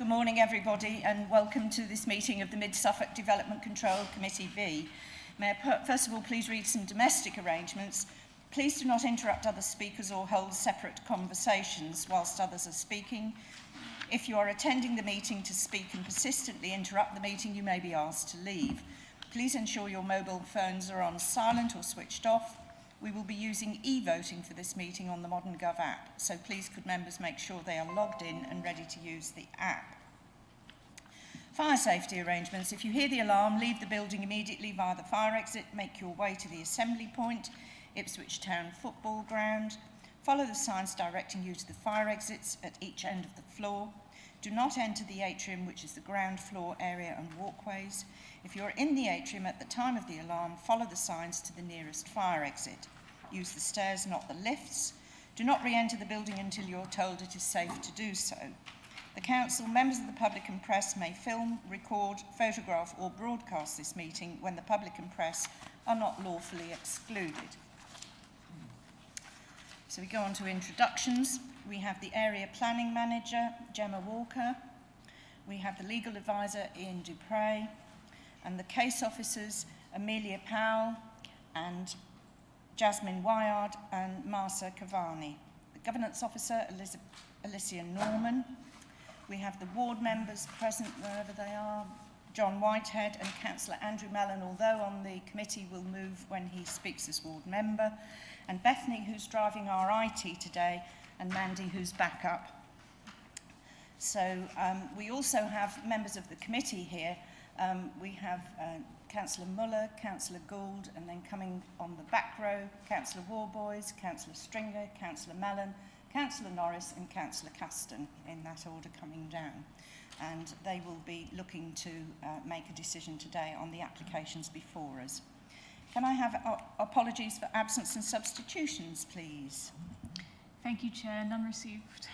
Good morning, everybody, and welcome to this meeting of the Mid-Suffolk Development Control Committee B. May I first of all please read some domestic arrangements. Please do not interrupt other speakers or hold separate conversations whilst others are speaking. If you are attending the meeting to speak and persistently interrupt the meeting, you may be asked to leave. Please ensure your mobile phones are on silent or switched off. We will be using e-voting for this meeting on the Modern Gov app, so please could members make sure they are logged in and ready to use the app. Fire safety arrangements. If you hear the alarm, leave the building immediately via the fire exit, make your way to the assembly point, Ipswich Town Football Ground. Follow the signs directing you to the fire exits at each end of the floor. Do not enter the atrium, which is the ground floor area and walkways. If you're in the atrium at the time of the alarm, follow the signs to the nearest fire exit. Use the stairs, not the lifts. Do not re-enter the building until you're told it is safe to do so. The Council, members of the public and press may film, record, photograph or broadcast this meeting when the public and press are not lawfully excluded. So we go on to introductions. We have the Area Planning Manager, Gemma Walker. We have the Legal Advisor, Ian Dupre. And the Case Officers, Amelia Powell and Jasmine Wyard and Marsa Cavani. The Governance Officer, Alicia Norman. We have the ward members present wherever they are, John Whitehead and Councillor Andrew Mellon, although on the committee will move when he speaks as ward member, and Bethany, who's driving our IT today, and Mandy, who's back up. So we also have members of the committee here. We have Councillor Muller, Councillor Gould, and then coming on the back row, Councillor Warboys, Councillor Stringer, Councillor Mellon, Councillor Norris and Councillor Caston, in that order coming down. And they will be looking to make a decision today on the applications before us. Can I have apologies for absence and substitutions, please? Thank you, Chair. None received.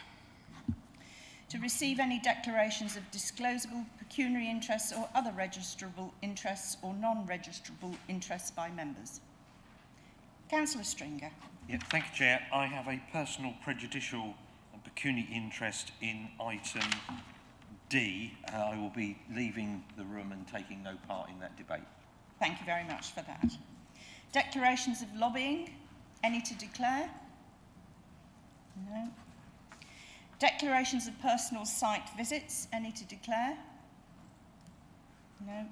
To receive any declarations of disclosable pecuniary interests or other registrable interests or non-registrable interests by members. Councillor Stringer. Yeah, thank you, Chair. I have a personal prejudicial and pecuniary interest in item D. I will be leaving the room and taking no part in that debate. Thank you very much for that. Declarations of lobbying. Any to declare? No. Declarations of personal site visits. Any to declare? No.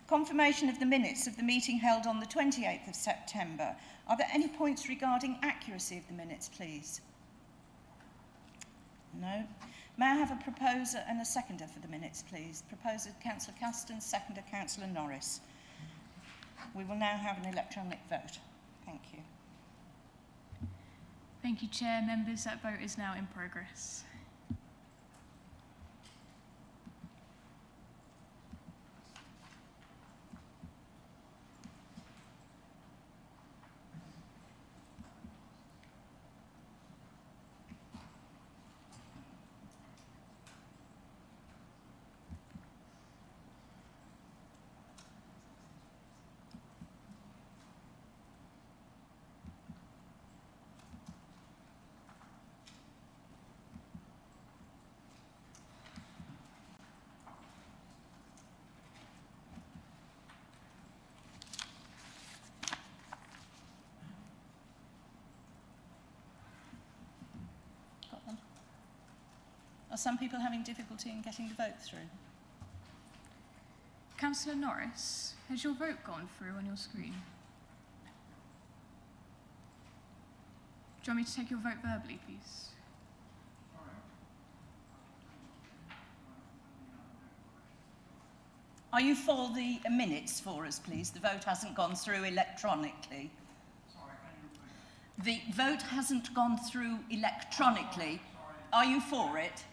Confirmation of the minutes of the meeting held on the 28th of September. Are there any points regarding accuracy of the minutes, please? No. May I have a proposer and a seconder for the minutes, please? Proposer, Councillor Caston, seconder, Councillor Norris. We will now have an electronic vote. Thank you. Thank you, Chair. Members, that vote is now in progress. Are some people having difficulty in getting the vote through? Councillor Norris, has your vote gone through on your screen? Do you want me to take your vote verbally, please? Are you for the minutes for us, please? The vote hasn't gone through electronically. The vote hasn't gone through electronically. Are you for it?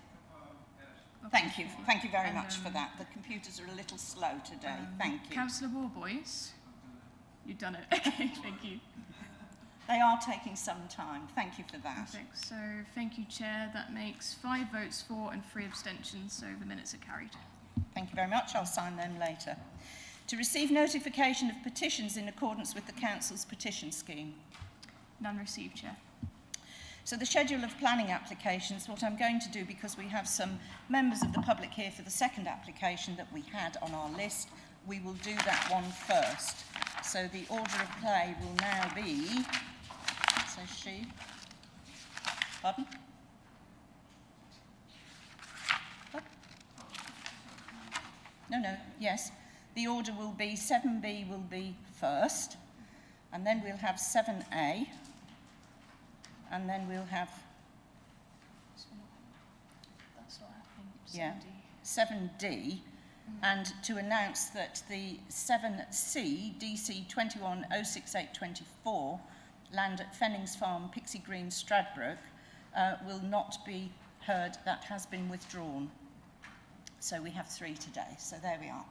Thank you. Thank you very much for that. The computers are a little slow today. Thank you. Councillor Warboys, you've done it. Okay, thank you. They are taking some time. Thank you for that. Perfect. So, thank you, Chair. That makes 5 votes for and 3 abstentions, so the minutes are carried. Thank you very much. I'll sign them later. To receive notification of petitions in accordance with the Council's petition scheme. None received, Chair. So the schedule of planning applications, what I'm going to do, because we have some members of the public here for the second application that we had on our list, we will do that one first. So the order of play will now be, so she, pardon? What? No, yes. The order will be 7B will be first, and then we'll have 7A, and then we'll have, That's not happening. yeah, 7D, and to announce that the 7C, DC 21-06824, land at Fennings Farm, Pixie Green, Stradbroke, will not be heard. That has been withdrawn. So we have 3 today. So there we are.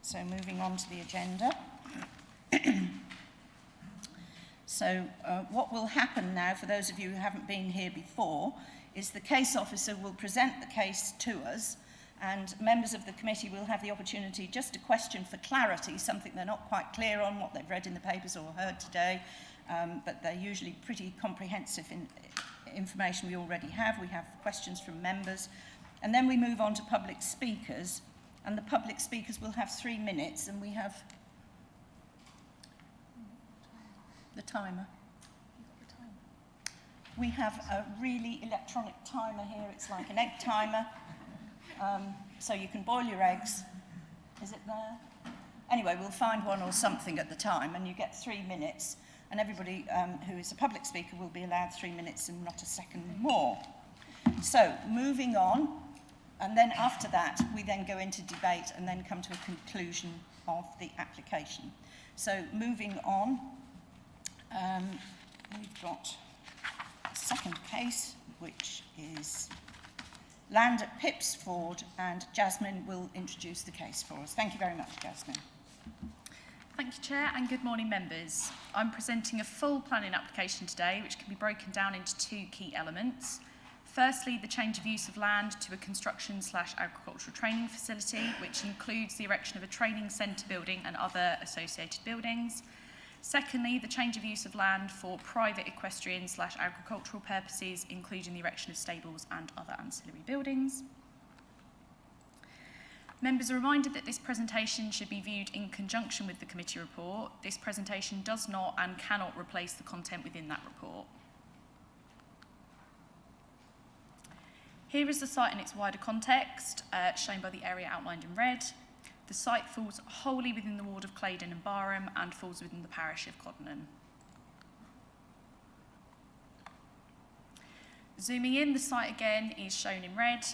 So moving on to the agenda. So what will happen now, for those of you who haven't been here before, is the case officer will present the case to us, and members of the committee will have the opportunity just to question for clarity, something they're not quite clear on, what they've read in the papers or heard today, but they're usually pretty comprehensive information we already have. We have questions from members, and then we move on to public speakers, and the public speakers will have 3 minutes, and we have the timer. We have a really electronic timer here. It's like an egg timer. So you can boil your eggs. Is it there? Anyway, we'll find one or something at the time, and you get 3 minutes, and everybody who is a public speaker will be allowed 3 minutes and not a second more. So moving on, and then after that, we then go into debate and then come to a conclusion of the application. So moving on, we've got a second case, which is land at Pipsford, and Jasmine will introduce the case for us. Thank you very much, Jasmine. Thank you, Chair, and good morning, members. I'm presenting a full planning application today, which can be broken down into 2 key elements. Firstly, the change of use of land to a construction/agricultural training facility, which includes the erection of a training centre building and other associated buildings. Secondly, the change of use of land for private equestrian/agricultural purposes, including the erection of stables and other ancillary buildings. Members are reminded that this presentation should be viewed in conjunction with the committee report. This presentation does not and cannot replace the content within that report. Here is the site in its wider context, shown by the area outlined in red. The site falls wholly within the ward of Claydon and Barham and falls within the parish of Coddenham. Zooming in, the site again is shown in red.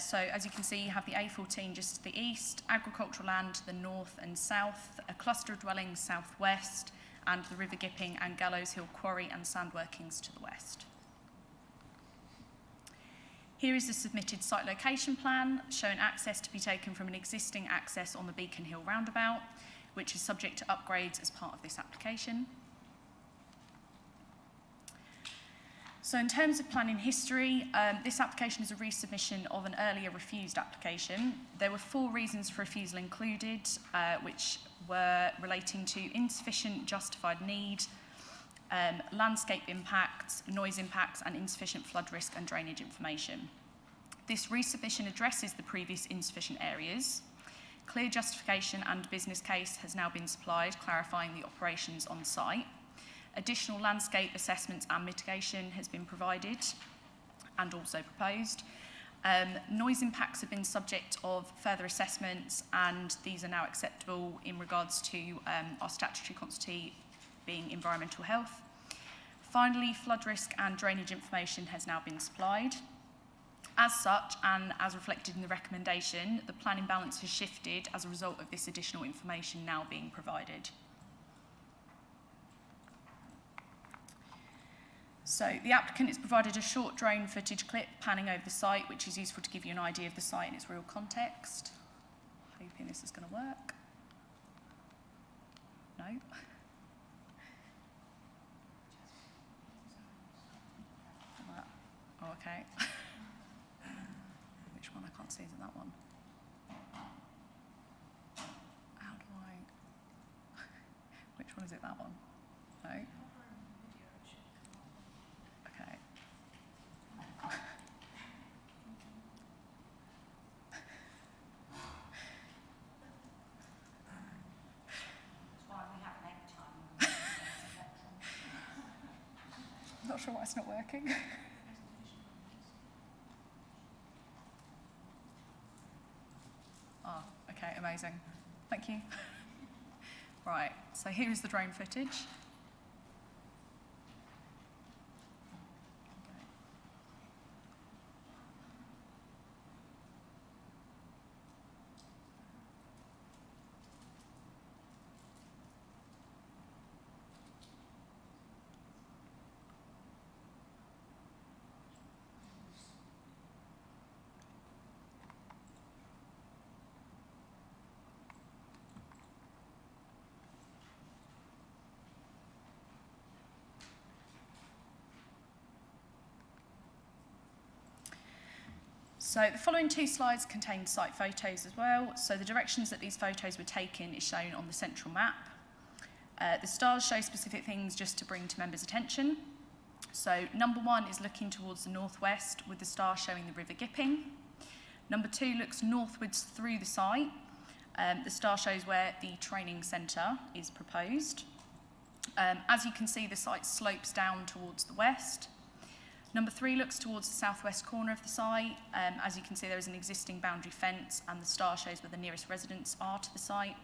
So as you can see, you have the A14 just to the east, agricultural land to the north and south, a cluster of dwellings southwest, and the River Gipping and Gallows Hill Quarry and sandworkings to the west. Here is the submitted site location plan, showing access to be taken from an existing access on the Beacon Hill roundabout, which is subject to upgrades as part of this application. So in terms of planning history, this application is a resubmission of an earlier refused application. There were 4 reasons for refusal included, which were relating to insufficient justified need, landscape impacts, noise impacts, and insufficient flood risk and drainage information. This resubmission addresses the previous insufficient areas. Clear justification and business case has now been supplied, clarifying the operations on site. Additional landscape assessments and mitigation has been provided and also proposed. Noise impacts have been subject of further assessments, and these are now acceptable in regards to our statutory quantity being environmental health. Finally, flood risk and drainage information has now been supplied. As such, and as reflected in the recommendation, the planning balance has shifted as a result of this additional information now being provided. So the applicant has provided a short drone footage clip panning over the site, which is useful to give you an idea of the site in its real context. Hoping this is going to work. No. Oh, okay. Which one? I can't see. Is it that one? How do I... Which one is it? That one? No. Okay. not sure why it's not working. Ah, okay, amazing. Thank you. Right, so here is the drone footage. So the following two slides contain site photos as well. So the directions that these photos were taken is shown on the central map. The stars show specific things just to bring to members' attention. So number 1 is looking towards the northwest with the star showing the River Gipping. Number 2 looks northwards through the site. The star shows where the training centre is proposed. As you can see, the site slopes down towards the west. Number 3 looks towards the southwest corner of the site. As you can see, there is an existing boundary fence and the star shows where the nearest residents are to the site.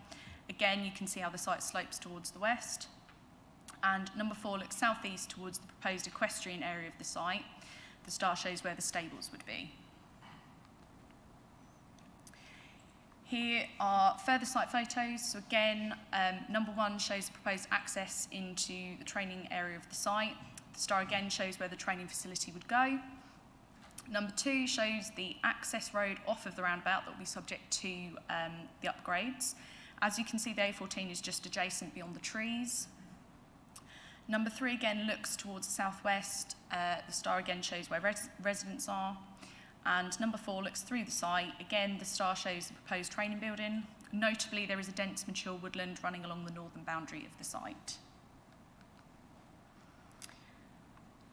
Again, you can see how the site slopes towards the west. And number 4 looks southeast towards the proposed equestrian area of the site. The star shows where the stables would be. Here are further site photos. So again, number 1 shows the proposed access into the training area of the site. The star again shows where the training facility would go. Number 2 shows the access road off of the roundabout that will be subject to the upgrades. As you can see, the A14 is just adjacent beyond the trees. Number 3 again looks towards the southwest. The star again shows where residents are. And number 4 looks through the site. Again, the star shows the proposed training building. Notably, there is a dense mature woodland running along the northern boundary of the site.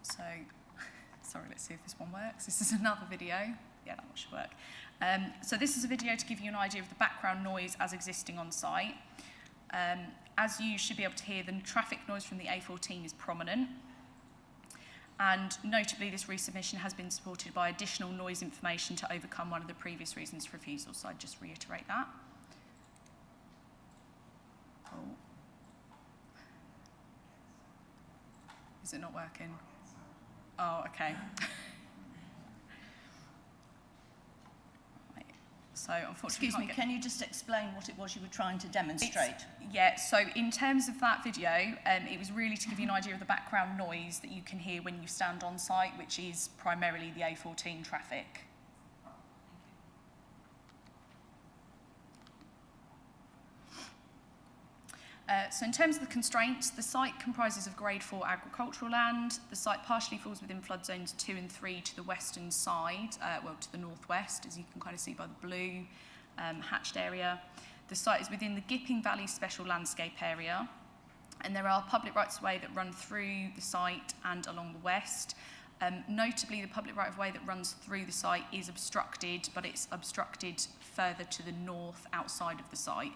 So, sorry, let's see if this one works. This is another video. Yeah, that one should work. So this is a video to give you an idea of the background noise as existing on site. As you should be able to hear, the traffic noise from the A14 is prominent. And notably, this resubmission has been supported by additional noise information to overcome one of the previous reasons for refusal. So I'd just reiterate that. Oh. Is it not working? Oh, okay. Right. So unfortunately, Excuse me, can you just explain what it was you were trying to demonstrate? Yeah, so in terms of that video, it was really to give you an idea of the background noise that you can hear when you stand on site, which is primarily the A14 traffic. So in terms of the constraints, the site comprises of grade 4 agricultural land. The site partially falls within flood zones 2 and 3 to the western side, well, to the northwest, as you can kind of see by the blue hatched area. The site is within the Gipping Valley Special Landscape Area, and there are public rights-of-way that run through the site and along the west. Notably, the public right-of-way that runs through the site is obstructed, but it's obstructed further to the north outside of the site.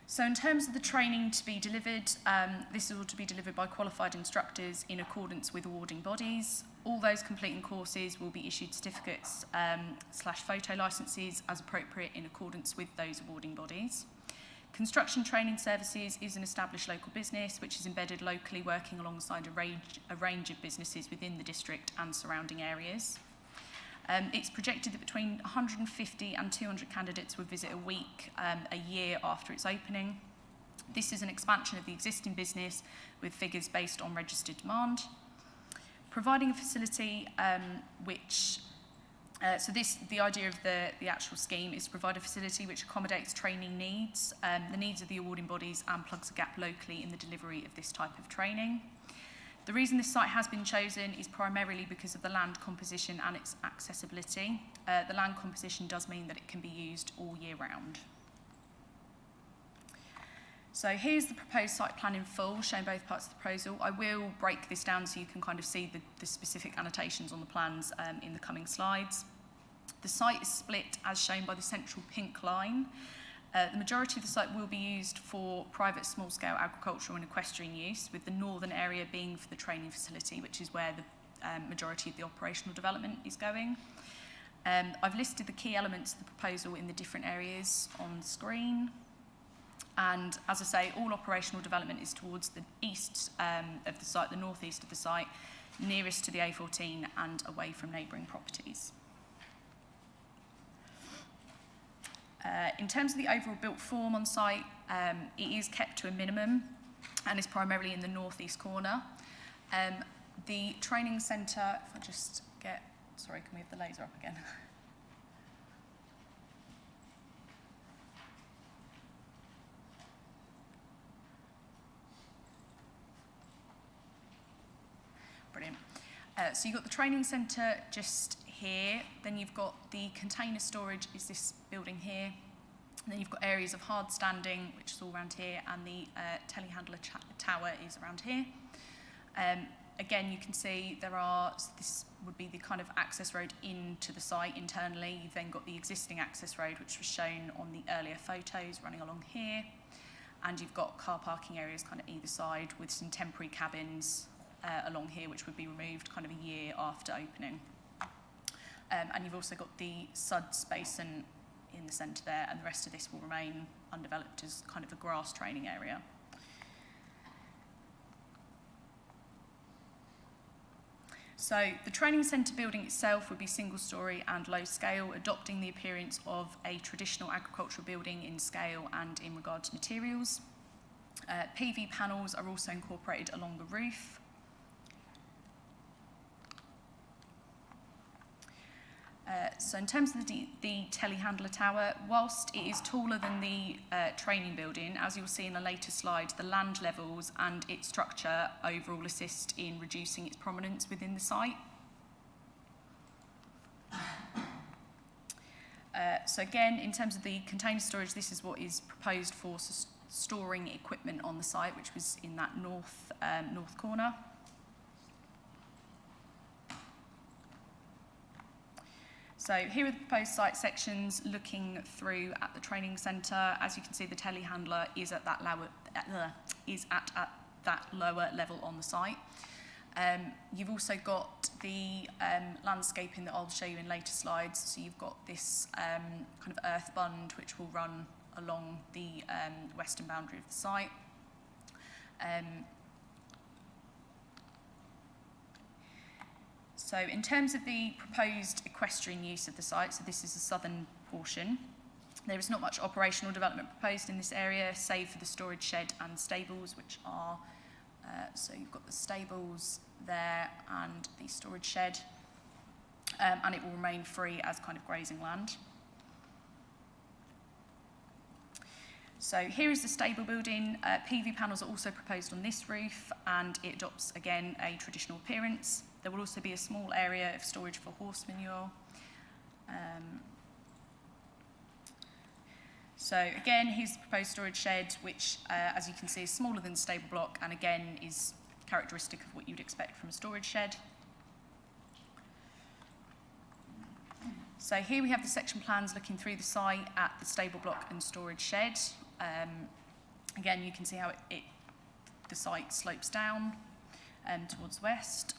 So in terms of the training to be delivered, this is all to be delivered by qualified instructors in accordance with awarding bodies. All those completing courses will be issued certificates / photo licences as appropriate in accordance with those awarding bodies. Construction Training Services is an established local business which is embedded locally, working alongside a range of businesses within the district and surrounding areas. It's projected that between 150 and 200 candidates would visit a week a year after its opening. This is an expansion of the existing business with figures based on registered demand. Providing a facility the idea of the actual scheme is to provide a facility which accommodates training needs, the needs of the awarding bodies, and plugs a gap locally in the delivery of this type of training. The reason this site has been chosen is primarily because of the land composition and its accessibility. The land composition does mean that it can be used all year round. So here's the proposed site plan in full, showing both parts of the proposal. I will break this down so you can kind of see the specific annotations on the plans in the coming slides. The site is split as shown by the central pink line. The majority of the site will be used for private small-scale agricultural and equestrian use, with the northern area being for the training facility, which is where the majority of the operational development is going. I've listed the key elements of the proposal in the different areas on the screen. And as I say, all operational development is towards the east of the site, the northeast of the site, nearest to the A14 and away from neighbouring properties. In terms of the overall built form on site, it is kept to a minimum and is primarily in the northeast corner. The training centre, if I just get, sorry, can we have the laser up again? Brilliant. So you've got the training centre just here, then you've got the container storage is this building here, and then you've got areas of hard standing, which is all around here, and the telehandler tower is around here. Again, you can see this would be the kind of access road into the site internally. You've then got the existing access road, which was shown on the earlier photos, running along here. And you've got car parking areas kind of either side with some temporary cabins along here, which would be removed kind of a year after opening. And you've also got the SUDS basin in the centre there, and the rest of this will remain undeveloped as kind of a grass training area. So the training centre building itself would be single-storey and low-scale, adopting the appearance of a traditional agricultural building in scale and in regard to materials. PV panels are also incorporated along the roof. So in terms of the telehandler tower, whilst it is taller than the training building, as you'll see in a later slide, the land levels and its structure overall assist in reducing its prominence within the site. So again, in terms of the container storage, this is what is proposed for storing equipment on the site, which was in that north corner. So here are the proposed site sections looking through at the training centre. As you can see, the telehandler is at that lower level on the site. You've also got the landscaping that I'll show you in later slides. So you've got this kind of earth bund which will run along the western boundary of the site. So in terms of the proposed equestrian use of the site, so this is the southern portion, there is not much operational development proposed in this area, save for the storage shed and stables, which are, so you've got the stables there and the storage shed, and it will remain free as kind of grazing land. So here is the stable building. PV panels are also proposed on this roof, and it adopts, again, a traditional appearance. There will also be a small area of storage for horse manure. So again, here's the proposed storage shed, which, as you can see, is smaller than the stable block, and again is characteristic of what you'd expect from a storage shed. So here we have the section plans looking through the site at the stable block and storage shed. Again, you can see how the site slopes down towards the west.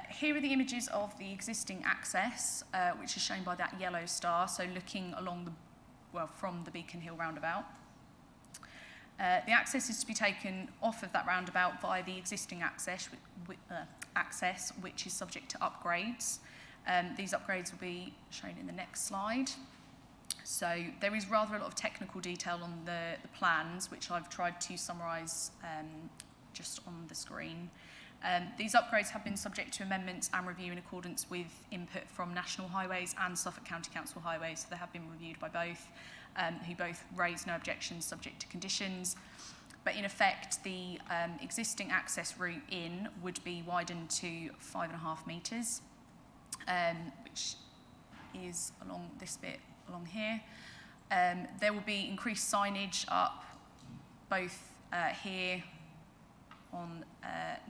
Here are the images of the existing access, which is shown by that yellow star, so looking along from the Beacon Hill roundabout. The access is to be taken off of that roundabout via the existing access, which is subject to upgrades. These upgrades will be shown in the next slide. So there is rather a lot of technical detail on the plans, which I've tried to summarise just on the screen. These upgrades have been subject to amendments and review in accordance with input from National Highways and Suffolk County Council Highways, so they have been reviewed by both, who both raised no objections subject to conditions. But in effect, the existing access route in would be widened to 5.5 metres, which is along this bit along here. There will be increased signage up both here on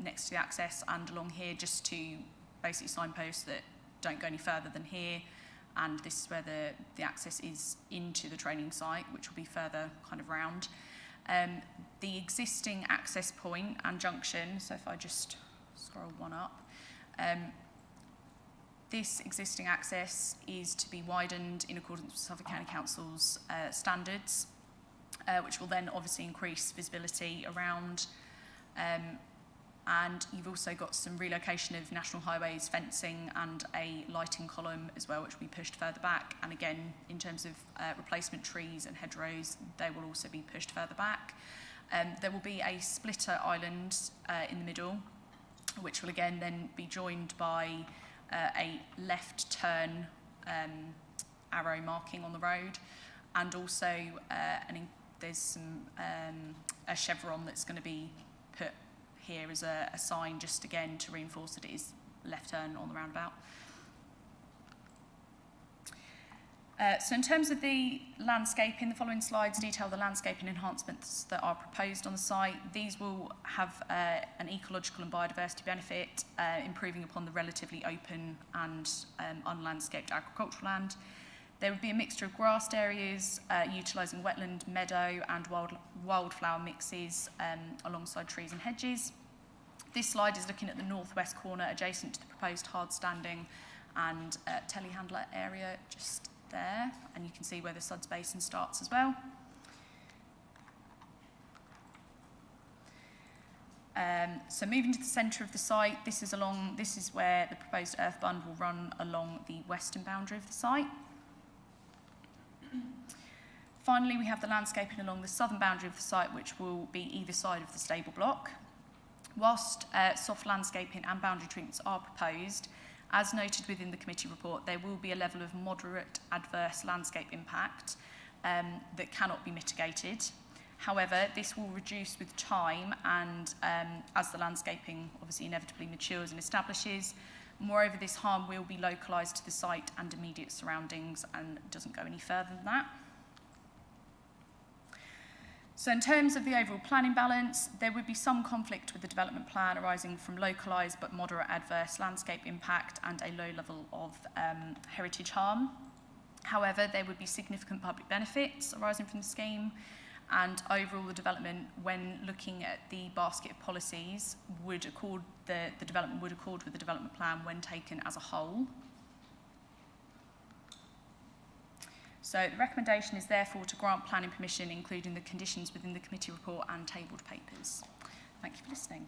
next to the access and along here, just to basically signposts that don't go any further than here, and this is where the access is into the training site, which will be further kind of round. The existing access point and junction, so if I just scroll one up, this existing access is to be widened in accordance with Suffolk County Council's standards, which will then obviously increase visibility around. And you've also got some relocation of National Highways fencing and a lighting column as well, which will be pushed further back. And again, in terms of replacement trees and hedgerows, they will also be pushed further back. There will be a splitter island in the middle, which will again then be joined by a left turn arrow marking on the road, and also there's some a chevron that's going to be put here as a sign, just again to reinforce that it is left turn on the roundabout. So in terms of the landscaping, the following slides detail the landscaping enhancements that are proposed on the site. These will have an ecological and biodiversity benefit, improving upon the relatively open and unlandscaped agricultural land. There would be a mixture of grassed areas, utilising wetland, meadow and wildflower mixes alongside trees and hedges. This slide is looking at the northwest corner adjacent to the proposed hard standing and telehandler area just there, and you can see where the suds basin starts as well. So moving to the centre of the site, this is where the proposed earth bund will run along the western boundary of the site. Finally, we have the landscaping along the southern boundary of the site, which will be either side of the stable block. Whilst soft landscaping and boundary treatments are proposed, as noted within the committee report, there will be a level of moderate adverse landscape impact that cannot be mitigated. However, this will reduce with time and as the landscaping obviously inevitably matures and establishes. Moreover, this harm will be localised to the site and immediate surroundings and doesn't go any further than that. So in terms of the overall planning balance, there would be some conflict with the development plan arising from localised but moderate adverse landscape impact and a low level of heritage harm. However, there would be significant public benefits arising from the scheme, and overall the development, when looking at the basket of policies, would accord the development would accord with the development plan when taken as a whole. So the recommendation is therefore to grant planning permission, including the conditions within the committee report and tabled papers. Thank you for listening.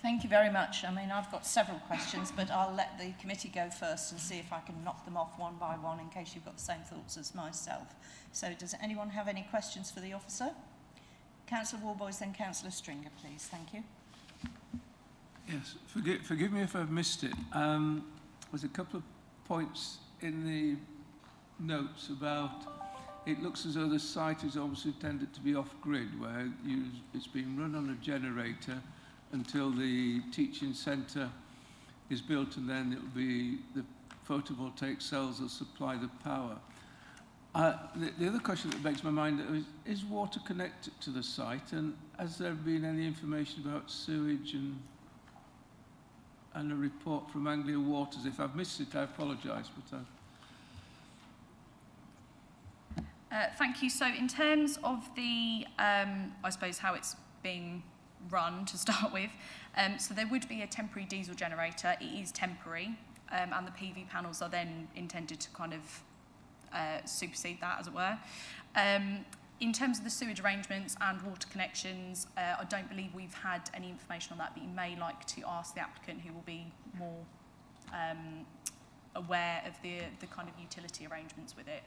Thank you very much. I mean, I've got several questions, but I'll let the committee go first and see if I can knock them off one by one in case you've got the same thoughts as myself. So does anyone have any questions for the officer? Councillor Warboys, then Councillor Stringer, please. Thank you. Yes, forgive me if I've missed it. There's a couple of points in the notes about it looks as though the site is obviously intended to be off-grid, where it's being run on a generator until the teaching centre is built, and then it'll be the photovoltaic cells that supply the power. The other question that begs my mind is water connected to the site, and has there been any information about sewage and a report from Anglia Waters? If I've missed it, I apologise, but thank you. So in terms of the, I suppose, how it's being run to start with, so there would be a temporary diesel generator. It is temporary, and the PV panels are then intended to kind of supersede that, as it were. In terms of the sewage arrangements and water connections, I don't believe we've had any information on that, but you may like to ask the applicant, who will be more aware of the kind of utility arrangements with it.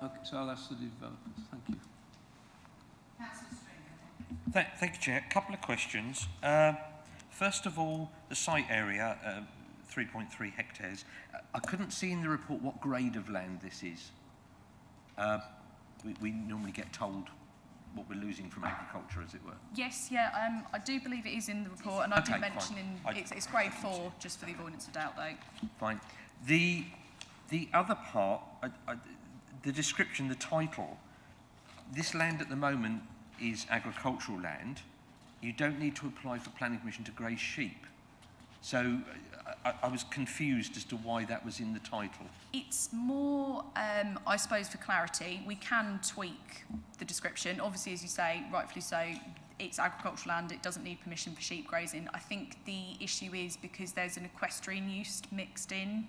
okay, so I'll ask the developers. Thank you. Thank you, Chair. A couple of questions. First of all, the site area, 3.3 hectares. I couldn't see in the report what grade of land this is. We normally get told what we're losing from agriculture, as it were. Yes, yeah, I do believe it is in the report, and I Okay, did mention fine. it's grade 4, just for the avoidance of doubt, though. Fine. The other part, the description, the title, this land at the moment is agricultural land. You don't need to apply for planning permission to graze sheep. So I was confused as to why that was in the title. It's more, I suppose, for clarity. We can tweak the description. Obviously, as you say, rightfully so, it's agricultural land. It doesn't need permission for sheep grazing. I think the issue is because there's an equestrian use mixed in.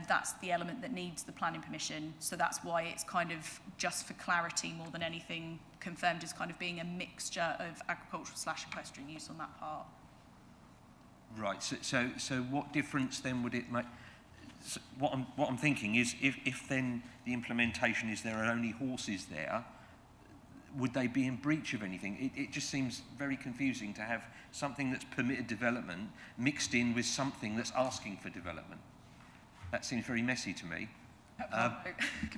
That's the element that needs the planning permission. So that's why it's kind of, just for clarity more than anything, confirmed as kind of being a mixture of agricultural / equestrian use on that part. Right, so what difference then would it make? So what I'm thinking is, if then the implementation is there are only horses there, would they be in breach of anything? It just seems very confusing to have something that's permitted development mixed in with something that's asking for development. That seems very messy to me.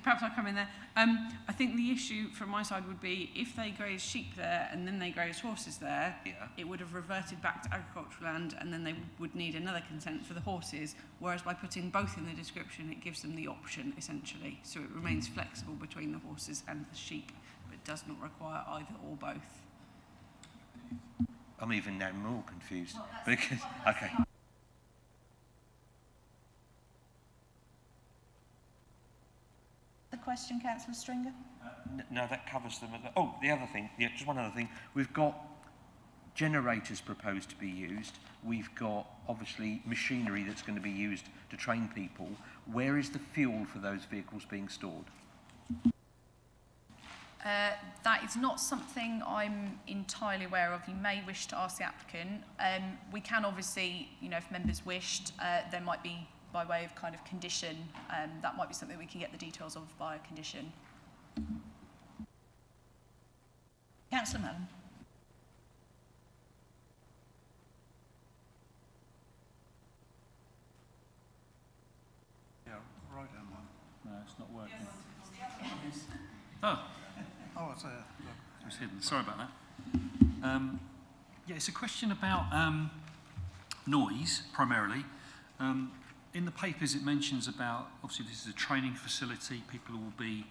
Perhaps I'll come in there. I think the issue from my side would be if they graze sheep there and then they graze horses there, Yeah. it would have reverted back to agricultural land and then they would need another consent for the horses, whereas by putting both in the description it gives them the option essentially, so it remains flexible between the horses and the sheep, but it does not require either or both. I'm even now more confused. Because, okay. The question, Councillor Stringer? No, that covers them. Oh, the other thing, yeah, just one other thing. We've got generators proposed to be used. We've got, obviously, machinery that's going to be used to train people. Where is the fuel for those vehicles being stored? That is not something I'm entirely aware of. You may wish to ask the applicant. We can obviously, you know, if members wished, there might be, by way of kind of condition, that might be something we can get the details of by a condition. Councillor Mellon. Yeah, right, Emma. No, it's not working. Oh, it's there. Look. It was hidden. Sorry about that. Yeah, it's a question about noise, primarily. In the papers, it mentions about, obviously, this is a training facility. People will be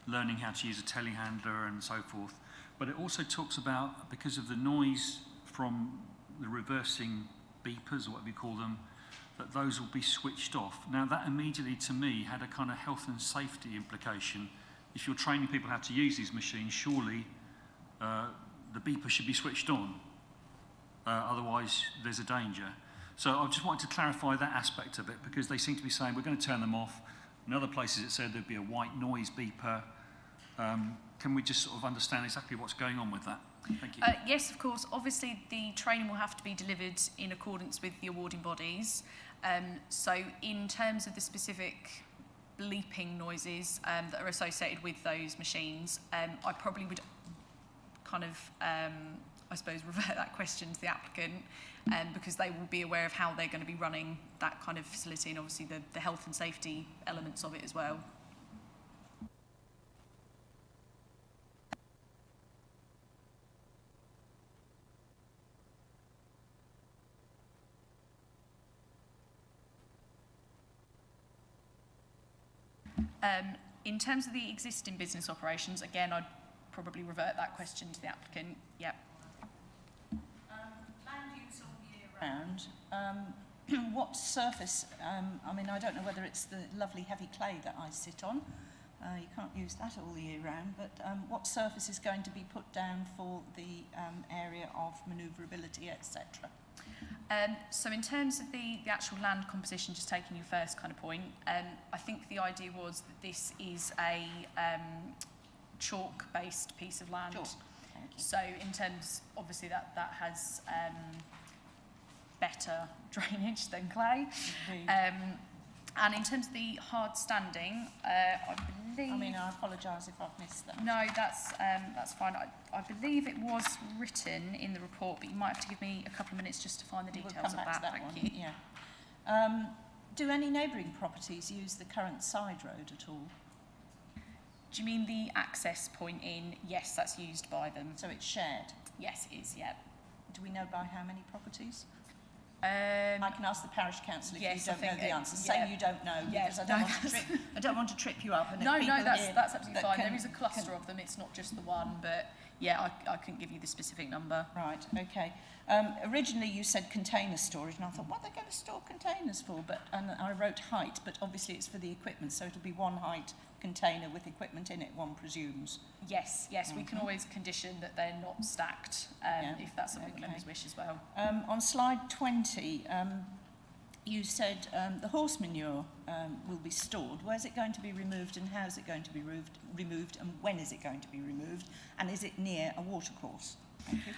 learning how to use a telehandler and so forth. But it also talks about, because of the noise from the reversing beepers, or whatever you call them, that those will be switched off. Now, that immediately, to me, had a kind of health and safety implication. If you're training people how to use these machines, surely the beeper should be switched on. Otherwise, there's a danger. So I just wanted to clarify that aspect of it, because they seem to be saying we're going to turn them off. In other places, it said there'd be a white noise beeper. Can we just sort of understand exactly what's going on with that? Thank you. Yes, of course. Obviously, the training will have to be delivered in accordance with the awarding bodies. So in terms of the specific bleeping noises that are associated with those machines, I probably would kind of, I suppose, revert that question to the applicant, because they will be aware of how they're going to be running that kind of facility, and obviously the health and safety elements of it as well. In terms of the existing business operations, again, I'd probably revert that question to the applicant. Yep. Land use all year round. What surface, I mean, I don't know whether it's the lovely heavy clay that I sit on. You can't use that all year round, but what surface is going to be put down for the area of manoeuvrability, etc.? So in terms of the actual land composition, just taking your first kind of point, I think the idea was that this is a chalk-based piece of land. Chalk. Thank you. So in terms, obviously, that has better drainage than clay. And in terms of the hard standing, I believe... I mean, I apologise if I've missed that. No, that's fine. I believe it was written in the report, but you might have to give me a couple of minutes just to find the details We'll come of back that. to that Thank one. you. Yeah. Do any neighbouring properties use the current side road at all? Do you mean the access point in? Yes, that's used by them. So it's shared. Yes, it is, yeah. Do we know by how many properties? I I can ask the parish council if yes, you I don't know think the it- answer. yeah. Say you don't know, Yeah, because no, I don't want to trip you up. And if No, people that's here absolutely that fine. can- There is a cluster of them. It's not just the one, but Yeah, I couldn't give you the specific number. Right, okay. Originally you said container storage, and I thought, what are they going to store containers for? And I wrote height, but obviously it's for the equipment, so it'll be one height container with equipment in it, one presumes. Yes, we can always condition that they're not stacked, if that's something the members wish as well. On slide 20, you said the horse manure will be stored. Where's it going to be removed, and how is it going to be removed, and when is it going to be removed, and is it near a watercourse? Thank you.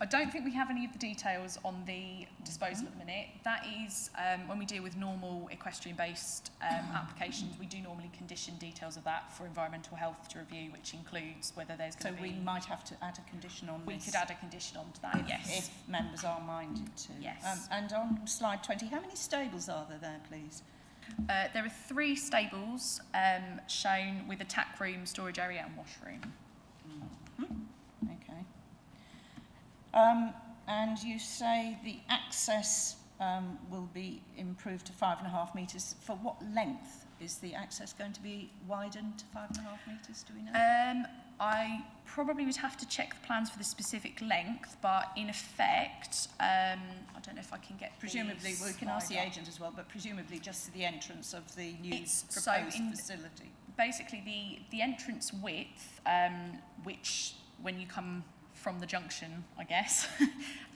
I don't think we have any of the details on the disposal at the minute. That is, when we deal with normal equestrian-based applications, we do normally condition details of that for environmental health to review, which includes whether there's going to be... So we might have to add a condition on We this. could add a condition onto that, yes. If members are minded to. Yes. And on slide 20, how many stables are there, please? There are 3 stables shown with a tack room, storage area and washroom. Okay. And you say the access will be improved to 5.5 metres. For what length is the access going to be widened to 5.5 metres, do we know? I probably would have to check the plans for the specific length, but in effect, I don't know if I can get Presumably, the we can ask the slide up. agent as well, but presumably just to the entrance of the new It's- proposed so in- facility. Basically, the entrance width, which when you come from the junction, I guess,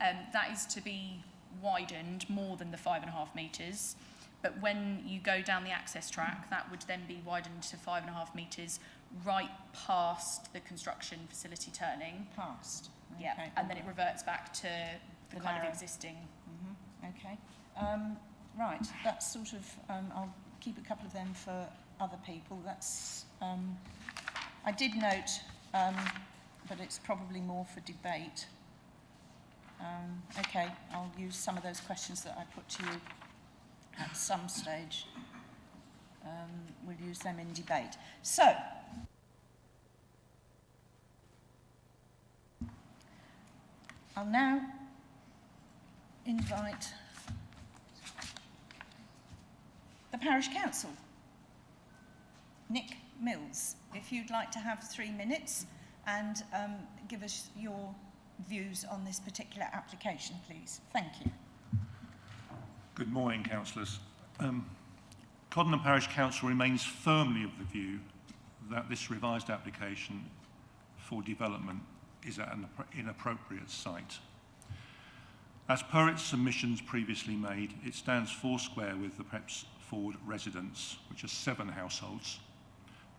that is to be widened more than the 5.5 metres. But when you go down the access track, that would then be widened to 5.5 metres right past the construction facility turning. Past. Yeah, Okay. and then it reverts back to the The kind narrow. of existing. Okay. Right, that's sort of, I'll keep a couple of them for other people. That's, I did note, but it's probably more for debate. Okay, I'll use some of those questions that I put to you at some stage. We'll use them in debate. So, I'll now invite the Parish Council. Nick Mills, if you'd like to have 3 minutes and give us your views on this particular application, please. Thank you. Good morning, councillors. Coddenham Parish Council remains firmly of the view that this revised application for development is at an inappropriate site. As per its submissions previously made, it stands foursquare with the Prepsford residents, which are 7 households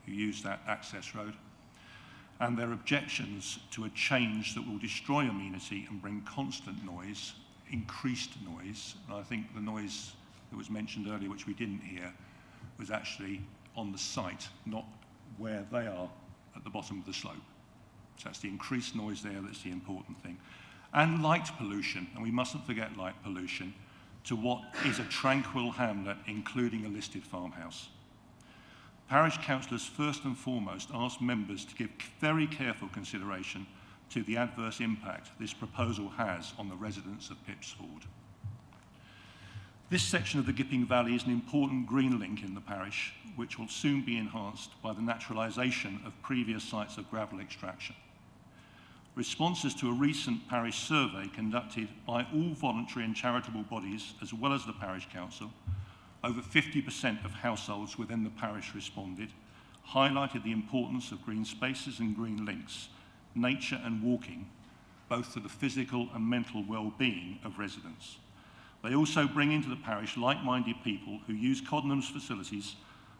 who use that access road, and their objections to a change that will destroy amenity and bring constant noise, increased noise. And I think the noise that was mentioned earlier, which we didn't hear, was actually on the site, not where they are at the bottom of the slope. So that's the increased noise there that's the important thing. And light pollution, and we mustn't forget light pollution, to what is a tranquil hamlet, including a listed farmhouse. Parish councillors first and foremost ask members to give very careful consideration to the adverse impact this proposal has on the residents of Pipsford. This section of the Gipping Valley is an important green link in the parish, which will soon be enhanced by the naturalisation of previous sites of gravel extraction. Responses to a recent parish survey conducted by all voluntary and charitable bodies, as well as the parish council, over 50% of households within the parish responded, highlighted the importance of green spaces and green links, nature and walking, both to the physical and mental well-being of residents. They also bring into the parish like-minded people who use Coddenham's facilities,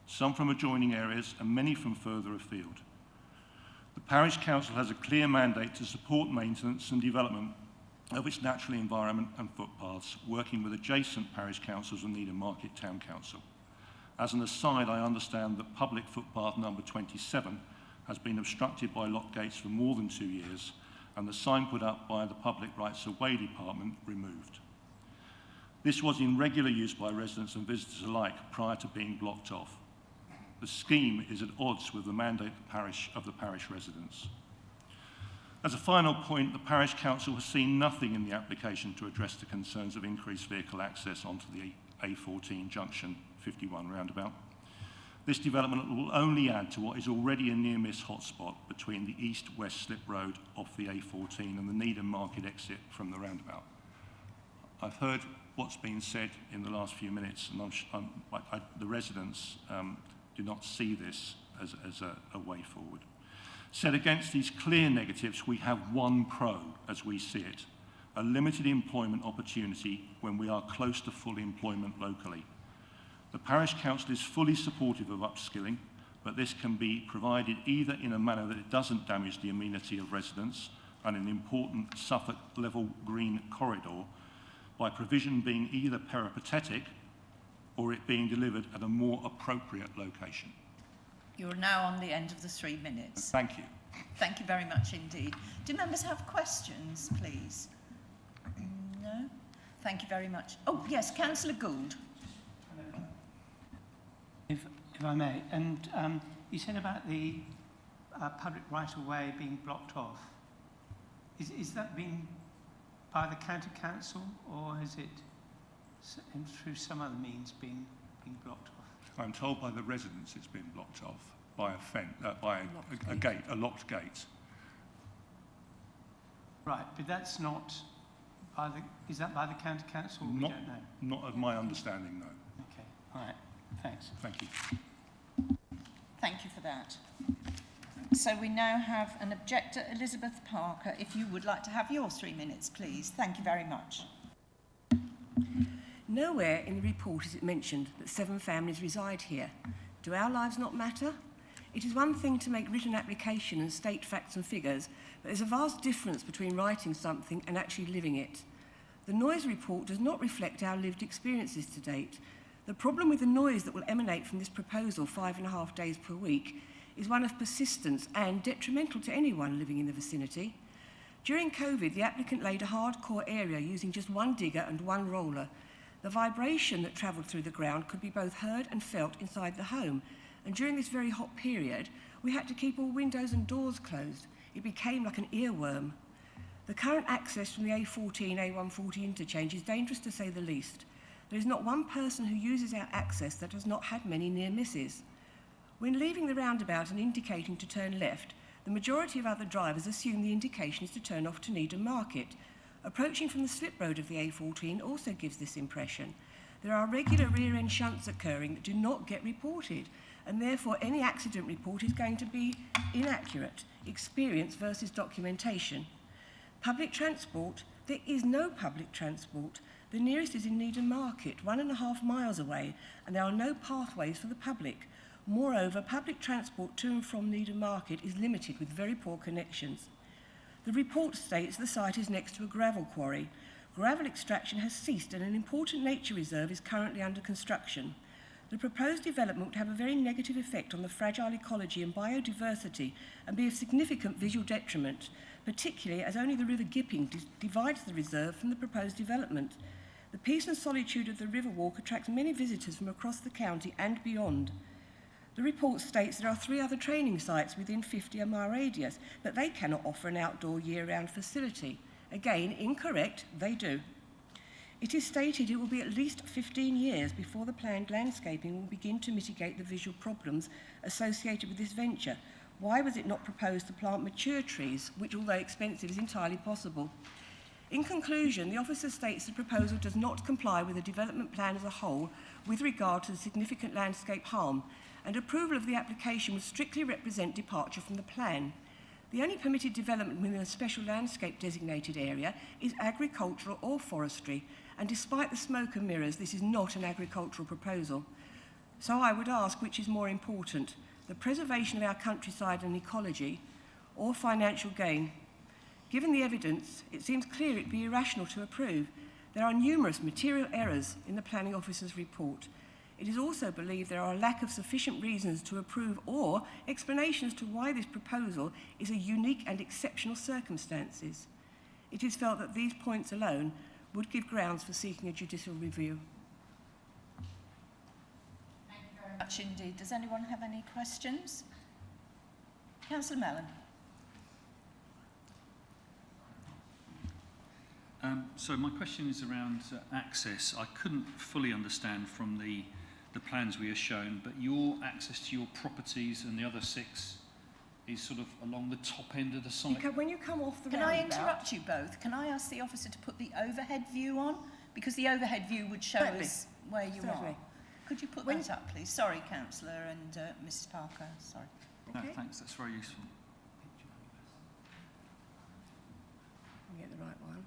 some from adjoining areas and many from further afield. The parish council has a clear mandate to support maintenance and development of its natural environment and footpaths, working with adjacent parish councils and Needham Market Town Council. As an aside, I understand that public footpath number 27 has been obstructed by lock gates for more than 2 years, and the sign put up by the Public Rights of Way Department removed. This was in regular use by residents and visitors alike prior to being blocked off. The scheme is at odds with the mandate of the parish residents. As a final point, the parish council has seen nothing in the application to address the concerns of increased vehicle access onto the A14 junction 51 roundabout. This development will only add to what is already a near-miss hotspot between the east-west slip road off the A14 and the Needham Market exit from the roundabout. I've heard what's been said in the last few minutes, and the residents do not see this as a way forward. Set against these clear negatives, we have one pro as we see it, a limited employment opportunity when we are close to full employment locally. The Parish Council is fully supportive of upskilling, but this can be provided either in a manner that it doesn't damage the amenity of residents and an important Suffolk level green corridor, by provision being either peripatetic or it being delivered at a more appropriate location. You're now on the end of the 3 minutes. Thank you. Thank you very much indeed. Do members have questions, please? No? Thank you very much. Oh, yes, Councillor Gould. If I may, and you said about the public right-of-way being blocked off. Is that being by the county council, or is it through some other means being blocked off? I'm told by the residents it's been blocked off by a gate, a locked gate. Right, but that's not by the. Is that by the county council? We don't know. Not of my understanding, no. Okay, all right. Thanks. Thank you. Thank you for that. So we now have an objector, Elizabeth Parker. If you would like to have your 3 minutes, please. Thank you very much. Nowhere in the report is it mentioned that 7 families reside here. Do our lives not matter? It is one thing to make written application and state facts and figures, but there's a vast difference between writing something and actually living it. The noise report does not reflect our lived experiences to date. The problem with the noise that will emanate from this proposal, 5.5 days per week, is one of persistence and detrimental to anyone living in the vicinity. During COVID, the applicant laid a hardcore area using just 1 digger and 1 roller. The vibration that travelled through the ground could be both heard and felt inside the home, and during this very hot period, we had to keep all windows and doors closed. It became like an earworm. The current access from the A14, A140 interchange is dangerous to say the least. There is not one person who uses our access that has not had many near misses. When leaving the roundabout and indicating to turn left, the majority of other drivers assume the indication is to turn off to Needham Market. Approaching from the slip road of the A14 also gives this impression. There are regular rear-end shunts occurring that do not get reported, and therefore any accident report is going to be inaccurate, experience versus documentation. Public transport, there is no public transport. The nearest is in Needham Market, 1.5 miles away, and there are no pathways for the public. Moreover, public transport to and from Needham Market is limited with very poor connections. The report states the site is next to a gravel quarry. Gravel extraction has ceased and an important nature reserve is currently under construction. The proposed development would have a very negative effect on the fragile ecology and biodiversity and be of significant visual detriment, particularly as only the River Gipping divides the reserve from the proposed development. The peace and solitude of the Riverwalk attracts many visitors from across the county and beyond. The report states there are 3 other training sites within 50-mile radius, but they cannot offer an outdoor year-round facility. Again, incorrect, they do. It is stated it will be at least 15 years before the planned landscaping will begin to mitigate the visual problems associated with this venture. Why was it not proposed to plant mature trees, which, although expensive, is entirely possible? In conclusion, the officer states the proposal does not comply with the development plan as a whole with regard to the significant landscape harm, and approval of the application would strictly represent departure from the plan. The only permitted development within a special landscape designated area is agricultural or forestry, and despite the smoke and mirrors, this is not an agricultural proposal. So I would ask, which is more important, the preservation of our countryside and ecology, or financial gain? Given the evidence, it seems clear it would be irrational to approve. There are numerous material errors in the planning officer's report. It is also believed there are a lack of sufficient reasons to approve or explanations to why this proposal is a unique and exceptional circumstances. It is felt that these points alone would give grounds for seeking a judicial review. Thank you very much indeed. Does anyone have any questions? Councillor Mellon. So my question is around access. I couldn't fully understand from the the plans we are shown, but your access to your properties and the other 6 is sort of along the top end of the site. When you come off the Can roundabout... I interrupt you both? Can I ask the officer to put the overhead view on? Because the overhead view would show Certainly. us where you Certainly. are. Could you put When- that up, please? Sorry, Councillor and Mrs Parker. Sorry. No, Okay. thanks, that's very useful. Get the right one.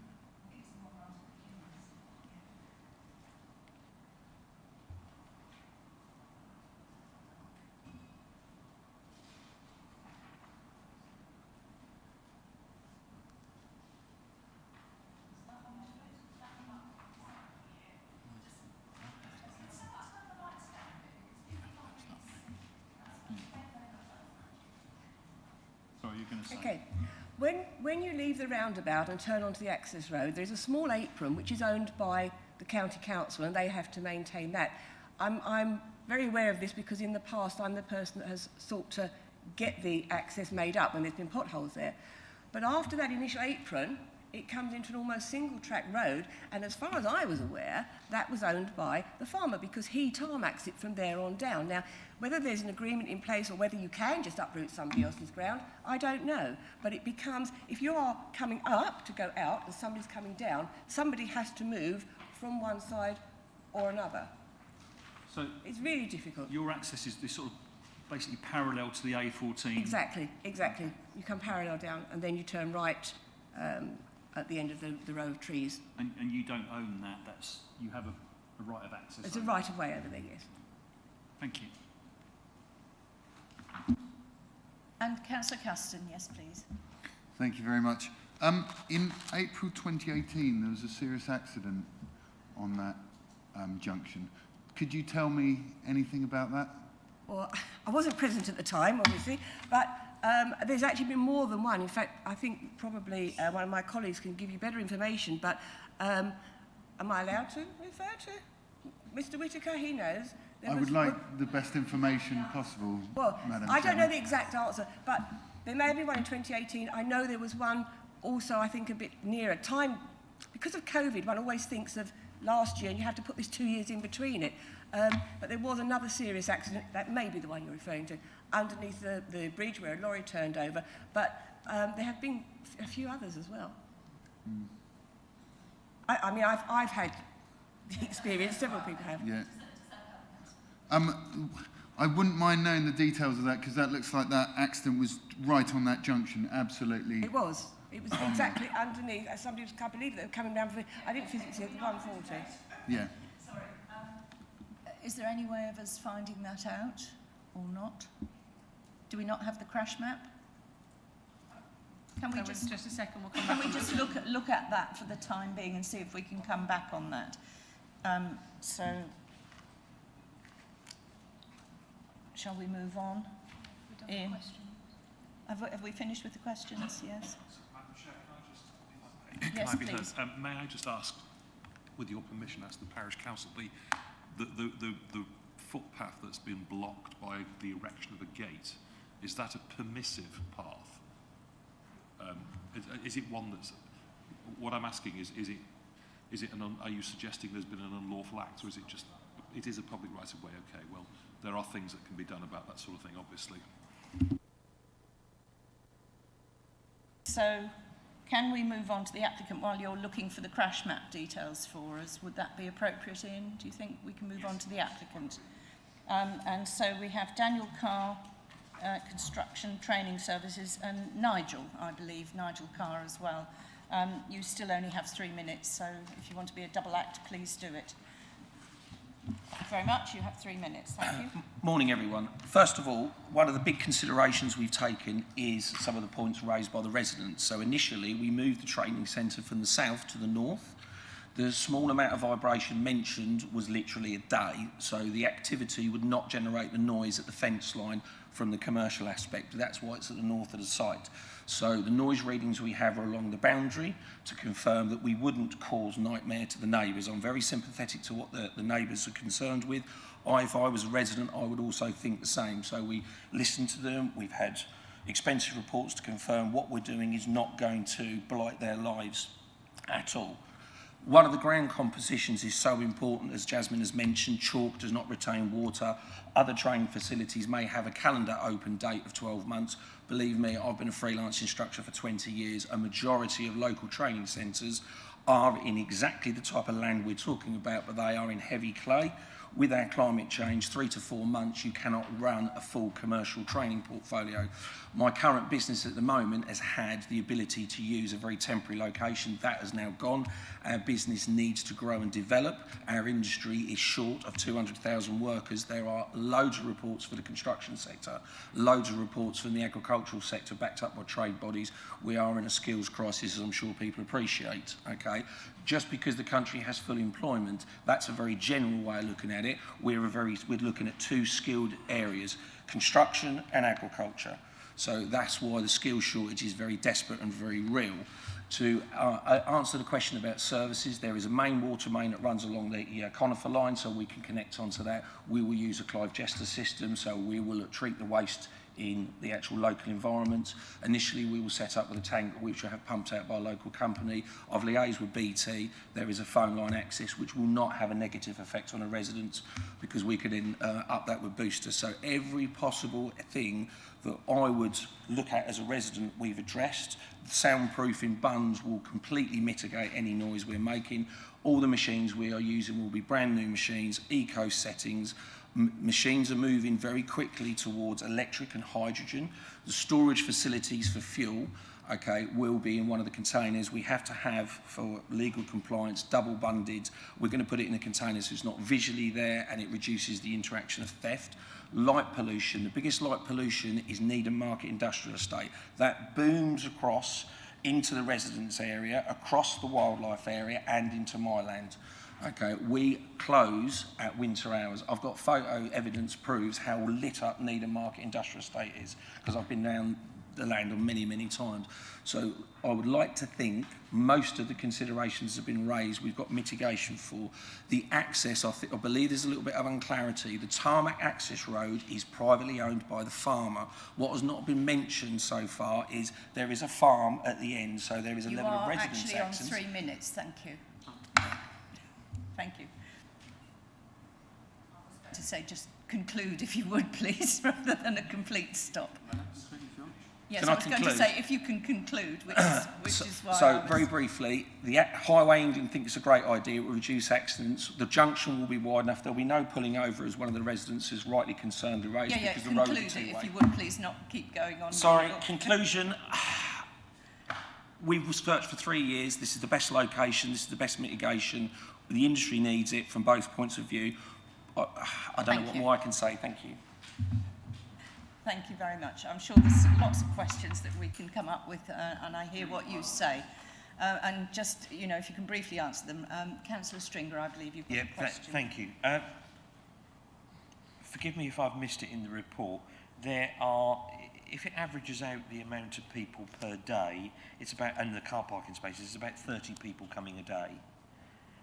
Sorry, you're going to say. Okay. When you leave the roundabout and turn onto the access road, there's a small apron which is owned by the county council, and they have to maintain that. I'm very aware of this because in the past I'm the person that has sought to get the access made up when there's been potholes there. But after that initial apron, it comes into an almost single-track road, and as far as I was aware, that was owned by the farmer because he tarmacs it from there on down. Now, whether there's an agreement in place or whether you can just uproot somebody else's ground, I don't know. But it becomes, if you are coming up to go out and somebody's coming down, somebody has to move from one side or another. So It's really difficult. your access is this sort of basically parallel to the A14. Exactly. You come parallel down and then you turn right at the end of the row of trees. And you don't own that, that's, you have a right of access. There's a over. right of way over there, yes. Thank you. And Councillor Custon, yes, please. Thank you very much. In April 2018, there was a serious accident on that junction. Could you tell me anything about that? Well, I wasn't present at the time, obviously, but there's actually been more than one. In fact, I think probably one of my colleagues can give you better information, but am I allowed to refer to Mr Whittaker? He knows. I would like the best information possible, Well, Madam I don't know Chairman. the exact answer, but there may have been one in 2018. I know there was one also, I think, a bit nearer time. Because of COVID, one always thinks of last year, and you have to put this 2 years in between it. But there was another serious accident, that may be the one you're referring to, underneath the bridge where a lorry turned over. But there have been a few others as well. Mm. I mean, I've had the experience, several people have. Yeah. I wouldn't mind knowing the details of that because that looks like that accident was right on that junction, absolutely. It was. It was exactly underneath. Somebody was, I believe they were coming down for, I didn't physically see it, 140. Yeah. Sorry. Is there any way of us finding that out or not? Do we not have the crash map? Can we just a second, we'll come Can back. we just look at that for the time being and see if we can come back on that? So, shall we move on? Ian? Have we finished with the questions? Yes. Madam Chair, can Yes, I be please. heard? May I just ask, with your permission, ask the parish council, the footpath that's been blocked by the erection of a gate, is that a permissive path? Is it one that's, what I'm asking is it are you suggesting there's been an unlawful act, or is it just, it is a public right of way? Okay, well, there are things that can be done about that sort of thing, obviously. So, can we move on to the applicant while you're looking for the crash map details for us? Would that be appropriate, Ian? Do you think we can move on to the applicant? And so we have Daniel Carr, Construction Training Services, and Nigel, I believe, Nigel Carr as well. You still only have 3 minutes, so if you want to be a double act, please do it. Thank you very much. You have 3 minutes. Thank you. Morning, everyone. First of all, one of the big considerations we've taken is some of the points raised by the residents. So initially, we moved the training centre from the south to the north. The small amount of vibration mentioned was literally a day, so the activity would not generate the noise at the fence line from the commercial aspect. That's why it's at the north of the site. So the noise readings we have are along the boundary to confirm that we wouldn't cause nightmare to the neighbours. I'm very sympathetic to what the neighbours are concerned with. If I was a resident, I would also think the same. So we listened to them. We've had expensive reports to confirm what we're doing is not going to blight their lives at all. One of the ground compositions is so important, as Jasmine has mentioned. Chalk does not retain water. Other training facilities may have a calendar open date of 12 months. Believe me, I've been a freelance instructor for 20 years. A majority of local training centres are in exactly the type of land we're talking about, but they are in heavy clay. With our climate change, 3 to 4 months, you cannot run a full commercial training portfolio. My current business at the moment has had the ability to use a very temporary location. That has now gone. Our business needs to grow and develop. Our industry is short of 200,000 workers. There are loads of reports for the construction sector, loads of reports from the agricultural sector backed up by trade bodies. We are in a skills crisis, as I'm sure people appreciate, okay? Just because the country has full employment, that's a very general way of looking at it. We're looking at two skilled areas, construction and agriculture. So that's why the skills shortage is very desperate and very real. To answer the question about services, there is a main water main that runs along the conifer line, so we can connect onto that. We will use a Clive Jester system, so we will treat the waste in the actual local environment. Initially, we will set up with a tank which will have pumped out by a local company. I've liaised with BT. There is a phone line access which will not have a negative effect on a resident, because we could then up that with boosters. So every possible thing that I would look at as a resident, we've addressed. Soundproofing bunds will completely mitigate any noise we're making. All the machines we are using will be brand new machines, eco settings. Machines are moving very quickly towards electric and hydrogen. The storage facilities for fuel, okay, will be in one of the containers. We have to have, for legal compliance, double bunded. We're going to put it in a container so it's not visually there and it reduces the interaction of theft. Light pollution, the biggest light pollution is Needham Market Industrial Estate. That booms across into the residence area, across the wildlife area and into my land. Okay, we close at winter hours. I've got photo evidence proves how lit up Needham Market Industrial Estate is, because I've been down the land on many, many times. So I would like to think most of the considerations have been raised. We've got mitigation for the access. I believe there's a little bit of unclarity. The tarmac access road is privately owned by the farmer. What has not been mentioned so far is there is a farm at the end, so there is a level of residence access. You are actually on 3 minutes, thank you. Thank you. To say just conclude, if you would, please, rather than a complete stop. Yes, I was going to say, if you can conclude, which is why So, very briefly, the Highway England think it's a great idea. It will reduce accidents. The junction will be wide enough. There'll be no pulling over, as one of the residents has rightly concerned and raised, because the road will be two-way. If you would, please, not keep going on. Sorry, conclusion. We've researched for 3 years. This is the best location. This is the best mitigation. The industry needs it from both points of view. I don't know what more I can say. Thank you. Thank you very much. I'm sure there's lots of questions that we can come up with, and I hear what you say. And just, you know, if you can briefly answer them. Councillor Stringer, I believe you've got a question. Thank you. Forgive me if I've missed it in the report. There are, if it averages out the amount of people per day, it's about, and the car parking spaces, it's about 30 people coming a day.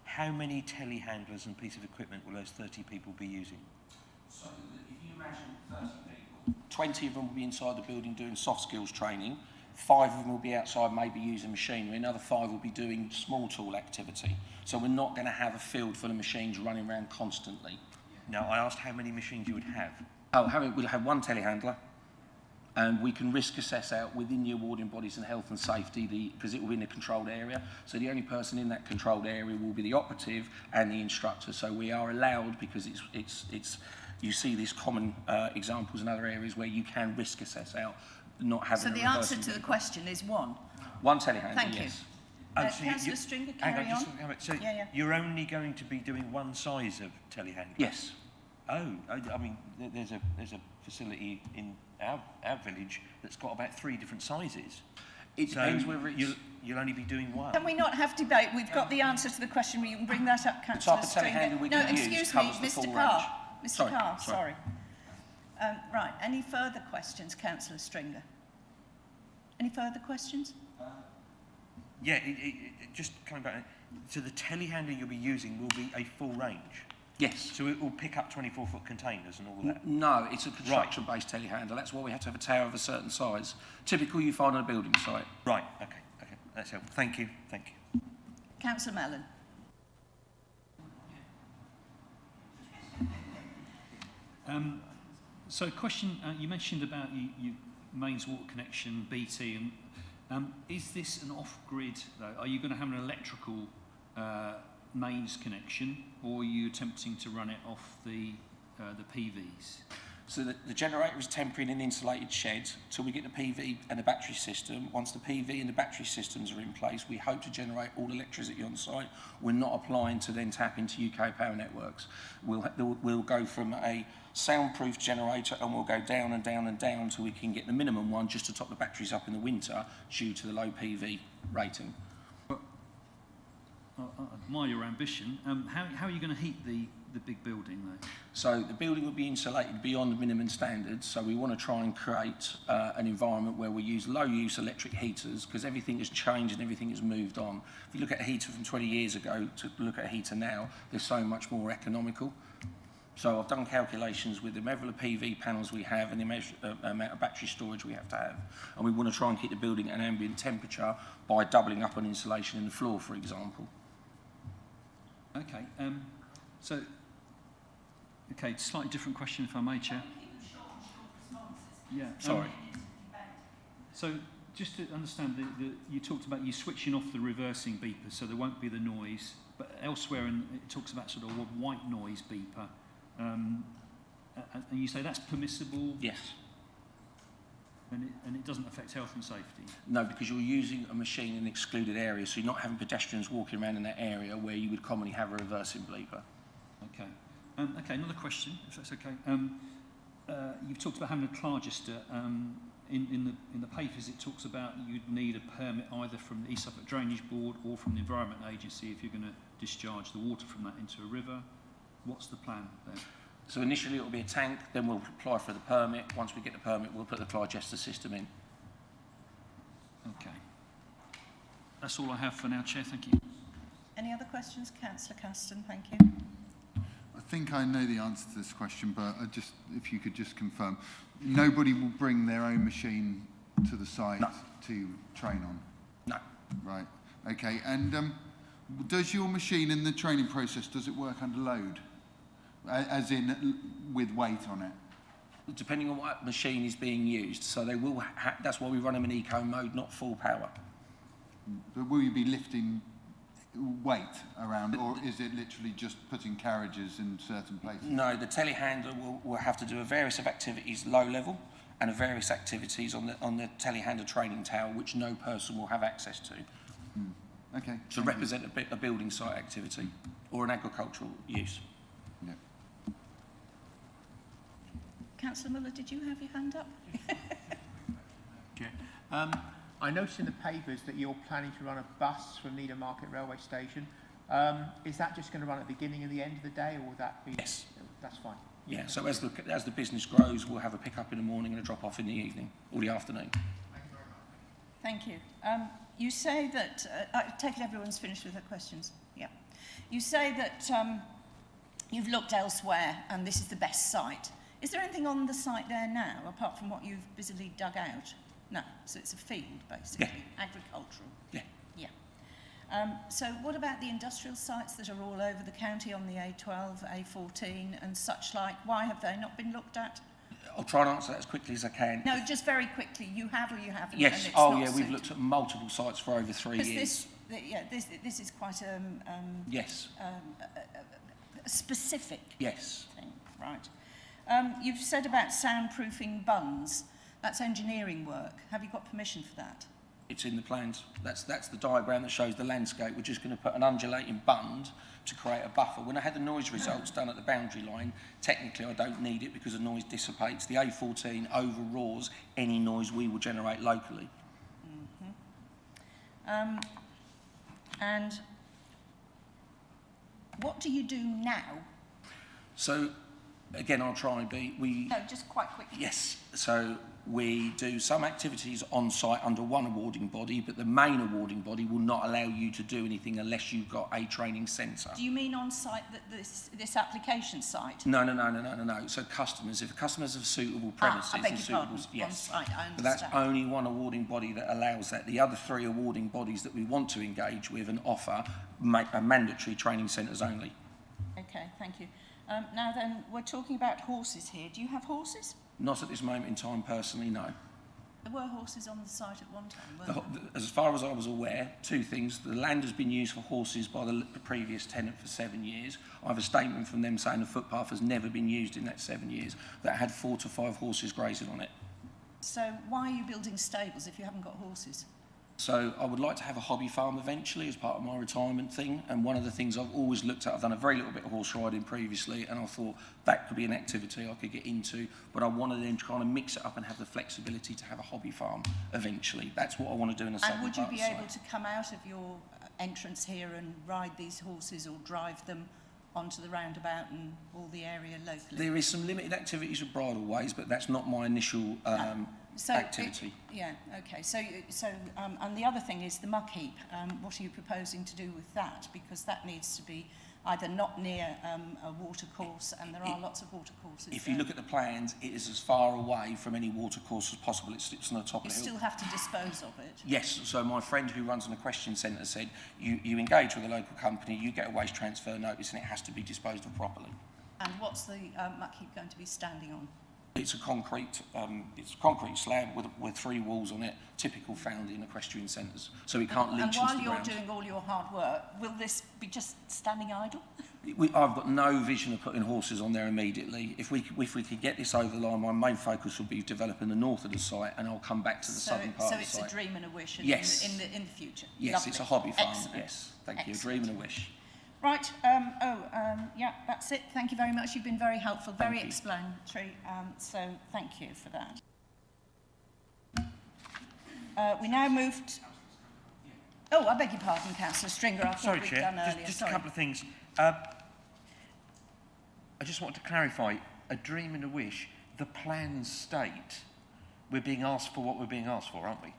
How many telehandlers and pieces of equipment will those 30 people be using? So if you imagine 30 people, 20 of them will be inside the building doing soft skills training, 5 of them will be outside maybe using machinery, another 5 will be doing small tool activity. So we're not going to have a field full of machines running around constantly. Now, I asked how many machines you would have. Oh, we'll have 1 telehandler, and we can risk assess out within the awarding bodies and health and safety, because it will be in a controlled area. So the only person in that controlled area will be the operative and the instructor. So we are allowed, because it's you see these common examples in other areas where you can risk assess out not having. So the answer to the question is 1. 1 telehandler. Thank you. Yes. So Councillor Stringer, carry on. So you're only going to be doing one size of telehandler? Yes. Oh, I mean, there's a facility in our village that's got about 3 different sizes. It depends whether it's... You'll only be doing one. Can we not have debate? We've got the answer to the question. You can bring that up, Councillor Stringer. No, excuse me, Mr. Carr. Mr. Carr, sorry. Right, any further questions, Councillor Stringer? Any further questions? Yeah, just coming back. So the telehandler you'll be using will be a full range? Yes. So it will pick up 24-foot containers and all that? No, it's a construction-based telehandler. That's why we have to have a tower of a certain size. Typical you find on a building site. Right, okay. That's helpful. Thank you. Councillor Mellon. So question, you mentioned about you mains water connection, BT, and is this an off-grid, though? Are you going to have an electrical mains connection, or are you attempting to run it off the PVs? So the generator is temporary in an insulated shed till we get the PV and the battery system. Once the PV and the battery systems are in place, we hope to generate all electricity on site. We're not applying to then tap into UK power networks. We'll go from a soundproof generator and we'll go down and down and down until we can get the minimum one just to top the batteries up in the winter due to the low PV rating. I admire your ambition. How are you going to heat the big building, though? So the building will be insulated beyond the minimum standards, so we want to try and create an environment where we use low-use electric heaters, because everything has changed and everything has moved on. If you look at a heater from 20 years ago to look at a heater now, they're so much more economical. So I've done calculations with the level of PV panels we have and the amount of battery storage we have to have. And we want to try and keep the building at an ambient temperature by doubling up on insulation in the floor, for example. Okay, okay, slightly different question, if I may, Chair. Yeah. Sorry. So, just to understand, you talked about you switching off the reversing beeper, so there won't be the noise. But elsewhere, it talks about sort of a white noise beeper, and you say that's permissible. Yes. And it doesn't affect health and safety? No, because you're using a machine in excluded areas, so you're not having pedestrians walking around in that area where you would commonly have a reversing bleeper. Okay. Okay, another question, if that's okay. You've talked about having a clargister. In the papers, it talks about you'd need a permit either from the East Suffolk Drainage Board or from the Environment Agency if you're going to discharge the water from that into a river. What's the plan there? So initially it will be a tank, then we'll apply for the permit. Once we get the permit, we'll put the clargister system in. Okay. That's all I have for now, Chair. Thank you. Any other questions? Councillor Caston, thank you. I think I know the answer to this question, but if you could just confirm. Nobody will bring their own machine to the site to train on? No. Right. Okay. And does your machine in the training process, does it work under load? As in with weight on it? Depending on what machine is being used. So they will that's why we run them in eco mode, not full power. But will you be lifting weight around, or is it literally just putting carriages in certain places? No, the telehandler will have to do a various of activities low level and a various activities on the telehandler training tower, which no person will have access to. Okay. To represent a building site activity or an agricultural use. Yeah. Councillor Muller, did you have your hand up? Okay. I noticed in the papers that you're planning to run a bus from Needham Market Railway Station. Is that just going to run at the beginning and the end of the day, or will that be? Yes. That's fine. Yeah, so as the business grows, we'll have a pick-up in the morning and a drop-off in the evening, or the afternoon. Thank you. You say that, I take it everyone's finished with their questions. Yeah. You say that you've looked elsewhere and this is the best site. Is there anything on the site there now, apart from what you've busily dug out? No, so it's a field, basically, agricultural. Yeah. Yeah. So what about the industrial sites that are all over the county on the A12, A14 and such like? Why have they not been looked at? I'll try and answer that as quickly as I can. No, just very quickly. You have or you haven't? Yes. And Oh, yeah, we've looked at multiple sites for over 3 years. This is quite yes. A specific yes. thing, right? You've said about soundproofing bunds. That's engineering work. Have you got permission for that? It's in the plans. That's the diagram that shows the landscape. We're just going to put an undulating bund to create a buffer. When I had the noise results done at the boundary line, technically I don't need it because the noise dissipates. The A14 overroars any noise we will generate locally. And what do you do now? So, again, I'll try and be... No, just quite quickly. Yes. So we do some activities on site under one awarding body, but the main awarding body will not allow you to do anything unless you've got a training centre. Do you mean on site, that this application site? No. So customers, if customers have suitable premises, I beg your pardon. yes. On site, I understand. But that's only one awarding body that allows that. The other 3 awarding bodies that we want to engage with and offer are mandatory training centres only. Okay. thank you. Now then, we're talking about horses here. Do you have horses? Not at this moment in time, personally, no. There were horses on the site at one time, weren't there? As far as I was aware, two things. The land has been used for horses by the previous tenant for 7 years. I have a statement from them saying the footpath has never been used in that 7 years. That had 4 to 5 horses grazing on it. So why are you building stables if you haven't got horses? So I would like to have a hobby farm eventually as part of my retirement thing. And one of the things I've always looked at, I've done a very little bit of horse riding previously, and I thought that could be an activity I could get into. But I wanted then to kind of mix it up and have the flexibility to have a hobby farm eventually. That's what I want to do in a second. And would you be able to come out of your entrance here and ride these horses or drive them onto the roundabout and all the area locally? There is some limited activities with bridleways, but that's not my initial activity. Okay. So, and the other thing is the muck heap. What are you proposing to do with that? Because that needs to be either not near a water course, and there are lots of water courses. If you look at the plans, it is as far away from any water course as possible. It sits on the top of the hill. You still have to dispose of it? Yes. So my friend who runs an equestrian centre said, you engage with a local company, you get a waste transfer notice, and it has to be disposed of properly. And what's the muck heap going to be standing on? It's a concrete slab with 3 walls on it, typical found in equestrian centres, so it can't leach into the ground. And while you're doing all your hard work, will this be just standing idle? I've got no vision of putting horses on there immediately. If we could get this over the line, my main focus would be developing the north of the site, and I'll come back to the southern part of the site. So it's a dream and a wish in the future? Yes, Lovely. It's a hobby farm, Excellent. yes. Thank you, a Excellent. dream and a wish. Right, yeah, that's it. Thank you very much. You've been very helpful, very explanatory, so thank you for that. We now moved... Oh, I beg your pardon, Councillor Stringer. I thought we'd done earlier. Just a couple of things. I just want to clarify, a dream and a wish, the plans state we're being asked for what we're being asked for, aren't we?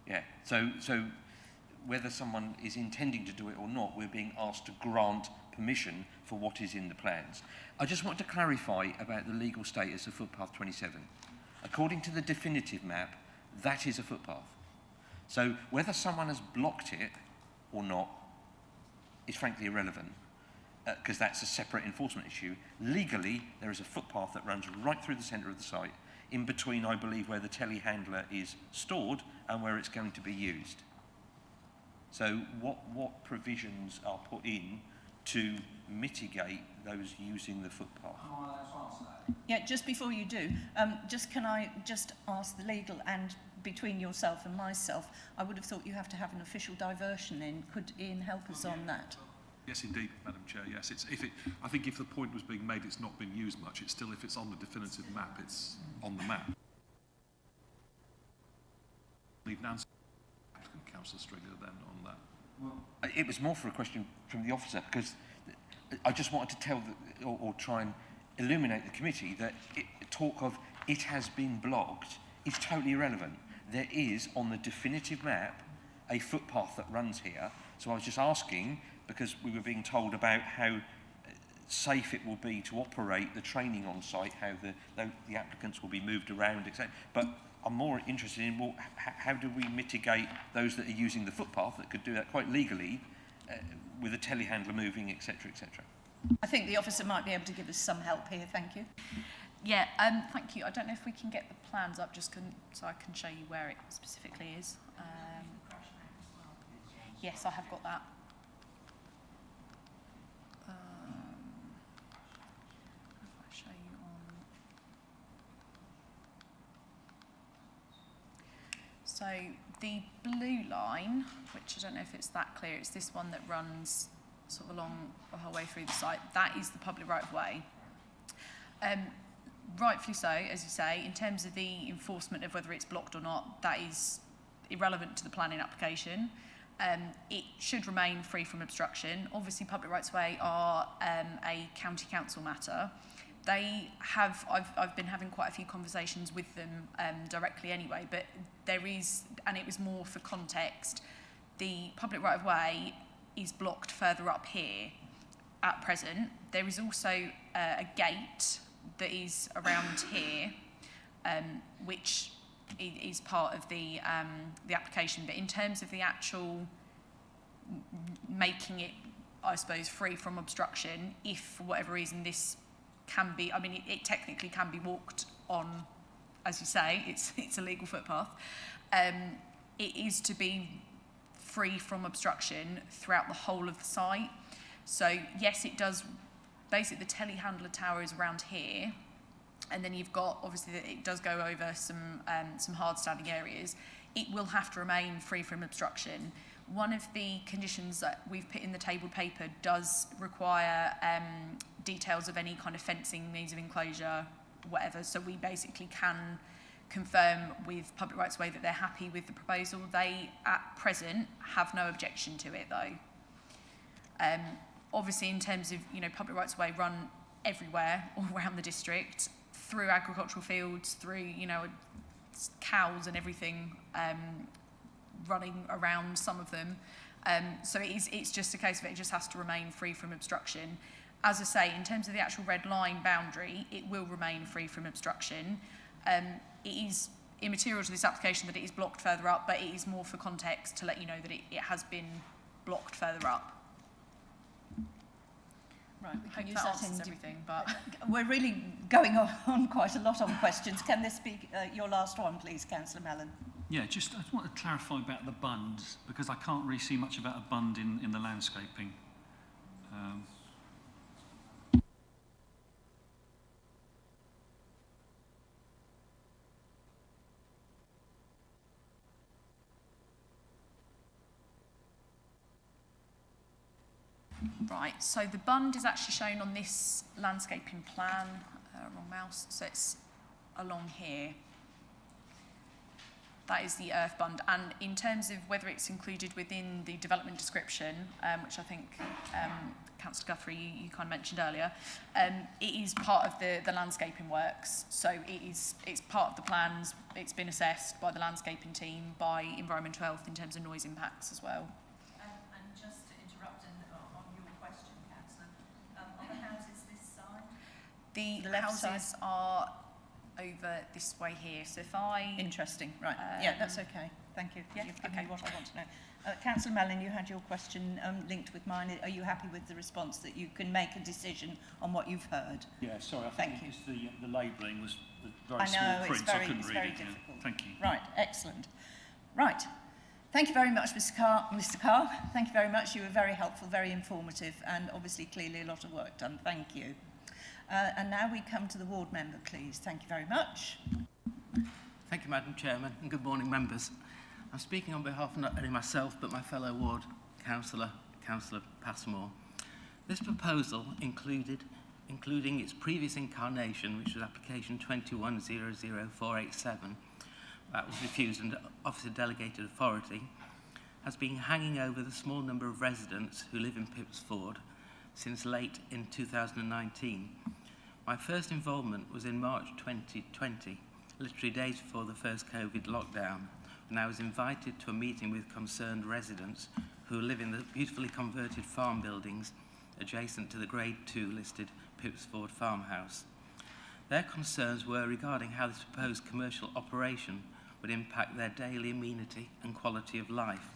Yeah, so whether someone is intending to do it or not, we're being asked to grant permission for what is in the plans. I just want to clarify about the legal status of footpath 27. According to the definitive map, that is a footpath. So whether someone has blocked it or not is frankly irrelevant, because that's a separate enforcement issue. Legally, there is a footpath that runs right through the centre of the site, in between, I believe, where the telehandler is stored and where it's going to be used. So what provisions are put in to mitigate those using the footpath? Yeah, just before you do, can I just ask the legal, and between yourself and myself, I would have thought you have to have an official diversion in. Could Ian help us on that? Yes, indeed, Madam Chair. Yes, I think if the point was being made, it's not been used much. It's still, if it's on the definitive map, it's on the map. Leave Nancy and Councillor Stringer then on that. Well, it was more for a question from the officer, because I just wanted to tell or try and illuminate the committee that talk of it has been blocked is totally irrelevant. There is, on the definitive map, a footpath that runs here. So I was just asking, because we were being told about how safe it will be to operate the training on site, how the applicants will be moved around, etc. But I'm more interested in, well, how do we mitigate those that are using the footpath that could do that quite legally with a telehandler moving, etc., etc. I think the officer might be able to give us some help here. Thank you. Yeah, thank you. I don't know if we can get the plans up so I can show you where it specifically is. Yes, I have got that. If I show you on... So the blue line, which I don't know if it's that clear, it's this one that runs sort of along the whole way through the site. That is the public right of way. Rightfully so, as you say, in terms of the enforcement of whether it's blocked or not, that is irrelevant to the planning application. It should remain free from obstruction. Obviously, public rights of way are a county council matter. They have, I've been having quite a few conversations with them directly anyway, but there is, and it was more for context, the public right of way is blocked further up here at present. There is also a gate that is around here, which is part of the application. But in terms of the actual making it I suppose, free from obstruction if, for whatever reason, this can be, I mean, it technically can be walked on, as you say, it's a legal footpath. It is to be free from obstruction throughout the whole of the site. So yes, it does, basically the telehandler tower is around here, and then you've got, obviously, it does go over some hard standing areas. It will have to remain free from obstruction. One of the conditions that we've put in the tabled paper does require details of any kind of fencing, means of enclosure, whatever, so we basically can confirm with Public Rights Way that they're happy with the proposal. They, at present, have no objection to it, though. Obviously, in terms of, Public Rights Way run everywhere, all around the district, through agricultural fields, through, cows and everything running around some of them. So it's just a case of it just has to remain free from obstruction. As I say, in terms of the actual red line boundary, it will remain free from obstruction. It is immaterial to this application that it is blocked further up, but it is more for context to let you know that it has been blocked further up. Right, we can Hope use that that answers in everything, but we're really going on quite a lot on questions. Can this be your last one, please, Councillor Mellon? Yeah, I just want to clarify about the bunds, because I can't really see much about a bund in the landscaping. Right, so the bund is actually shown on this landscaping plan, wrong mouse, so it's along here. That is the earth bund, and in terms of whether it's included within the development description, which I think Councillor Guthrie, you kind of mentioned earlier, it is part of the landscaping works, so it's part of the plans. It's been assessed by the landscaping team, by Environmental Health in terms of noise impacts as well. And just to interrupt on your question, Councillor, on the houses this side? The left houses side? are over this way here, so if I... Interesting, right. Yeah, that's okay. Thank you. Yeah, You've given okay. me what I want to know. Councillor Mellon, you had your question linked with mine. Are you happy with the response that you can make a decision on what you've heard? Yeah, sorry, I Thank think you. the labelling was very I small know, print, it's so I very, couldn't it's read very it. Yeah. difficult. Thank you. Right, excellent. Right. Thank you very much, Mr. Carr. Thank you very much. You were very helpful, very informative, and obviously clearly a lot of work done. Thank you. And now we come to the ward member, please. Thank you very much. Thank you, Madam Chairman, and good morning, members. I'm speaking on behalf of not only myself, but my fellow ward councillor, Councillor Passmore. This proposal including its previous incarnation, which was application 21000487, that was refused under Officer Delegated Authority, has been hanging over the small number of residents who live in Pipsford since late in 2019. My first involvement was in March 2020, literally days before the first COVID lockdown, when I was invited to a meeting with concerned residents who live in the beautifully converted farm buildings adjacent to the Grade 2 listed Pipsford farmhouse. Their concerns were regarding how this proposed commercial operation would impact their daily amenity and quality of life.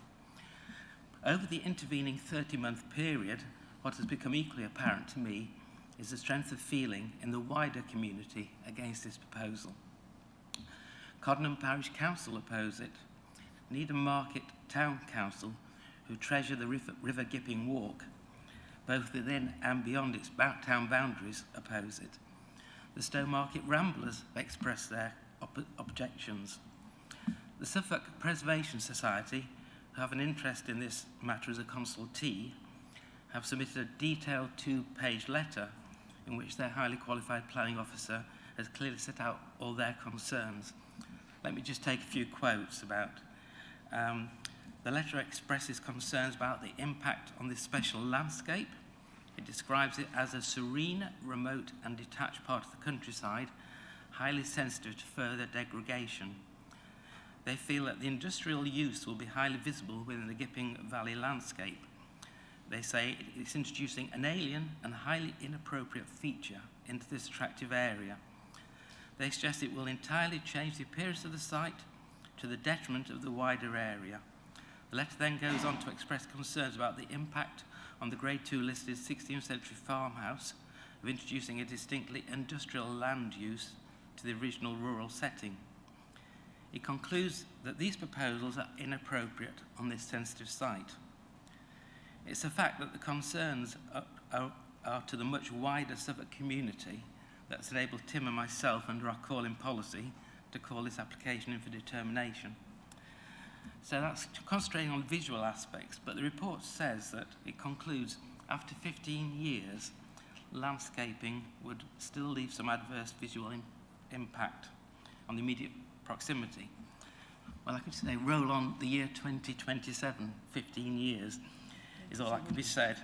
Over the intervening 30-month period, what has become equally apparent to me is the strength of feeling in the wider community against this proposal. Coddenham Parish Council oppose it. Needham Market Town Council, who treasure the River Gipping Walk, both within and beyond its town boundaries, oppose it. The Stowmarket Ramblers express their objections. The Suffolk Preservation Society, who have an interest in this matter as a consultee, have submitted a detailed 2-page letter in which their highly qualified planning officer has clearly set out all their concerns. Let me just take a few quotes about. The letter expresses concerns about the impact on this special landscape. It describes it as a serene, remote and detached part of the countryside, highly sensitive to further degradation. They feel that the industrial use will be highly visible within the Gipping Valley landscape. They say it's introducing an alien and highly inappropriate feature into this attractive area. They suggest it will entirely change the appearance of the site to the detriment of the wider area. The letter then goes on to express concerns about the impact on the Grade 2 listed 16th century farmhouse of introducing a distinctly industrial land use to the original rural setting. It concludes that these proposals are inappropriate on this sensitive site. It's a fact that the concerns are to the much wider Suffolk community that's enabled Tim and myself, under our call-in policy, to call this application in for determination. So that's concentrating on visual aspects, but the report says that it concludes after 15 years, landscaping would still leave some adverse visual impact on the immediate proximity. Well, I could say roll on the year 2027, 15 years is all that can be said.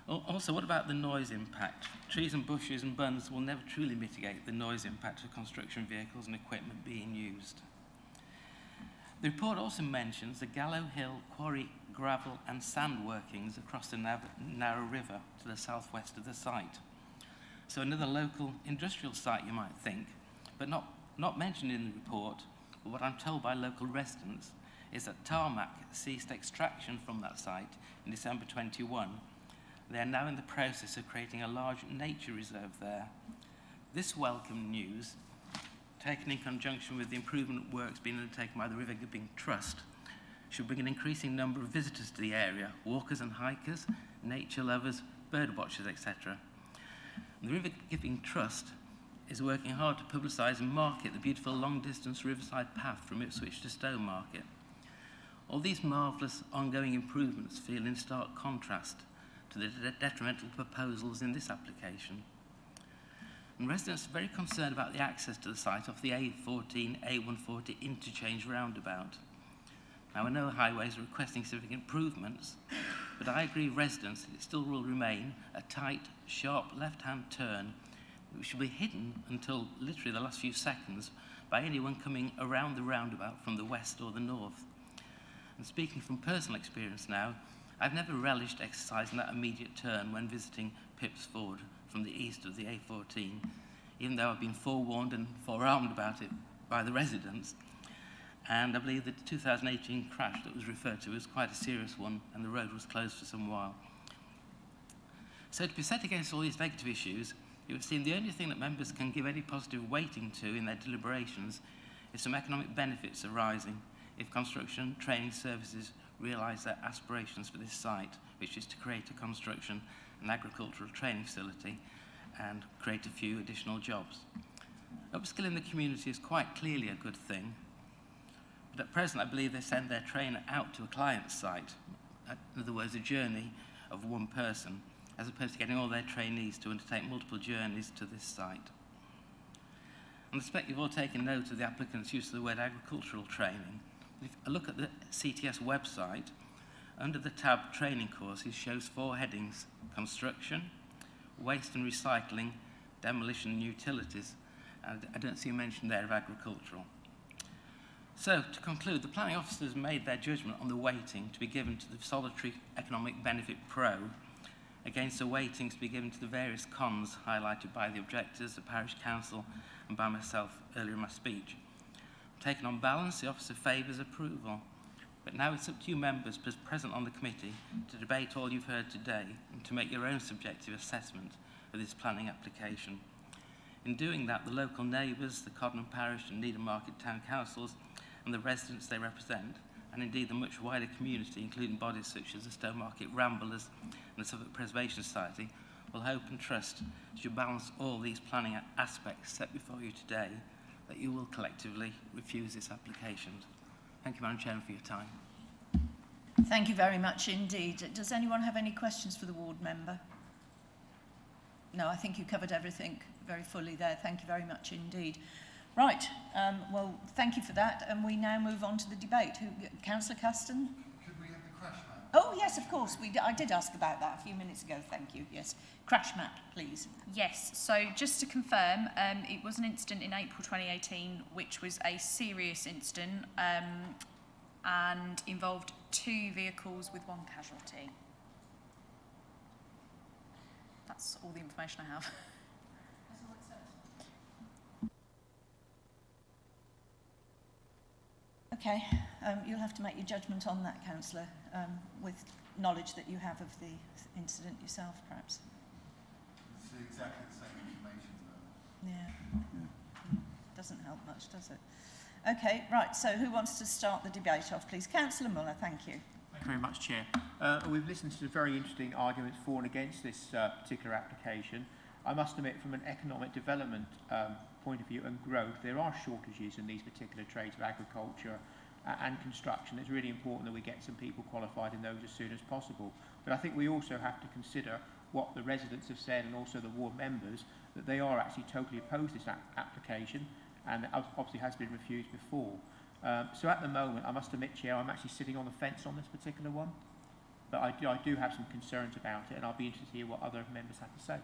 Also, what about the noise impact? Trees and bushes and bunds will never truly mitigate the noise impact of construction vehicles and equipment being used. The report also mentions the Gallow Hill quarry, gravel and sand workings across the narrow river to the southwest of the site. So another local industrial site, you might think, but not mentioned in the report, but what I'm told by local residents is that Tarmac ceased extraction from that site in December 21. They are now in the process of creating a large nature reserve there. This welcome news, taken in conjunction with the improvement works being undertaken by the River Gipping Trust, should bring an increasing number of visitors to the area, walkers and hikers, nature lovers, bird watchers, etc. The River Gipping Trust is working hard to publicise and market the beautiful long-distance riverside path from Ipswich to Stowmarket. All these marvellous ongoing improvements feel in stark contrast to the detrimental proposals in this application. And residents are very concerned about the access to the site off the A14, A140 interchange roundabout. Now, I know highways are requesting significant improvements, but I agree with residents that it still will remain a tight, sharp left-hand turn which will be hidden until literally the last few seconds by anyone coming around the roundabout from the west or the north. And speaking from personal experience now, I've never relished exercising that immediate turn when visiting Pips Ford from the east of the A14, even though I've been forewarned and forearmed about it by the residents. And I believe the 2018 crash that was referred to was quite a serious one, and the road was closed for some while. So to be set against all these negative issues, it would seem the only thing that members can give any positive weighting to in their deliberations is some economic benefits arising if construction training services realise their aspirations for this site, which is to create a construction and agricultural training facility and create a few additional jobs. Upskilling the community is quite clearly a good thing, but at present I believe they send their trainer out to a client's site, in other words, a journey of one person, as opposed to getting all their trainees to undertake multiple journeys to this site. I suspect you've all taken note of the applicant's use of the word agricultural training. If I look at the CTS website, under the tab training courses shows 4 headings: construction, waste and recycling, demolition and utilities, and I don't see a mention there of agricultural. So, to conclude, the planning officers made their judgment on the weighting to be given to the solitary economic benefit pro against the weighting to be given to the various cons highlighted by the objectors, the parish council, and by myself earlier in my speech. Taken on balance, the officer favours approval. But now it's up to you members present on the committee to debate all you've heard today and to make your own subjective assessment of this planning application. In doing that, the local neighbours, the Coddenham Parish and Needham Market Town Councils and the residents they represent, and indeed the much wider community, including bodies such as the Stowmarket Ramblers and the Suffolk Preservation Society, will hope and trust as you balance all these planning aspects set before you today, that you will collectively refuse this application. Thank you, Madam Chairman, for your time. Thank you very much indeed. Does anyone have any questions for the ward member? No, I think you covered everything very fully there. Thank you very much indeed. Right, well, thank you for that, and we now move on to the debate. Councillor Caston? Could we have the crash map? Oh, yes, of course. I did ask about that a few minutes ago, thank you. Yes. Crash map, please. Yes, so just to confirm, it was an incident in April 2018, which was a serious incident and involved 2 vehicles with 1 casualty. That's all the information I have. That's all it says. Okay, you'll have to make your judgment on that, Councillor, with knowledge that you have of the incident yourself, perhaps. It's exactly the same information, though. Yeah. Doesn't help much, does it? Okay, right, so who wants to start the debate off, please? Councillor Muller, thank you. Thank you very much, Chair. We've listened to very interesting arguments for and against this particular application. I must admit, from an economic development point of view and growth, there are shortages in these particular trades of agriculture and construction. It's really important that we get some people qualified in those as soon as possible. But I think we also have to consider what the residents have said, and also the ward members, that they are actually totally opposed to this application, and obviously has been refused before. So at the moment, I must admit, Chair, I'm actually sitting on the fence on this particular one, but I do have some concerns about it, and I'll be interested to hear what other members have to say.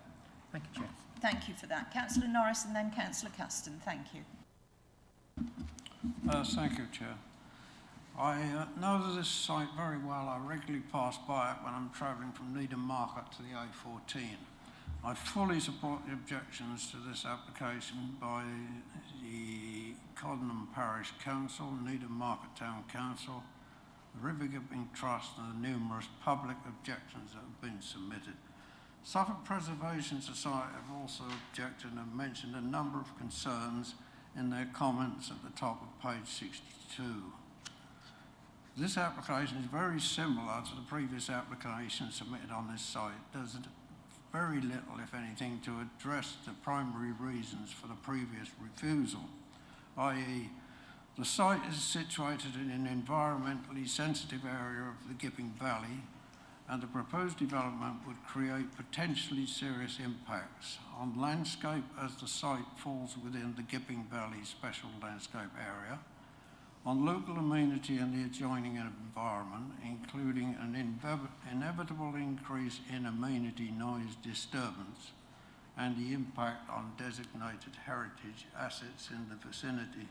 Thank you, Chair. Thank you for that. Councillor Norris and then Councillor Caston. Thank you. Thank you, Chair. I know this site very well. I regularly pass by it when I'm travelling from Needham Market to the A14. I fully support the objections to this application by the Coddenham Parish Council, Needham Market Town Council, the River Gipping Trust, and the numerous public objections that have been submitted. Suffolk Preservation Society have also objected and mentioned a number of concerns in their comments at the top of page 62. This application is very similar to the previous application submitted on this site. There's very little, if anything, to address the primary reasons for the previous refusal, i.e. the site is situated in an environmentally sensitive area of the Gipping Valley, and the proposed development would create potentially serious impacts on landscape as the site falls within the Gipping Valley Special Landscape Area, on local amenity and the adjoining environment, including an inevitable increase in amenity noise disturbance, and the impact on designated heritage assets in the vicinity.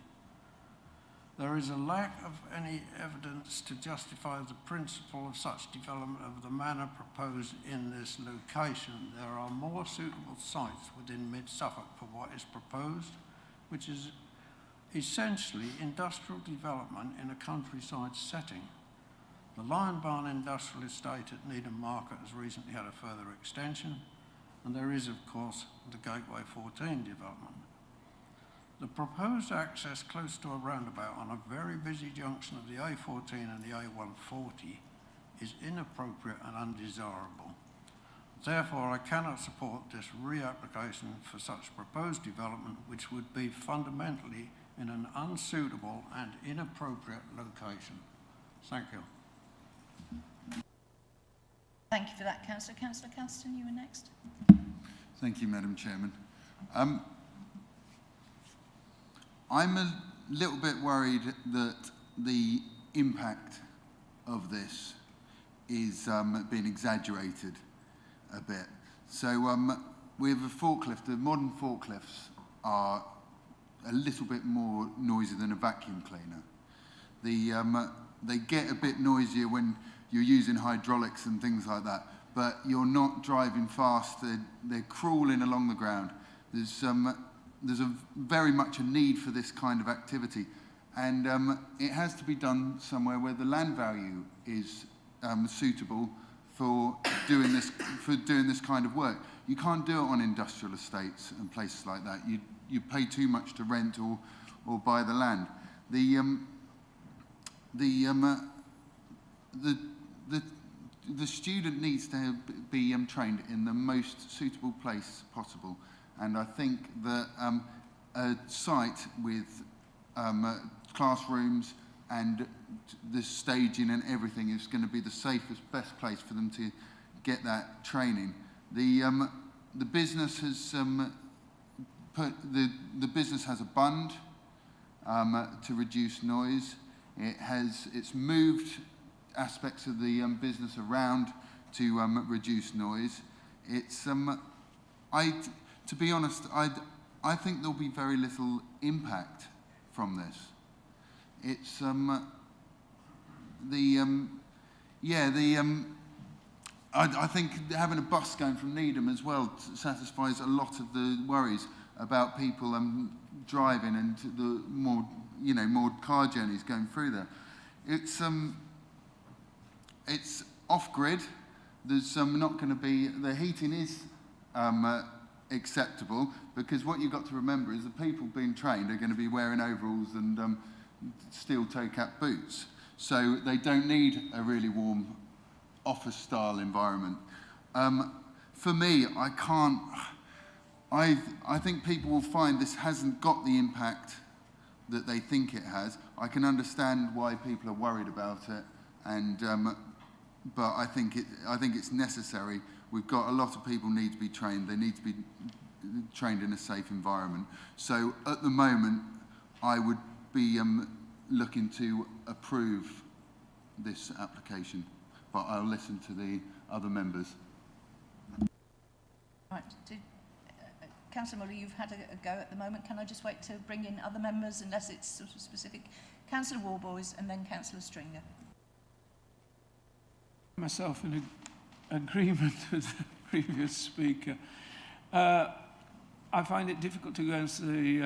There is a lack of any evidence to justify the principle of such development of the manner proposed in this location. There are more suitable sites within mid-Suffolk for what is proposed, which is essentially industrial development in a countryside setting. The Lion Barn Industrial Estate at Needham Market has recently had a further extension, and there is, of course, the Gateway 14 development. The proposed access close to a roundabout on a very busy junction of the A14 and the A140 is inappropriate and undesirable. Therefore, I cannot support this reapplication for such proposed development, which would be fundamentally in an unsuitable and inappropriate location. Thank you. Thank you for that, Councillor. Councillor Caston, you were next. Thank you, Madam Chairman. I'm a little bit worried that the impact of this is being exaggerated a bit. So we have a forklift. The modern forklifts are a little bit more noisy than a vacuum cleaner. They get a bit noisier when you're using hydraulics and things like that, but you're not driving fast. They're crawling along the ground. There's very much a need for this kind of activity, and it has to be done somewhere where the land value is suitable for doing this kind of work. You can't do it on industrial estates and places like that. You pay too much to rent or buy the land. The student needs to be trained in the most suitable place possible. And I think that a site with classrooms and the staging and everything is going to be the safest, best place for them to get that training. The business has the business has a bund to reduce noise. It's moved aspects of the business around to reduce noise. To be honest, I think there'll be very little impact from this. It's I think having a bus going from Needham as well satisfies a lot of the worries about people driving and the more car journeys going through there. off-grid. There's not going to be, the heating is acceptable, because what you've got to remember is the people being trained are going to be wearing overalls and steel toe cap boots. So they don't need a really warm office style environment. For me, I think people will find this hasn't got the impact that they think it has. I can understand why people are worried about it, and but I think it's necessary. We've got a lot of people need to be trained. They need to be trained in a safe environment. So at the moment, I would be looking to approve this application, but I'll listen to the other members. Right. Councillor Muller, you've had a go at the moment. Can I just wait to bring in other members unless it's sort of specific? Councillor Warboys and then Councillor Stringer. Myself in agreement with the previous speaker. I find it difficult to go against the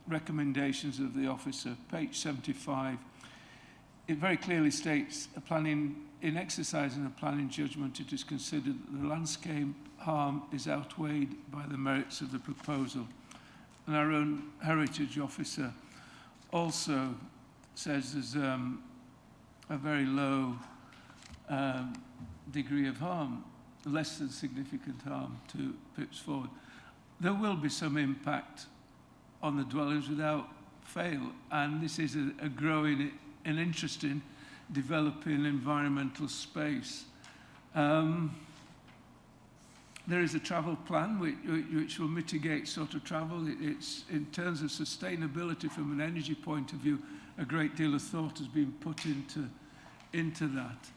recommendations of the officer. Page 75, it very clearly states, in exercising a planning judgment, it is considered that the landscape harm is outweighed by the merits of the proposal. And our own heritage officer also says there's a very low degree of harm, less than significant harm to Pips Ford. There will be some impact on the dwellings without fail, and this is a growing and interesting developing environmental space. There is a travel plan which will mitigate sort of travel. It's in terms of sustainability from an energy point of view, a great deal of thought has been put into that.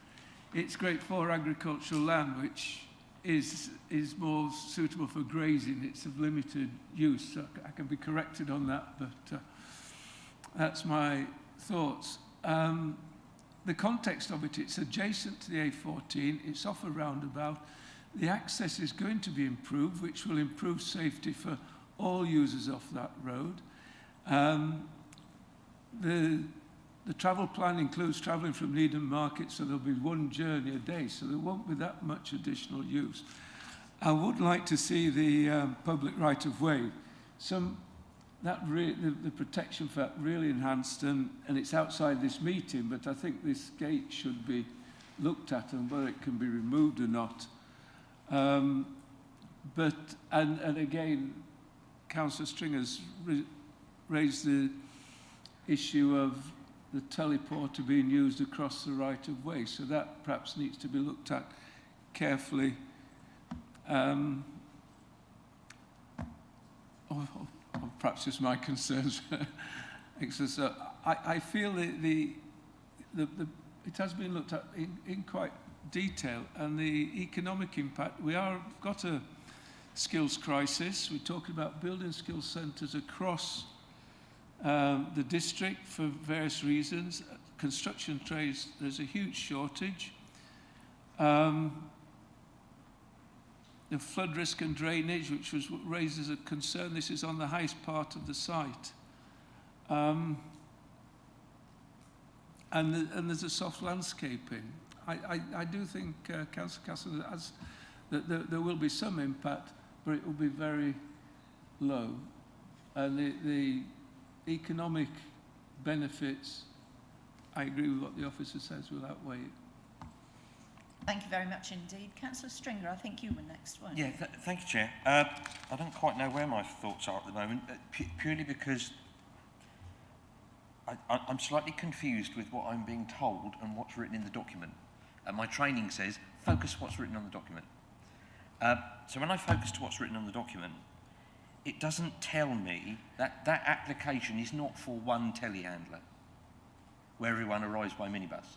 It's great for agricultural land, which is more suitable for grazing. It's of limited use. So I can be corrected on that, but that's my thoughts. The context of it, it's adjacent to the A14, it's off a roundabout. The access is going to be improved, which will improve safety for all users off that road. The travel plan includes travelling from Needham Market, so there'll be one journey a day, so there won't be that much additional use. I would like to see the public right-of-way, the protection for that really enhanced, and it's outside this meeting, but I think this gate should be looked at and whether it can be removed or not. But again, Councillor Stringer's raised the issue of the teleporter being used across the right-of-way, so that perhaps needs to be looked at carefully. Or perhaps just my concerns. So I feel it has been looked at in quite detail, and the economic impact. We are got a skills crisis. We're talking about building skills centres across the district for various reasons. Construction trades, there's a huge shortage. The flood risk and drainage, which was raised as a concern, this is on the highest part of the site. And there's a soft landscaping. I do think Councillor Castle has that there will be some impact, but it will be very low. And the economic benefits, I agree with what the officer says, will outweigh it. Thank you very much indeed. Councillor Stringer, I think you were next, weren't you? Yeah, thank you, Chair. I don't quite know where my thoughts are at the moment, purely because I'm slightly confused with what I'm being told and what's written in the document. My training says, focus what's written on the document. So when I focus to what's written on the document, it doesn't tell me that that application is not for one telehandler, where everyone arrives by minibus.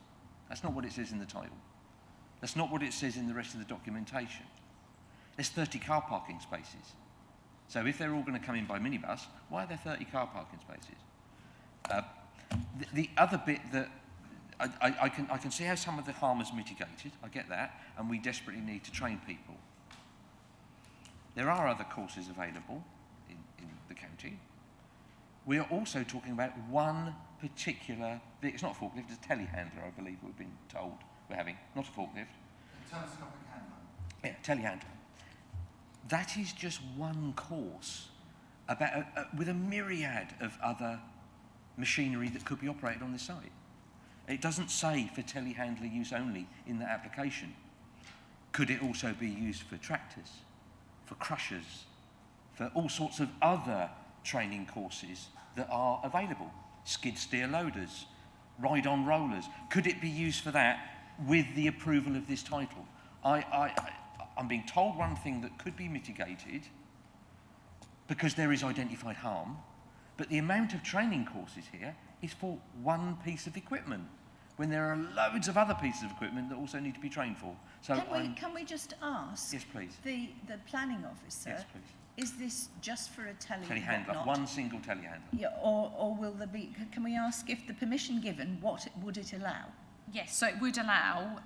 That's not what it says in the title. That's not what it says in the rest of the documentation. There's 30 car parking spaces. So if they're all going to come in by minibus, why are there 30 car parking spaces? The other bit that I can see how some of the harm is mitigated, I get that, and we desperately need to train people. There are other courses available in the county. We are also talking about one particular, it's not a forklift, it's a telehandler, I believe we've been told, we're having, not a forklift. Telescopic handler. Yeah, telehandler. That is just one course about with a myriad of other machinery that could be operated on this site. It doesn't say for telehandler use only in that application. Could it also be used for tractors, for crushers, for all sorts of other training courses that are available? Skid steer loaders, ride-on rollers. Could it be used for that with the approval of this title? I'm being told one thing that could be mitigated because there is identified harm, but the amount of training courses here is for one piece of equipment, when there are loads of other pieces of equipment that also need to be trained for. So can we just ask? Yes, please. The planning officer. Yes, please. Is this just for a telehandler? One single telehandler. Yeah, or will there be? Can we ask if the permission given, what would it allow? Yes, so it would allow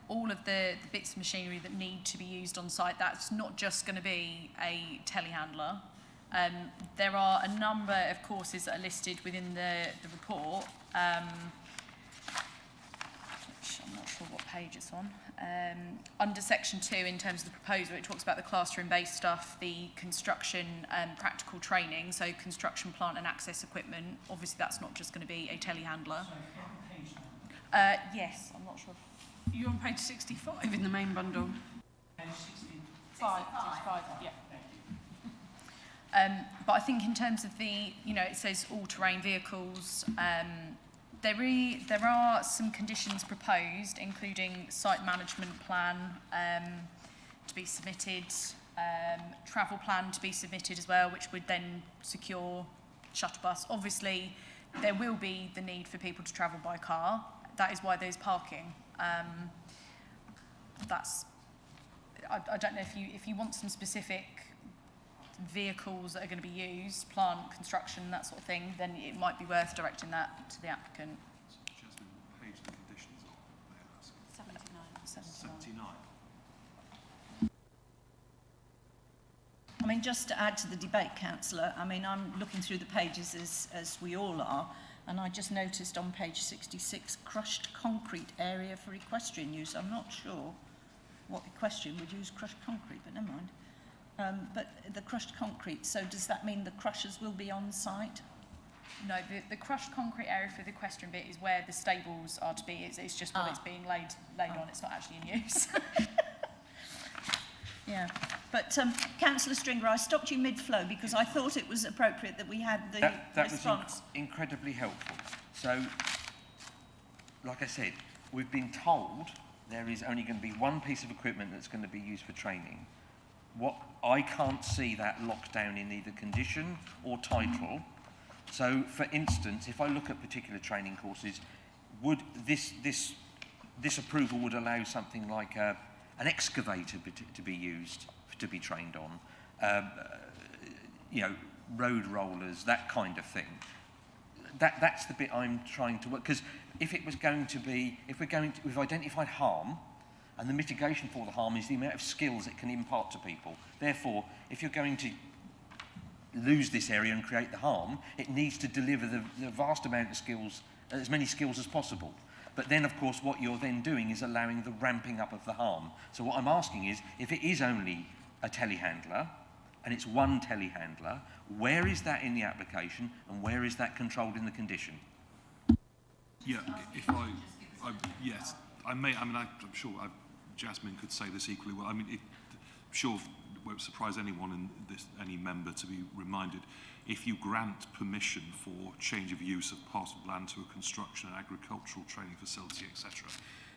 all of the bits of machinery that need to be used on site. That's not just going to be a telehandler. There are a number of courses that are listed within the report, which I'm not sure what page it's on. Under section 2, in terms of the proposal, it talks about the classroom-based stuff, the construction practical training, so construction plant and access equipment. Obviously, that's not just going to be a telehandler. Yes, I'm not sure. You're on page 65 in the main bundle. Page 65, yeah. But I think in terms of the, it says all-terrain vehicles, there are some conditions proposed, including site management plan to be submitted, travel plan to be submitted as well, which would then secure shuttle bus. Obviously, there will be the need for people to travel by car. That is why there's parking. I don't know if you want some specific vehicles that are going to be used, plant, construction, that sort of thing, then it might be worth directing that to the applicant. Jasmine, what page the conditions are? 79. I mean, just to add to the debate, Councillor, I mean, I'm looking through the pages as we all are, and I just noticed on page 66, crushed concrete area for equestrian use. I'm not sure what equestrian would use crushed concrete, but never mind. But the crushed concrete, so does that mean the crushers will be on site? No, the crushed concrete area for the equestrian bit is where the stables are to be. It's just what it's being laid on. It's not actually in use. Yeah, but Councillor Stringer, I stopped you mid-flow because I thought it was appropriate that we had the that response. was incredibly helpful. So, like I said, we've been told there is only going to be one piece of equipment that's going to be used for training. I can't see that locked down in either condition or title. So, for instance, if I look at particular training courses, would this approval would allow something like an excavator to be used, to be trained on, road rollers, that kind of thing. That's the bit I'm trying to work, because if we've identified harm, and the mitigation for the harm is the amount of skills it can impart to people. Therefore, if you're going to lose this area and create the harm, it needs to deliver the vast amount of skills, as many skills as possible. But then, of course, what you're then doing is allowing the ramping up of the harm. So what I'm asking is, if it is only a telehandler, and it's one telehandler, where is that in the application, and where is that controlled in the condition? Yeah, yes, I'm sure Jasmine could say this equally well. I mean, I'm sure it won't surprise anyone any member to be reminded, if you grant permission for change of use of parcel of land to a construction and agricultural training facility, etc.,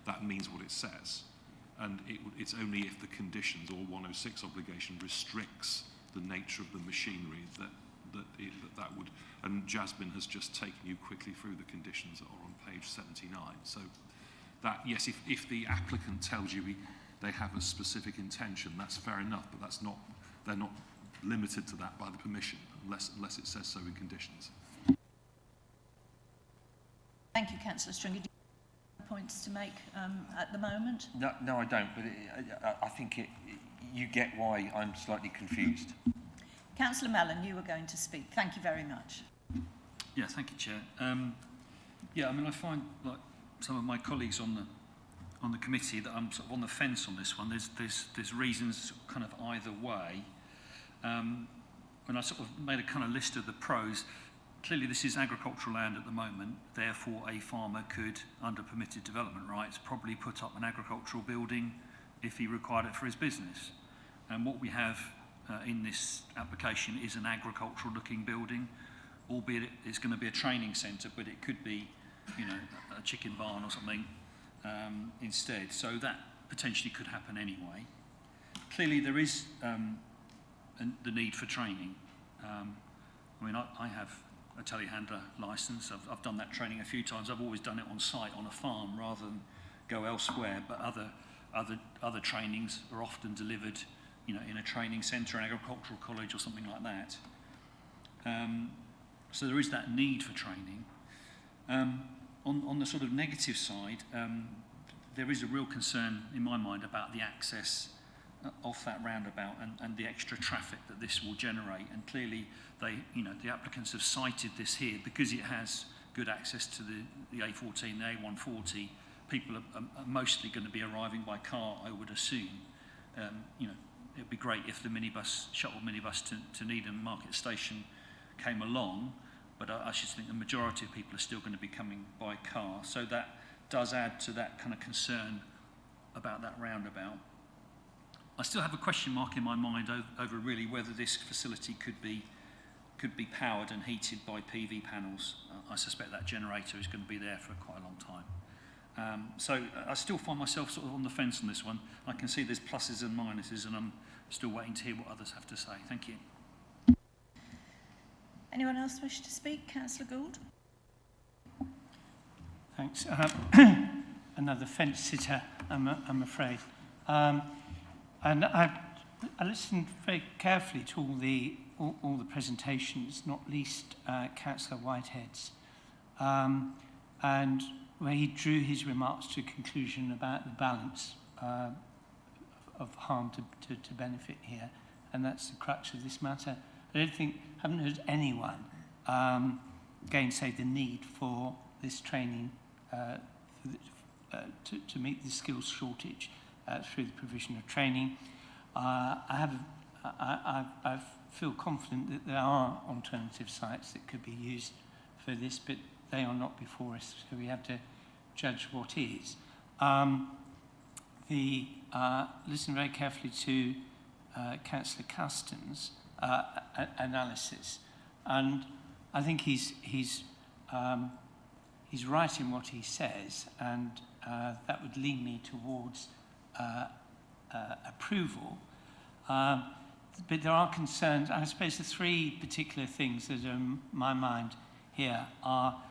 that means what it says. And it's only if the conditions or 106 obligation restricts the nature of the machinery that would. And Jasmine has just taken you quickly through the conditions that are on page 79. So that, yes, if the applicant tells you they have a specific intention, that's fair enough, but they're not limited to that by the permission, unless it says so in conditions. Thank you, Councillor Stringer. Do you have points to make at the moment? No, I don't, but I think you get why I'm slightly confused. Councillor Mellon, you were going to speak. Thank you very much. Yeah, thank you, Chair. I find, like some of my colleagues on on the committee that I'm sort of on the fence on this one. There's reasons kind of either way. When I sort of made a kind of list of the pros, clearly this is agricultural land at the moment, therefore a farmer could, under permitted development rights, probably put up an agricultural building if he required it for his business. And what we have in this application is an agricultural looking building, albeit it's going to be a training centre, but it could be, you know, a chicken barn or something instead. So that potentially could happen anyway. Clearly there is the need for training. I mean, I have a telehandler licence. I've done that training a few times. I've always done it on site on a farm rather than go elsewhere. But other trainings are often delivered, you know, in a training centre, an agricultural college, or something like that. So there is that need for training. On the sort of negative side, there is a real concern in my mind about the access off that roundabout and the extra traffic that this will generate. And clearly, the applicants have cited this here because it has good access to the A14, the A140. People are mostly going to be arriving by car, I would assume. You know, it'd be great if the shuttle minibus to Needham Market Station came along, but I should think the majority of people are still going to be coming by car. So that does add to that kind of concern about that roundabout. I still have a question mark in my mind over really whether this facility could be powered and heated by PV panels. I suspect that generator is going to be there for quite a long time. So I still find myself sort of on the fence on this one. I can see there's pluses and minuses, and I'm still waiting to hear what others have to say. Thank you. Anyone else wish to speak? Councillor Gould? Thanks. Another fence sitter, I'm afraid. And I listened very carefully to all the presentations, not least Councillor Whitehead's, and where he drew his remarks to a conclusion about the balance of harm to benefit here, and that's the crux of this matter. I haven't heard anyone gainsay the need for this training to meet the skills shortage through the provision of training. I feel confident that there are alternative sites that could be used for this, but they are not before us, so we have to judge what is. Listen very carefully to Councillor Caston's analysis, and I think he's right in what he says, and that would lead me towards approval. But there are concerns. I suppose the three particular things that are in my mind here are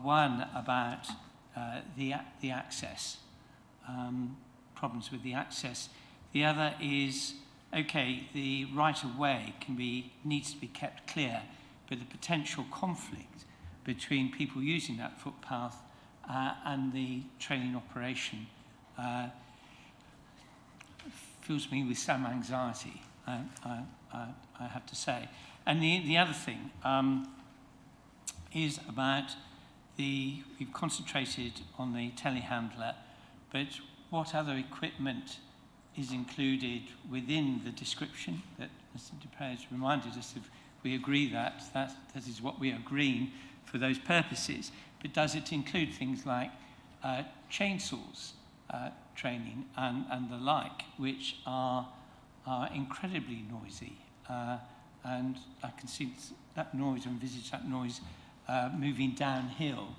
one about the access, problems with the access. The other is, okay, the right-of-way needs to be kept clear, but the potential conflict between people using that footpath and the training operation fills me with some anxiety, I have to say. And the other thing is about we've concentrated on the telehandler, but what other equipment is included within the description that Mr. Dupre has reminded us of? We agree that is what we are agreeing for those purposes, but does it include things like chainsaws training and the like, which are incredibly noisy, and I can see that noise, envisage that noise moving downhill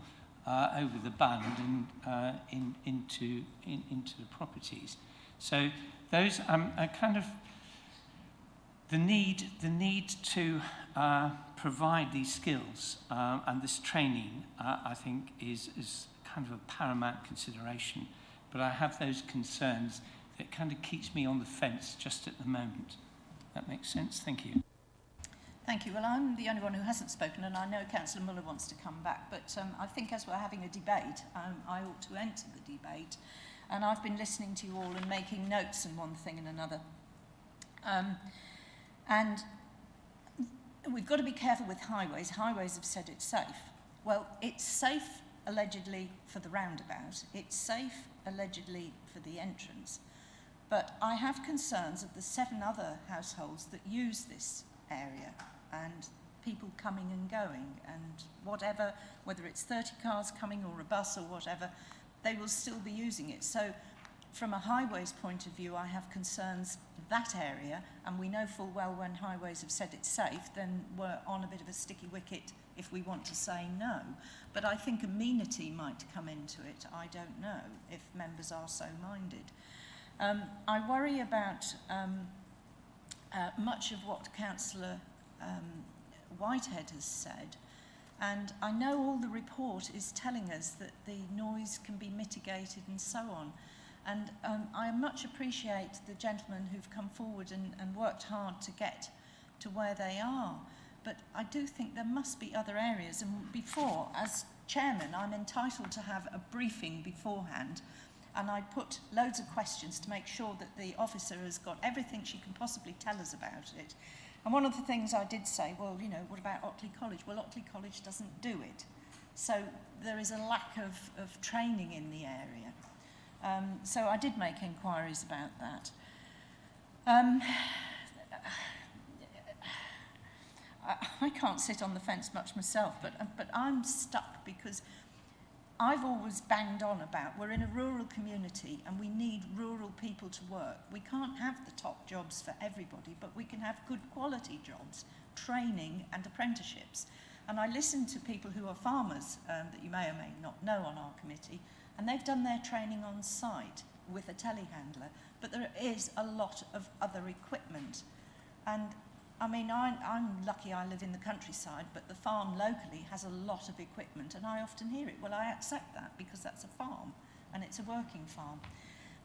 over the band and into the properties. So those are kind of the need to provide these skills and this training, I think, is kind of a paramount consideration. But I have those concerns that kind of keeps me on the fence just at the moment. That makes sense? Thank you. Thank you. Well, I'm the only one who hasn't spoken, and I know Councillor Muller wants to come back, but I think as we're having a debate, I ought to enter the debate. And I've been listening to you all and making notes on one thing and another. And we've got to be careful with highways. Highways have said it's safe. Well, it's safe, allegedly, for the roundabout. It's safe, allegedly for the entrance. But I have concerns of the 7 other households that use this area, and people coming and going, and whatever, whether it's 30 cars coming or a bus or whatever, they will still be using it. So from a highways point of view, I have concerns that area, and we know full well when highways have said it's safe, then we're on a bit of a sticky wicket if we want to say no. But I think amenity might come into it. I don't know if members are so minded. I worry about much of what Councillor Whitehead has said, and I know all the report is telling us that the noise can be mitigated and so on. And I much appreciate the gentlemen who've come forward and worked hard to get to where they are. But I do think there must be other areas. And before, as chairman, I'm entitled to have a briefing beforehand. And I put loads of questions to make sure that the officer has got everything she can possibly tell us about it. And one of the things I did say, well, you know, what about Otley College? Well, Otley College doesn't do it. So there is a lack of training in the area. So I did make inquiries about that. I can't sit on the fence much myself, but I'm stuck because I've always banged on about we're in a rural community and we need rural people to work. We can't have the top jobs for everybody, but we can have good quality jobs, training and apprenticeships. And I listen to people who are farmers that you may or may not know on our committee, and they've done their training on site with a telehandler, but there is a lot of other equipment. And I mean, I'm lucky I live in the countryside, but the farm locally has a lot of equipment, and I often hear it. Well, I accept that because that's a farm, and it's a working farm.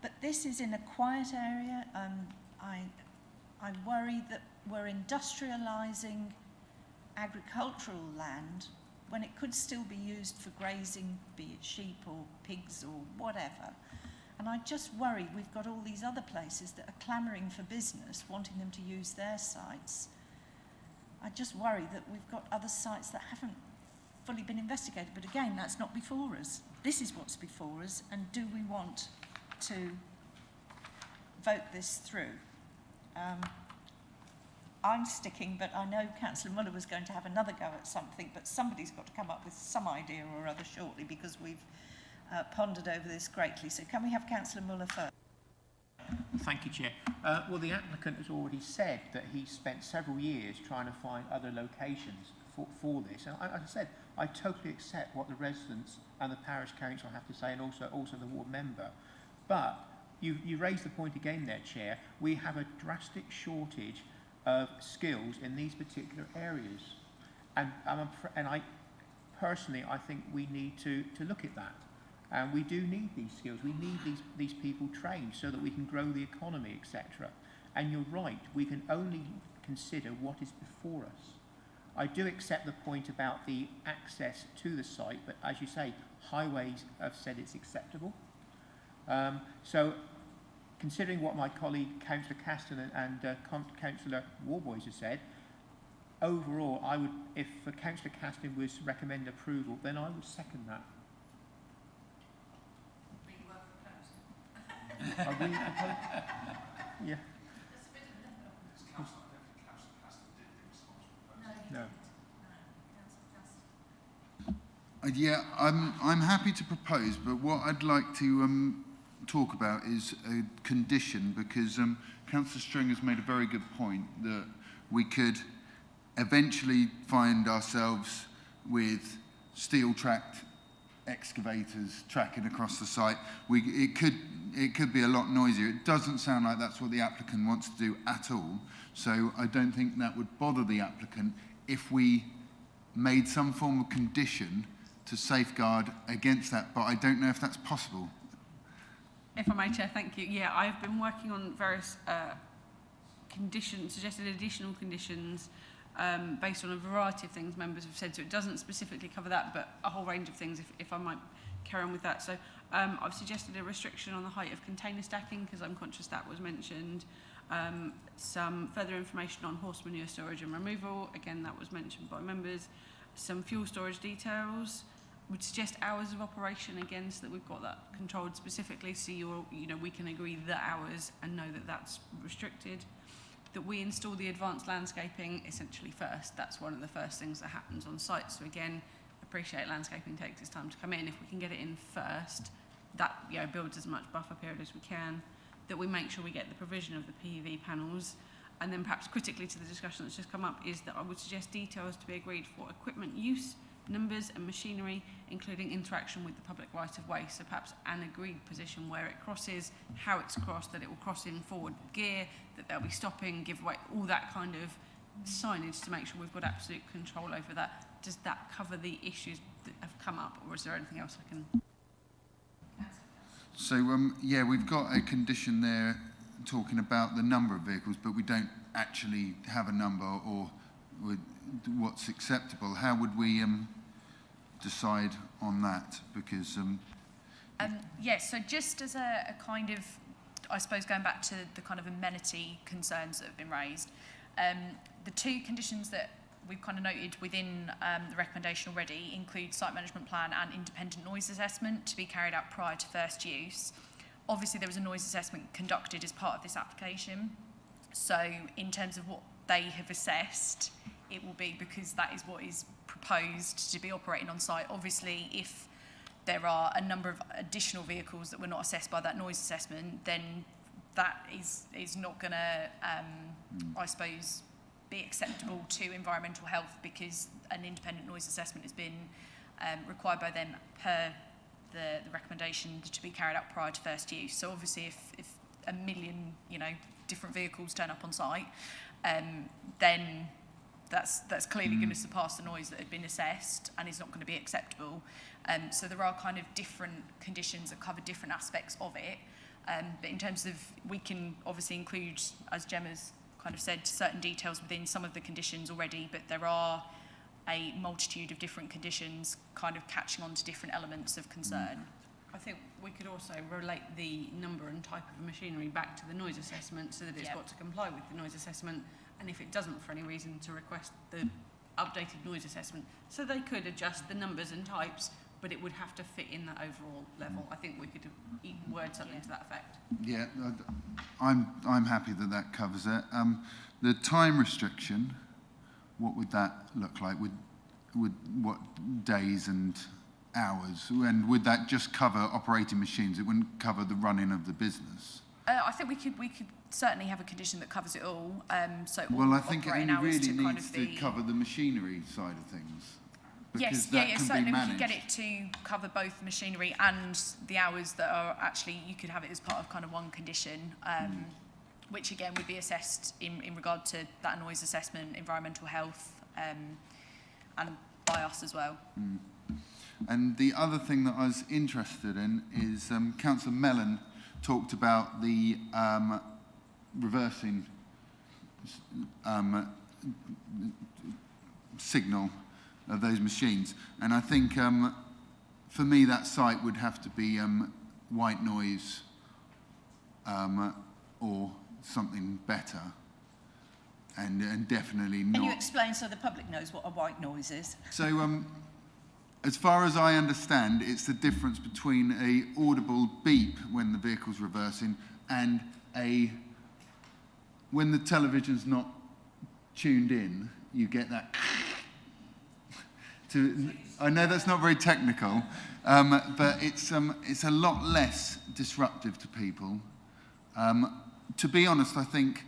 But this is in a quiet area. I worry that we're industrialising agricultural land when it could still be used for grazing, be it sheep or pigs or whatever. And I just worry we've got all these other places that are clamouring for business, wanting them to use their sites. I just worry that we've got other sites that haven't fully been investigated. But again, that's not before us. This is what's before us, and do we want to vote this through? I'm sticking, but I know Councillor Muller was going to have another go at something, but somebody's got to come up with some idea or other shortly, because we've pondered over this greatly. So can we have Councillor Muller first? Thank you, Chair. Well, the applicant has already said that he spent several years trying to find other locations for this. And as I said, I totally accept what the residents and the parish council have to say, and also the ward member. But you raised the point again there, Chair. We have a drastic shortage of skills in these particular areas. And I personally, I think we need to look at that. And we do need these skills. We need these people trained so that we can grow the economy, etc. And you're right, we can only consider what is before us. I do accept the point about the access to the site, but as you say, highways have said it's acceptable. So considering what my colleague Councillor Caston and Councillor Warboys have said, overall, I would, if Councillor Caston was recommend approval, then I would second that. Are we opposed? Yeah. No. Yeah, I'm happy to propose, but what I'd like to talk about is a condition, because Councillor String has made a very good point that we could eventually find ourselves with steel-tracked excavators tracking across the site. It could be a lot noisier. It doesn't sound like that's what the applicant wants to do at all. So I don't think that would bother the applicant if we made some form of condition to safeguard against that. But I don't know if that's possible. If I may, Chair, thank you. Yeah, I've been working on various suggested additional conditions based on a variety of things members have said. So it doesn't specifically cover that, but a whole range of things, if I might carry on with that. So I've suggested a restriction on the height of container stacking, because I'm conscious that was mentioned. Some further information on horse manure storage and removal. Again, that was mentioned by members. Some fuel storage details. would suggest hours of operation again, so that we've got that controlled specifically, so we can agree the hours and know that that's restricted. That we install the advanced landscaping essentially first. That's one of the first things that happens on site. So again, appreciate landscaping takes its time to come in. If we can get it in first, that builds as much buffer period as we can. That we make sure we get the provision of the PV panels. And then perhaps critically to the discussion that's just come up is that I would suggest details to be agreed for equipment use, numbers and machinery, including interaction with the public right-of-way. So perhaps an agreed position where it crosses, how it's crossed, that it will cross in forward gear, that they'll be stopping, give way, all that kind of signage to make sure we've got absolute control over that. Does that cover the issues that have come up, or is there anything else I can... So, yeah, we've got a condition there talking about the number of vehicles, but we don't actually have a number or what's acceptable. How would we decide on that? Because... yes, so just as a kind of, I suppose, going back to the kind of amenity concerns that have been raised, the two conditions that we've kind of noted within the recommendation already include site management plan and independent noise assessment to be carried out prior to first use. Obviously, there was a noise assessment conducted as part of this application. So in terms of what they have assessed, it will be because that is what is proposed to be operating on site. Obviously, if there are a number of additional vehicles that were not assessed by that noise assessment, then that is not going to, I suppose, be acceptable to environmental health, because an independent noise assessment has been required by them per the recommendation to be carried out prior to first use. So obviously, if a million, different vehicles turn up on site, then that's clearly going to surpass the noise that had been assessed and is not going to be acceptable. So there are kind of different conditions that cover different aspects of it. But in terms of, we can obviously include, as Gemma's kind of said, certain details within some of the conditions already, but there are a multitude of different conditions kind of catching on to different elements of concern. I think we could also relate the number and type of machinery back to the noise assessment, so that it's got to comply with the noise assessment, and if it doesn't for any reason, to request the updated noise assessment. So they could adjust the numbers and types, but it would have to fit in that overall level. I think we could word something to that effect. Yeah, I'm happy that that covers it. The time restriction, what would that look like? Would what days and hours? And would that just cover operating machines? It wouldn't cover the running of the business? I think we could certainly have a condition that covers it all. So well, I think it operating only hours really to kind needs of to be... cover the machinery side of things. Yes, certainly we could get it to cover both machinery and the hours that are actually, you could have it as part of kind of one condition, which again would be assessed in regard to that noise assessment, environmental health, and by us as well. And the other thing that I was interested in is Councillor Mellon talked about the reversing signal of those machines. And I think for me that site would have to be white noise or something better. And definitely not... Can you explain so the public knows what a white noise is? So, as far as I understand, it's the difference between a audible beep when the vehicle's reversing and when the television's not tuned in, you get that... I know that's not very technical, but it's a lot less disruptive to people. To be honest, I think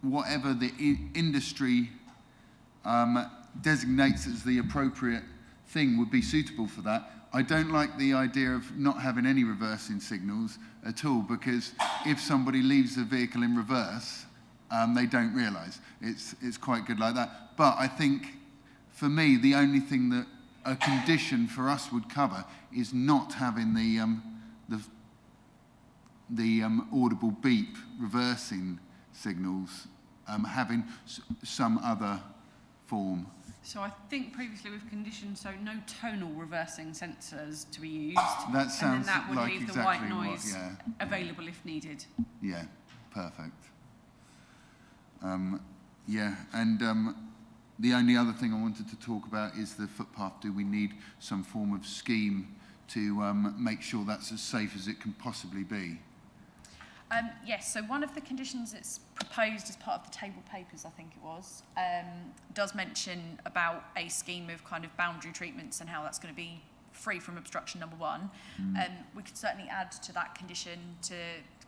whatever the industry designates as the appropriate thing would be suitable for that. I don't like the idea of not having any reversing signals at all, because if somebody leaves the vehicle in reverse, they don't realise. It's quite good like that. But I think, for me, the only thing that a condition for us would cover is not having the audible beep reversing signals, having some other form. So I think previously we've conditioned so no tonal reversing sensors to be used. That sounds and then that would like leave exactly the white noise what, available if needed. Yeah, perfect. Yeah, and The only other thing I wanted to talk about is the footpath. Do we need some form of scheme to make sure that's as safe as it can possibly be? Yes, so one of the conditions that's proposed as part of the table papers, I think it was, does mention about a scheme of kind of boundary treatments and how that's going to be free from obstruction, number one. We could certainly add to that condition to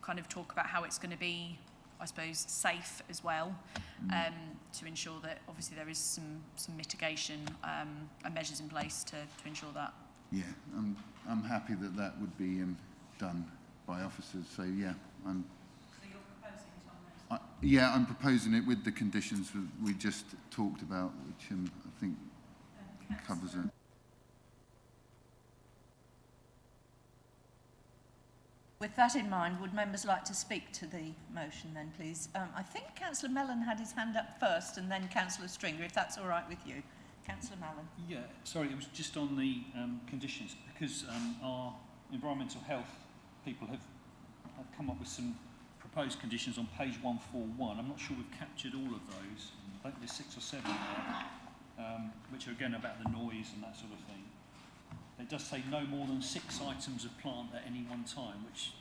kind of talk about how it's going to be, I suppose, safe as well, to ensure that obviously there is some mitigation and measures in place to ensure that. Yeah, I'm happy that that would be done by officers. So yeah, So you're proposing it on this? Yeah, I'm proposing it with the conditions we just talked about, which I think covers it. With that in mind, would members like to speak to the motion then, please? I think Councillor Mellon had his hand up first and then Councillor Stringer, if that's all right with you. Councillor Mellon. Yeah, sorry, it was just on the conditions, because our environmental health people have come up with some proposed conditions on page 141. I'm not sure we've captured all of those. I think there's 6 or 7 there, which are again about the noise and that sort of thing. It does say no more than 6 items of plant at any one time, which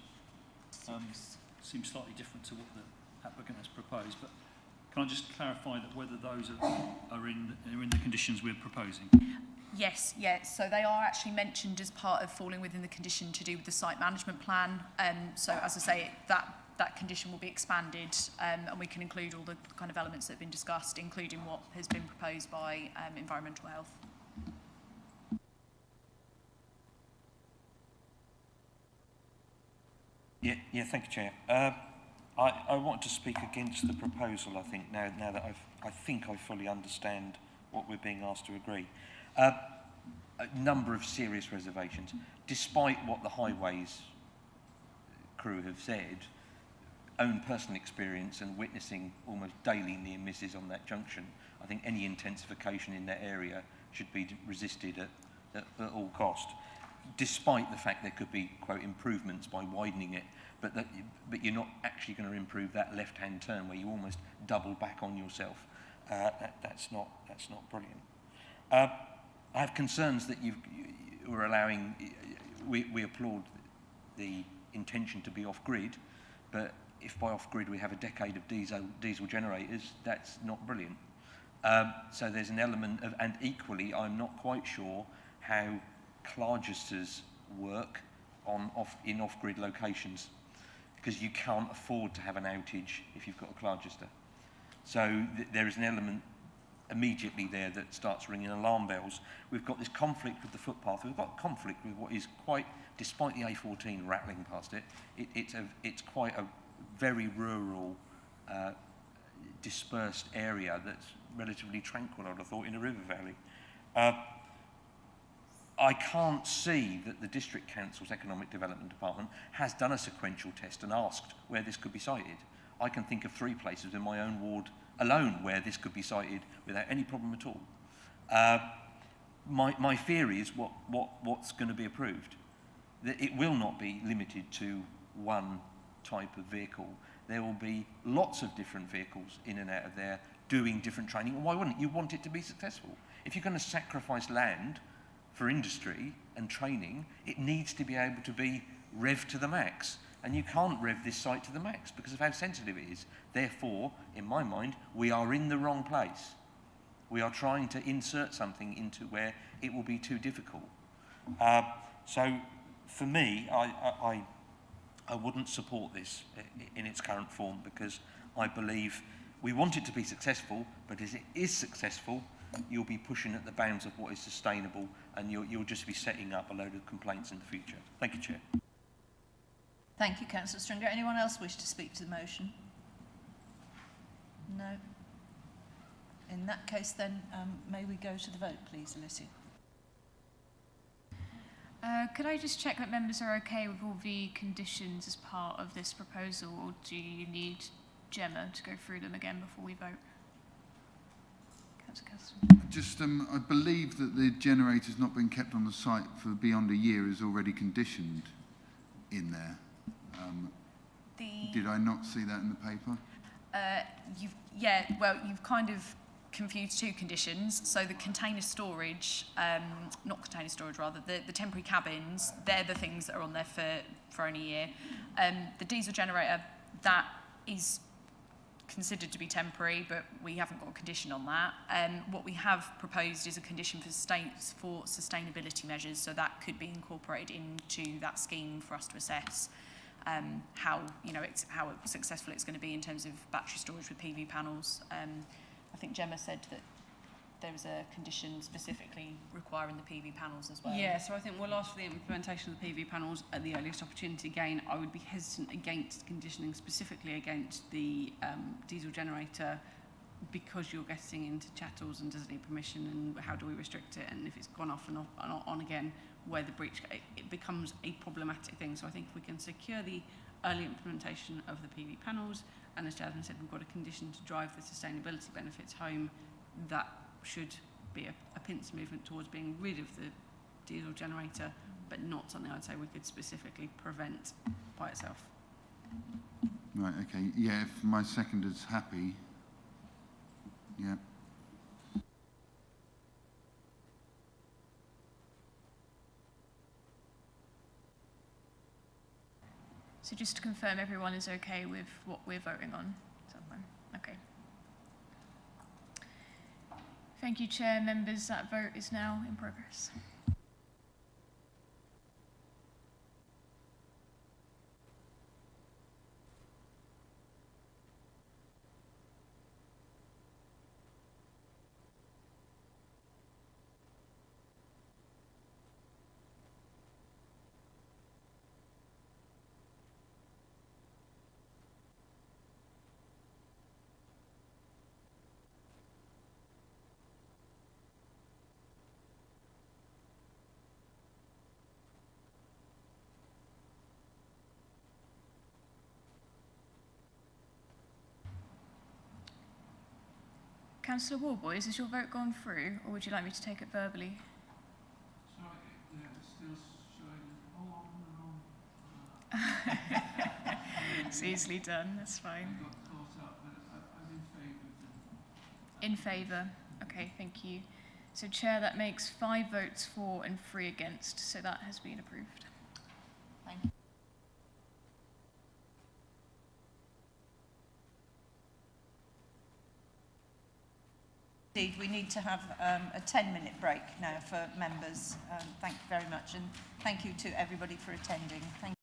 seems slightly different to what the applicant has proposed. But can I just clarify that whether those are in the conditions we're proposing? Yes, yeah, so they are actually mentioned as part of falling within the condition to do with the site management plan. So as I say, that condition will be expanded, and we can include all the kind of elements that have been discussed, including what has been proposed by environmental health. Yeah, thank you, Chair. I want to speak against the proposal, I think, now that I think I fully understand what we're being asked to agree. A number of serious reservations. Despite what the highways crew have said, own personal experience and witnessing almost daily near misses on that junction, I think any intensification in that area should be resisted at all cost. Despite the fact there could be, quote, improvements by widening it, but you're not actually going to improve that left-hand turn where you almost double back on yourself. That's not brilliant. I have concerns that we're allowing. We applaud the intention to be off-grid, but if by off-grid we have a decade of diesel generators, that's not brilliant. So there's an element of, and equally, I'm not quite sure how Clargesters work in off-grid locations, because you can't afford to have an outage if you've got a Clargester. So there is an element immediately there that starts ringing alarm bells. We've got this conflict with the footpath. We've got conflict with what is quite, despite the A14 rattling past it, it's quite a very rural, dispersed area that's relatively tranquil, I'd have thought, in a river valley. I can't see that the District Council's Economic Development Department has done a sequential test and asked where this could be sited. I can think of 3 places in my own ward alone where this could be sited without any problem at all. My theory is what's going to be approved. That it will not be limited to one type of vehicle. There will be lots of different vehicles in and out of there doing different training. Why wouldn't you want it to be successful? If you're going to sacrifice land for industry and training, it needs to be able to be revved to the max. And you can't rev this site to the max because of how sensitive it is. Therefore, in my mind, we are in the wrong place. We are trying to insert something into where it will be too difficult. So, for me, I wouldn't support this in its current form, because I believe we want it to be successful, but as it is successful, you'll be pushing at the bounds of what is sustainable, and you'll just be setting up a load of complaints in the future. Thank you, Chair. Thank you, Councillor Stringer. Anyone else wish to speak to the motion? No. In that case, then, may we go to the vote, please, Alicia? Could I just check that members are okay with all the conditions as part of this proposal, or do you need Gemma to go through them again before we vote? Just, I believe that the generator's not been kept on the site for beyond a year is already conditioned in there. Did I not see that in the paper? You've kind of confuse two conditions. So the container storage, not container storage rather, the temporary cabins, they're the things that are on there for only a year. The diesel generator, that is considered to be temporary, but we haven't got a condition on that. What we have proposed is a condition for sustainability measures, so that could be incorporated into that scheme for us to assess how successful it's going to be in terms of battery storage with PV panels. I think Gemma said that there was a condition specifically requiring the PV panels as well. Yeah, so I think we'll ask for the implementation of the PV panels at the earliest opportunity. Again, I would be hesitant against conditioning specifically against the diesel generator, because you're getting into chattels and does it need permission and how do we restrict it, and if it's gone off and on again, where the breach, it becomes a problematic thing. So I think if we can secure the early implementation of the PV panels, and as Jasmine said, we've got a condition to drive the sustainability benefits home, that should be a pincer movement towards being rid of the diesel generator, but not something I'd say we could specifically prevent by itself. Right, okay. Yeah, if my seconder's happy. Yeah. So just to confirm, everyone is okay with what we're voting on? Is that fine? Okay. Thank you, Chair. Members, that vote is now in progress. Councillor Warboys, has your vote gone through, or would you like me to take it verbally? Sorry, yeah, it's still showing. It's easily done, that's fine. I got caught up, but I'm in favour of them. In favour? Okay, thank you. So, Chair, that makes 5 votes for and 3 against, so that has been approved. Thank you. Indeed, we need to have a 10-minute break now for members. Thank you very much, and thank you to everybody for attending. Thank you.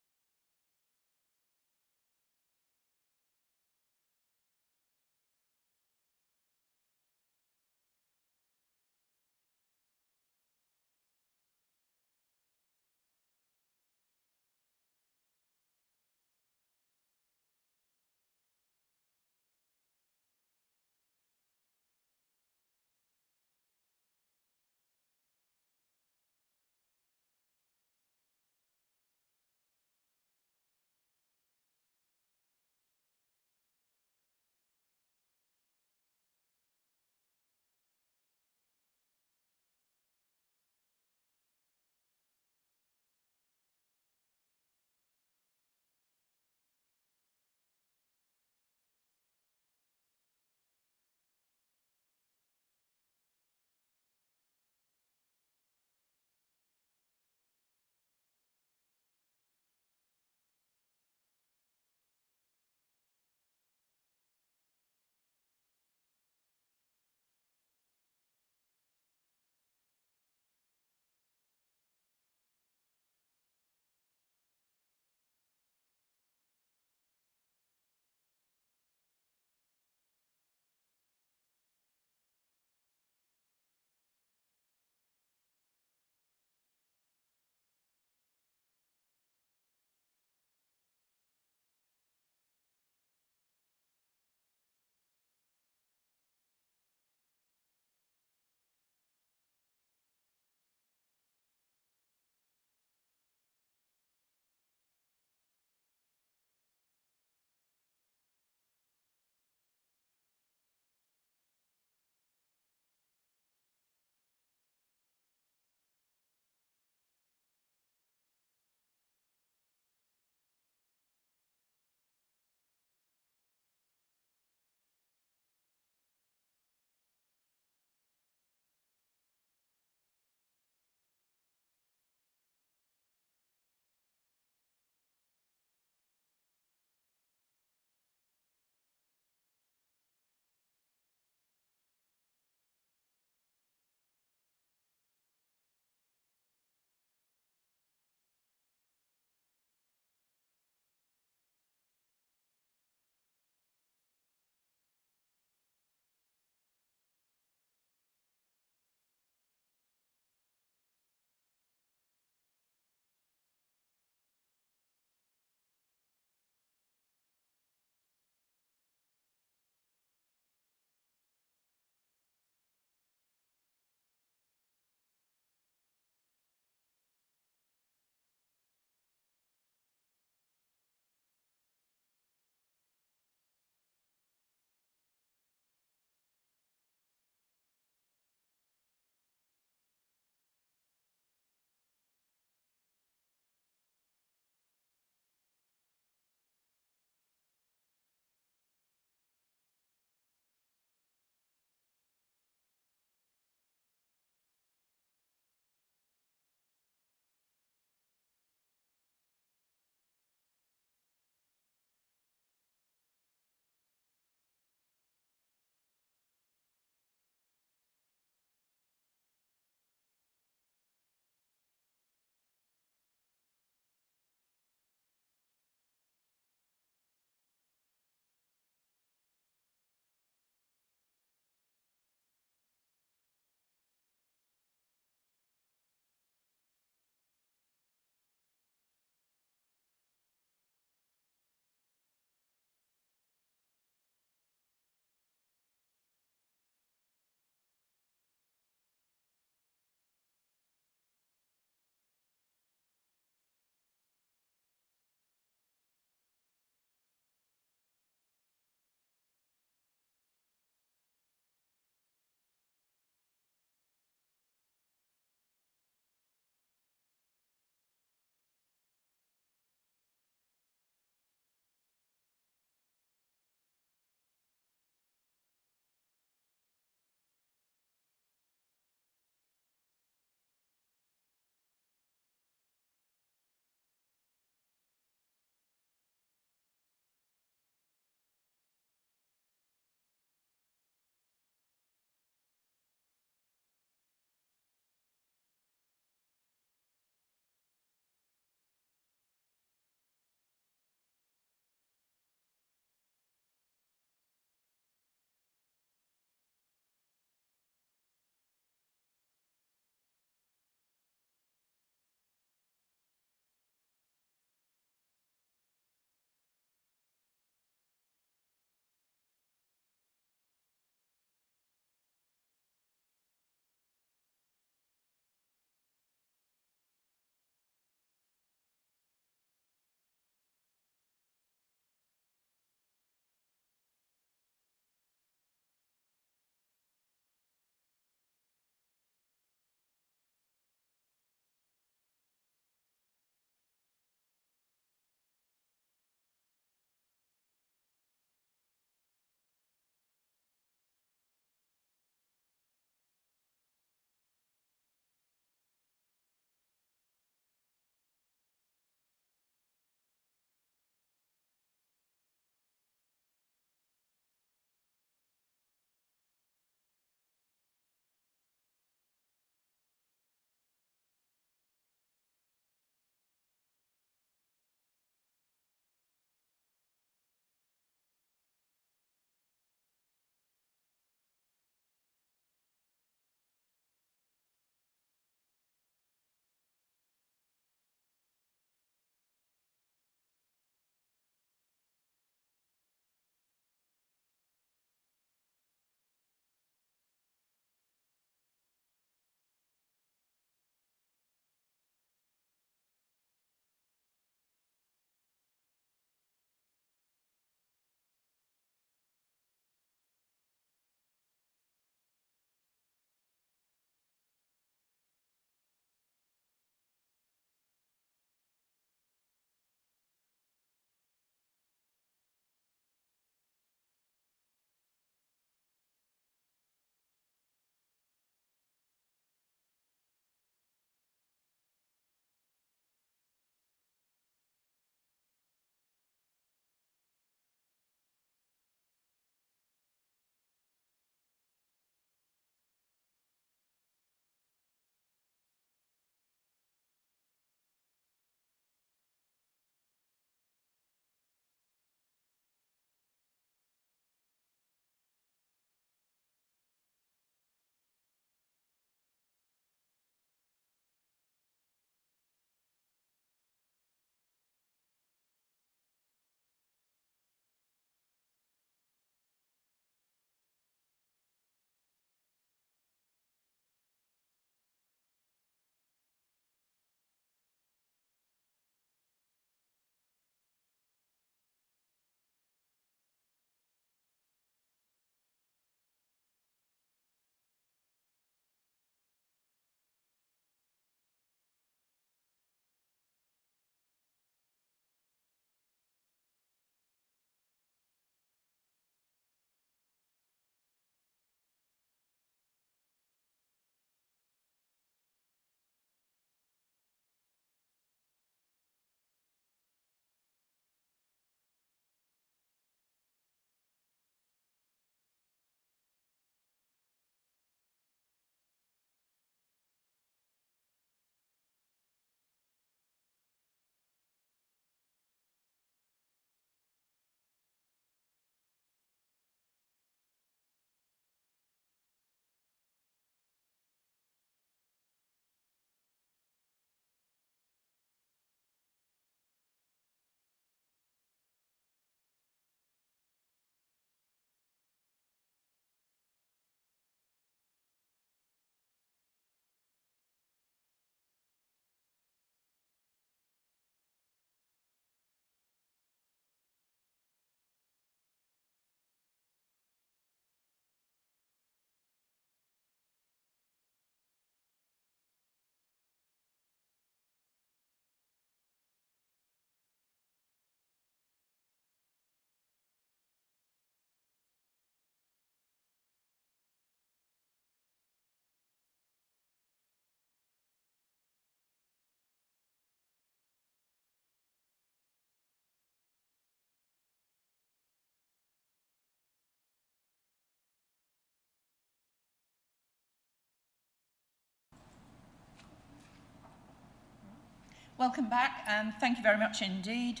Welcome back, and thank you very much indeed.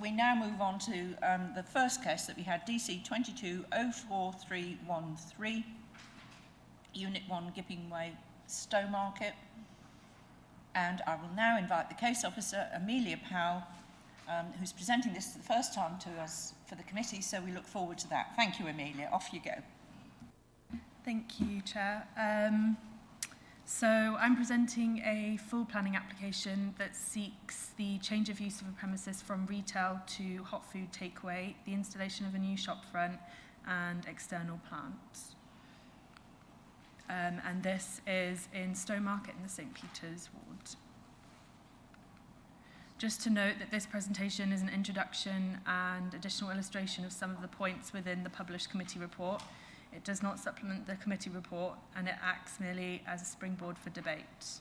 We now move on to the first case that we had, DC 22-04313, Unit 1, Gipping Way, Stowmarket. And I will now invite the case officer, Amelia Powell, who's presenting this for the first time to us for the committee, so we look forward to that. Thank you, Amelia. Off you go. Thank you, Chair. So I'm presenting a full planning application that seeks the change of use of a premises from retail to hot food takeaway, the installation of a new shop front and external plants. And this is in Stowmarket in the St. Peter's ward. Just to note that this presentation is an introduction and additional illustration of some of the points within the published committee report. It does not supplement the committee report, and it acts merely as a springboard for debate.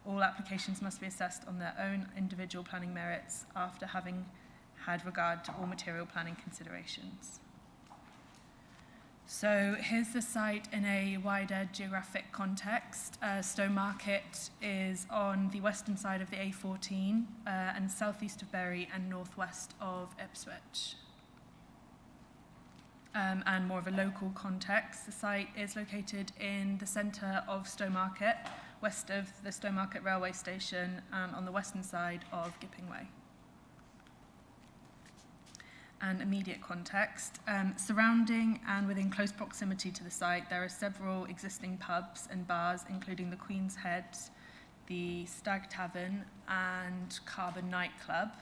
All applications must be assessed on their own individual planning merits after having had regard to all material planning considerations. So here's the site in a wider geographic context. Stowmarket is on the western side of the A14 and southeast of Bury and northwest of Ipswich. And more of a local context, the site is located in the centre of Stowmarket, west of the Stowmarket railway station, on the western side of Gipping Way. And immediate context, surrounding and within close proximity to the site, there are several existing pubs and bars, including the Queen's Head, the Stag Tavern, and Carbon nightclub.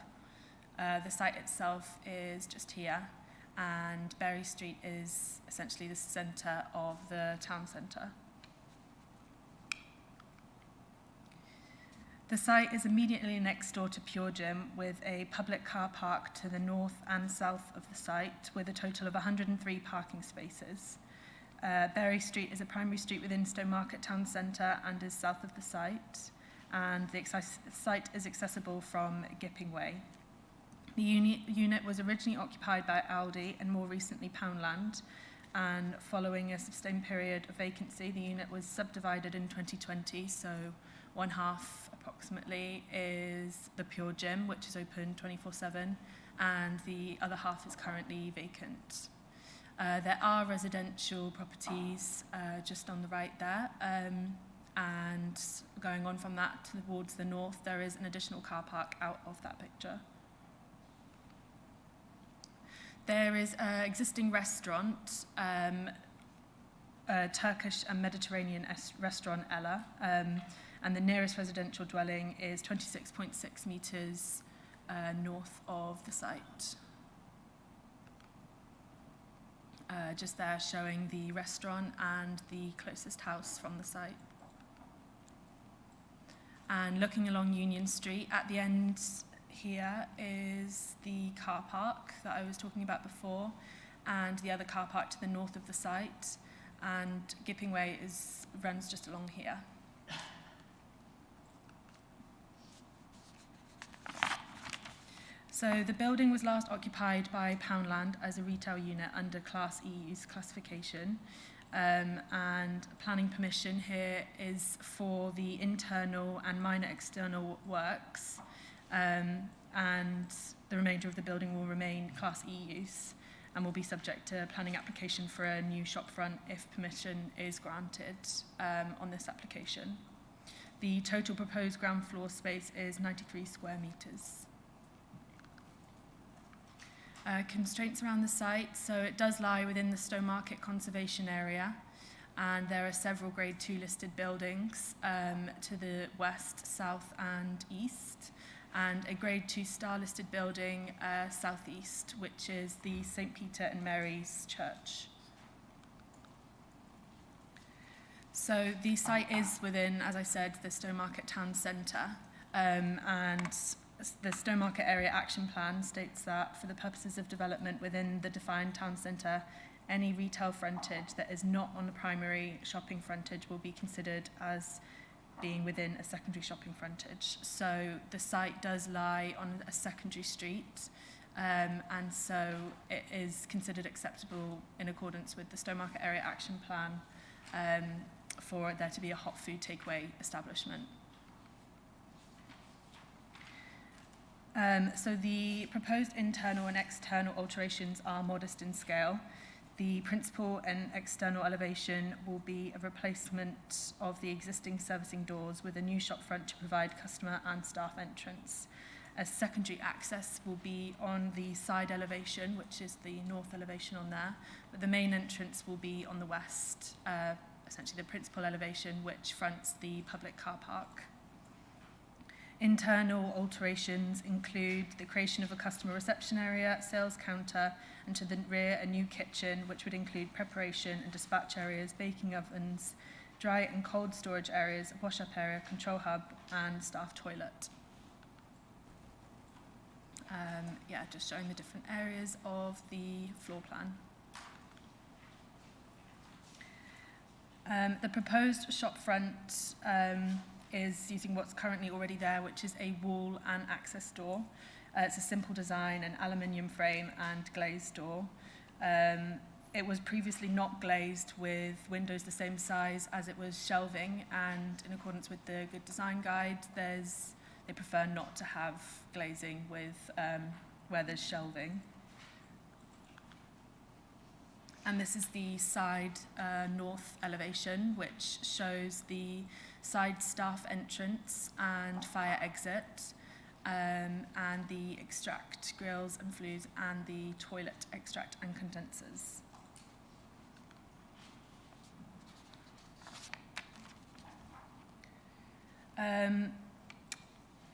The site itself is just here, and Bury Street is essentially the centre of the town centre. The site is immediately next door to Pure Gym, with a public car park to the north and south of the site, with a total of 103 parking spaces. Bury Street is a primary street within Stowmarket town centre and is south of the site, and the site is accessible from Gipping Way. The unit was originally occupied by Aldi and more recently Poundland, and following a sustained period of vacancy, the unit was subdivided in 2020, so one half approximately is the Pure Gym, which is open 24/7, and the other half is currently vacant. There are residential properties just on the right there, and going on from that towards the north, there is an additional car park out of that picture. There is an existing restaurant, a Turkish and Mediterranean restaurant, Ella, and the nearest residential dwelling is 26.6 metres north of the site. Just there showing the restaurant and the closest house from the site. And looking along Union Street, at the end here is the car park that I was talking about before, and the other car park to the north of the site, and Gipping Way runs just along here. So the building was last occupied by Poundland as a retail unit under Class E use classification, and planning permission here is for the internal and minor external works, and the remainder of the building will remain Class E use and will be subject to planning application for a new shop front if permission is granted on this application. The total proposed ground floor space is 93 square metres. Constraints around the site, so it does lie within the Stowmarket conservation area, and there are several grade 2 listed buildings to the west, south and east, and a grade 2 star listed building southeast, which is the St. Peter and Mary's Church. So the site is within, as I said, the Stowmarket town centre, and the Stowmarket Area Action Plan states that for the purposes of development within the defined town centre, any retail frontage that is not on the primary shopping frontage will be considered as being within a secondary shopping frontage. So the site does lie on a secondary street, and so it is considered acceptable in accordance with the Stowmarket Area Action Plan for there to be a hot food takeaway establishment. So the proposed internal and external alterations are modest in scale. The principal and external elevation will be a replacement of the existing servicing doors with a new shop front to provide customer and staff entrance. A secondary access will be on the side elevation, which is the north elevation on there, but the main entrance will be on the west, essentially the principal elevation, which fronts the public car park. Internal alterations include the creation of a customer reception area, sales counter, and to the rear a new kitchen, which would include preparation and dispatch areas, baking ovens, dry and cold storage areas, a wash-up area, control hub, and staff toilet. Just showing the different areas of the floor plan. The proposed shop front is using what's currently already there, which is a wall and access door. It's a simple design, an aluminium frame and glazed door. It was previously not glazed with windows the same size as it was shelving, and in accordance with the Good Design Guide, they prefer not to have glazing with where there's shelving. And this is the side north elevation, which shows the side staff entrance and fire exit, and the extract grills and flues and the toilet extract and condensers.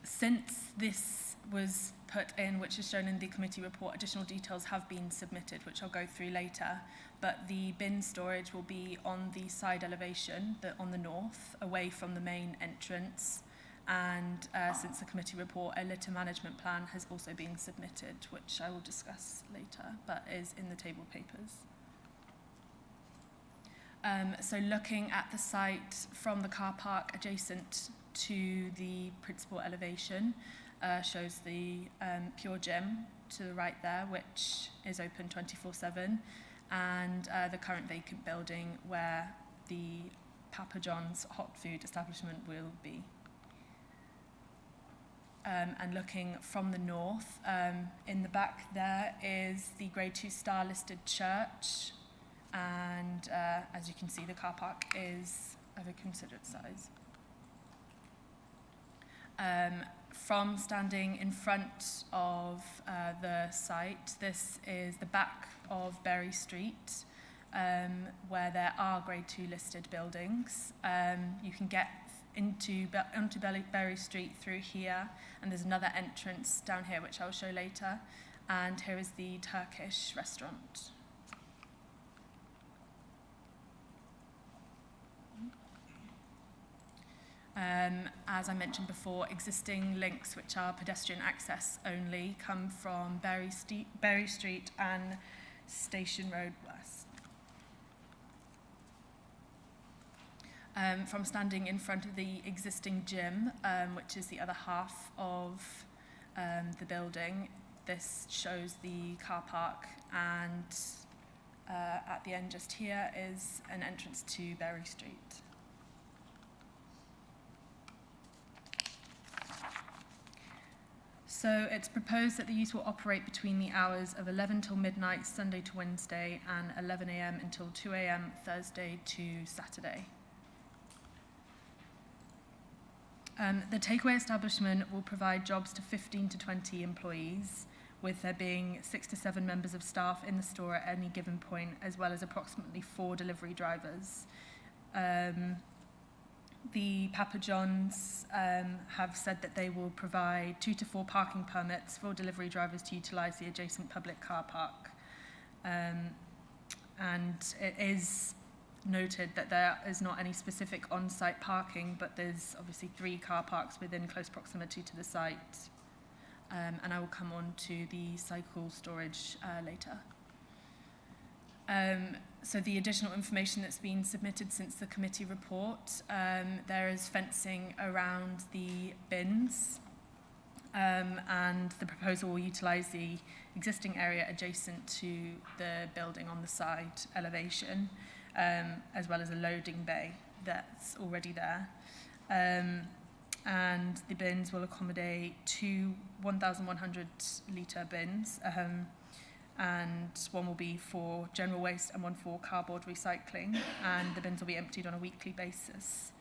Since this was put in, which is shown in the committee report, additional details have been submitted, which I'll go through later. But the bin storage will be on the side elevation, on the north, away from the main entrance. And since the committee report, a litter management plan has also been submitted, which I will discuss later, but is in the table papers. So looking at the site from the car park adjacent to the principal elevation, shows the Pure Gym to the right there, which is open 24/7, and the current vacant building where the Papa John's hot food establishment will be. And looking from the north, in the back there is the Grade 2 star listed church, and as you can see, the car park is of a considerate size. From standing in front of the site, this is the back of Berry Street, where there are Grade 2 listed buildings. You can get onto Berry Street through here, and there's another entrance down here, which I'll show later. And here is the Turkish restaurant. As I mentioned before, existing links, which are pedestrian access only, come from Berry Street and Station Road West. From standing in front of the existing gym, which is the other half of the building, this shows the car park, and at the end just here is an entrance to Berry Street. So it's proposed that the use will operate between the hours of 11 till midnight, Sunday to Wednesday, and 11 a.m. until 2 a.m. Thursday to Saturday. The takeaway establishment will provide jobs to 15 to 20 employees, with there being 6 to 7 members of staff in the store at any given point, as well as approximately 4 delivery drivers. The Papa John's have said that they will provide 2 to 4 parking permits for delivery drivers to utilise the adjacent public car park. And it is noted that there is not any specific on-site parking, but there's obviously 3 car parks within close proximity to the site. And I will come on to the cycle storage later. So the additional information that's been submitted since the committee report, there is fencing around the bins, and the proposal will utilise the existing area adjacent to the building on the side elevation, as well as a loading bay that's already there. and the bins will accommodate two 1,100 litre bins, and one will be for general waste and one for cardboard recycling, and the bins will be emptied on a weekly basis.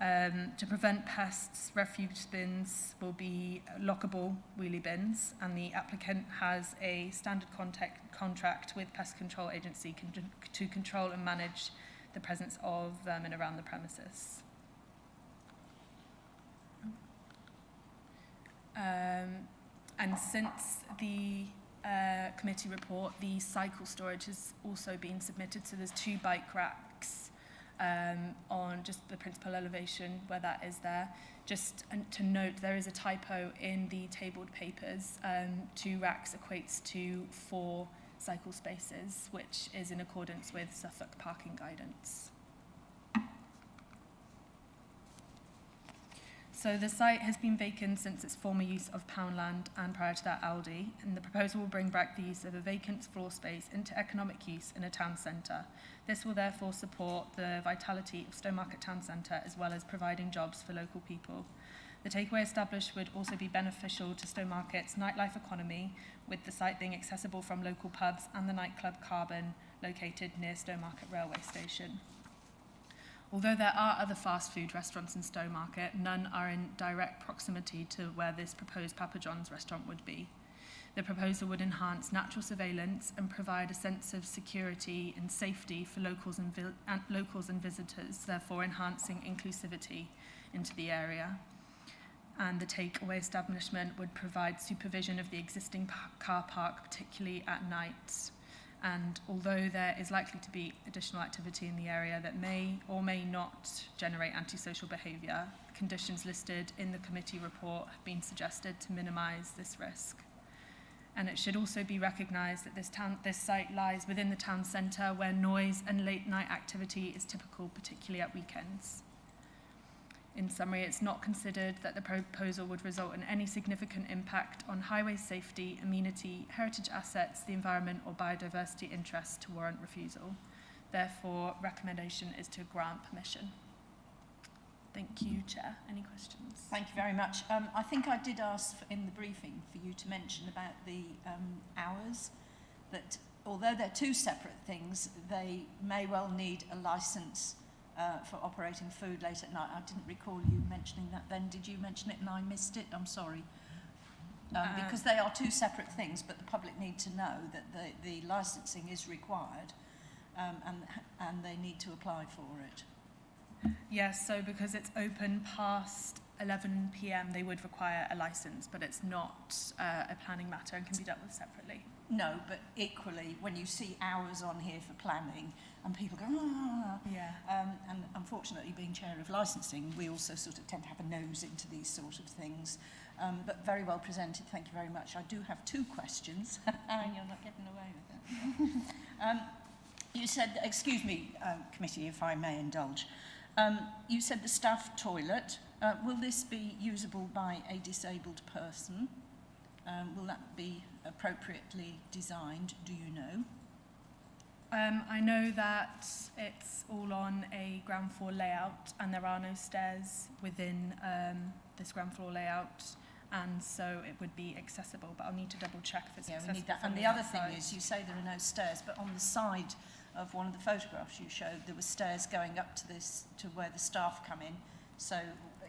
To prevent pests, refuse bins will be lockable wheelie bins, and the applicant has a standard contract with Pest Control Agency to control and manage the presence of vermin around the premises. And since the committee report, the cycle storage has also been submitted, so there's 2 bike racks on just the principal elevation where that is there. Just to note, there is a typo in the tabled papers. 2 racks equates to 4 cycle spaces, which is in accordance with Suffolk parking guidance. So the site has been vacant since its former use of Poundland and prior to that Aldi, and the proposal will bring back the use of a vacant floor space into economic use in a town centre. This will therefore support the vitality of Stowmarket town centre as well as providing jobs for local people. The takeaway established would also be beneficial to Stowmarket's nightlife economy, with the site being accessible from local pubs and the nightclub Carbon located near Stowmarket railway station. Although there are other fast food restaurants in Stowmarket, none are in direct proximity to where this proposed Papa John's restaurant would be. The proposal would enhance natural surveillance and provide a sense of security and safety for locals and visitors, therefore enhancing inclusivity into the area. And the takeaway establishment would provide supervision of the existing car park, particularly at night. And although there is likely to be additional activity in the area that may or may not generate antisocial behaviour, conditions listed in the committee report have been suggested to minimise this risk. And it should also be recognised that this site lies within the town centre where noise and late night activity is typical, particularly at weekends. In summary, it's not considered that the proposal would result in any significant impact on highway safety, amenity, heritage assets, the environment or biodiversity interests to warrant refusal. Therefore, recommendation is to grant permission. Thank you, Chair. Any questions? Thank you very much. I think I did ask in the briefing for you to mention about the hours, that although they're 2 separate things, they may well need a licence for operating food late at night. I didn't recall you mentioning that then. Did you mention it and I missed it? I'm sorry. Because they are 2 separate things, but the public need to know that the licensing is required and they need to apply for it. Yes, so because it's open past 11 p.m, they would require a licence, but it's not a planning matter and can be dealt with separately. No, but equally, when you see hours on here for planning, and people go, yeah. And unfortunately, being chair of licensing, we also sort of tend to have a nose into these sort of things. But very well presented, thank you very much. I do have 2 questions, and you're not getting away with it. You said, excuse me, committee, if I may indulge, you said the staff toilet. Will this be usable by a disabled person? Will that be appropriately designed, do you know? I know that it's all on a ground floor layout and there are no stairs within this ground floor layout, and so it would be accessible, but I'll need to double check if it's accessible. We need that. And the other thing is, you say there are no stairs, but on the side of one of the photographs you showed, there were stairs going up to to where the staff come in. So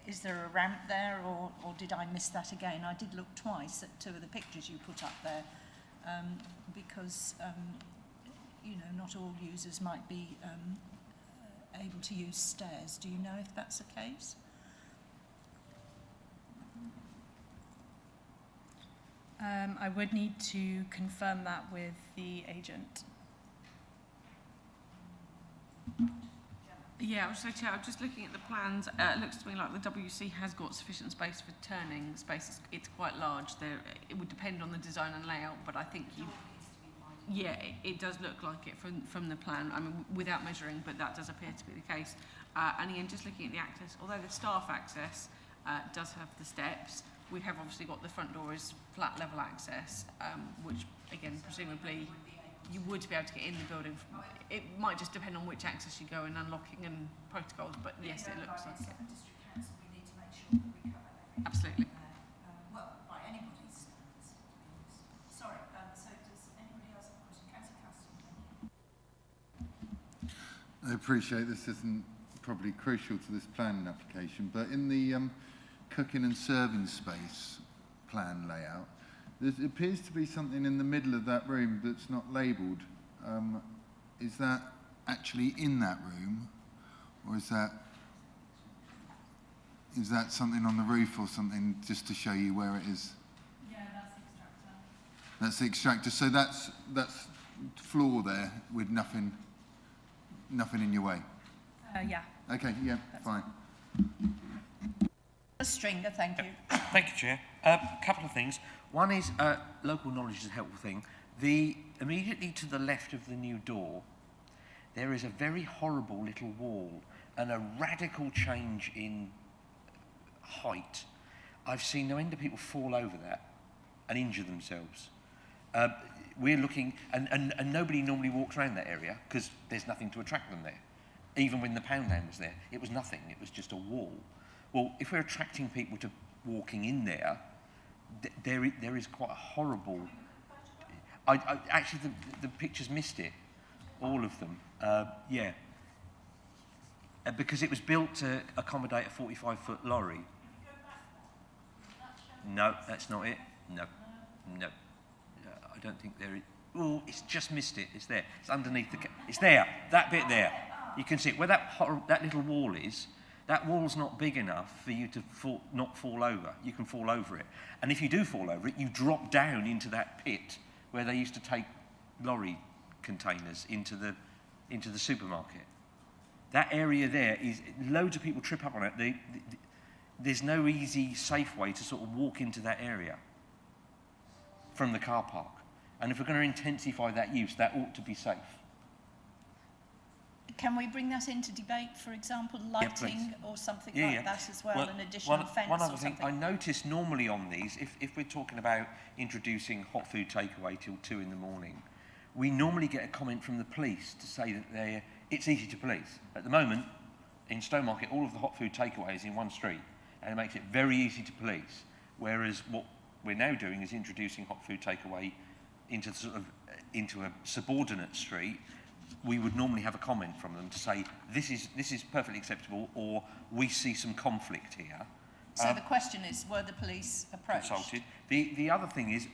is there a ramp there, or did I miss that again? I did look twice at 2 of the pictures you put up there, because you know, not all users might be able to use stairs. Do you know if that's the case? I would need to confirm that with the agent. Yeah, I was just looking at the plans. It looks to me like the WC has got sufficient space for turning space. It's quite large. It would depend on the design and layout, but I think yeah, it does look like it from the plan. I mean, without measuring, but that does appear to be the case. And again, just looking at the access, although the staff access does have the steps, we have obviously got the front door is flat level access, which again, presumably you would be able to get in the building. It might just depend on which access you go in, unlocking and protocols, but yes, it looks like it. District Council, we need to make sure that we cover everything. Absolutely. Well, by anybody's standards. Sorry, so does anybody else have a question? Councillor Castle. I appreciate this isn't probably crucial to this planning application, but in the cooking and serving space plan layout, there appears to be something in the middle of that room that's not labelled. Is that actually in that room, or is that something on the roof or something just to show you where it is? Yeah, that's the extractor. That's the extractor. So that's floor there with nothing in your way. Yeah. Okay. Yeah. Fine. Stringer, thank you. Thank you, Chair. Couple of things. One is local knowledge is a helpful thing. Immediately to the left of the new door, there is a very horrible little wall and a radical change in height. I've seen no end of people fall over that and injure themselves. We're looking, and nobody normally walks around that area because there's nothing to attract them there. Even when the Poundland was there, it was nothing. It was just a wall. Well, if we're attracting people to walking in there, there is quite a horrible... actually, the pictures missed it, all of them. Yeah. Because it was built to accommodate a 45-foot lorry. No, that's not it. No. I don't think there is... Oh, it's just missed it. It's there. It's underneath the... It's there. That bit there. You can see it. Where that little wall is, that wall's not big enough for you to not fall over. You can fall over it. And if you do fall over it, you drop down into that pit where they used to take lorry containers into the supermarket. That area there is... Loads of people trip up on it. There's no easy, safe way to sort of walk into that area from the car park. And if we're going to intensify that use, that ought to be safe. Can we bring that into debate, for example, lighting or something like that as well, an additional fence one other or thing, something? I notice normally on these, if we're talking about introducing hot food takeaway till 2 in the morning, we normally get a comment from the police to say that it's easy to police. At the moment, in Stowmarket, all of the hot food takeaway is in one street, and it makes it very easy to police, whereas what we're now doing is introducing hot food takeaway into a subordinate street. We would normally have a comment from them to say, this is perfectly acceptable, or we see some conflict here. So the question is, were the police approached? Consulted. The other thing is,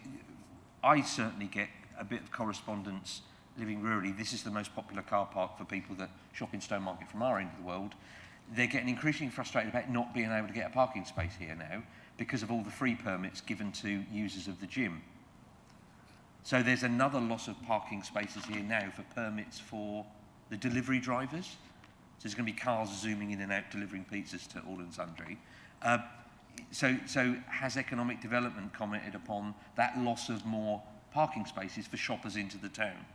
I certainly get a bit of correspondence living rurally. This is the most popular car park for people that shop in Stowmarket from our end of the world. They're getting increasingly frustrated about not being able to get a parking space here now because of all the free permits given to users of the gym. So there's another loss of parking spaces here now for permits for the delivery drivers. So there's going to be cars zooming in and out delivering pizzas to all and sundry. So has economic development commented upon that loss of more parking spaces for shoppers into the town?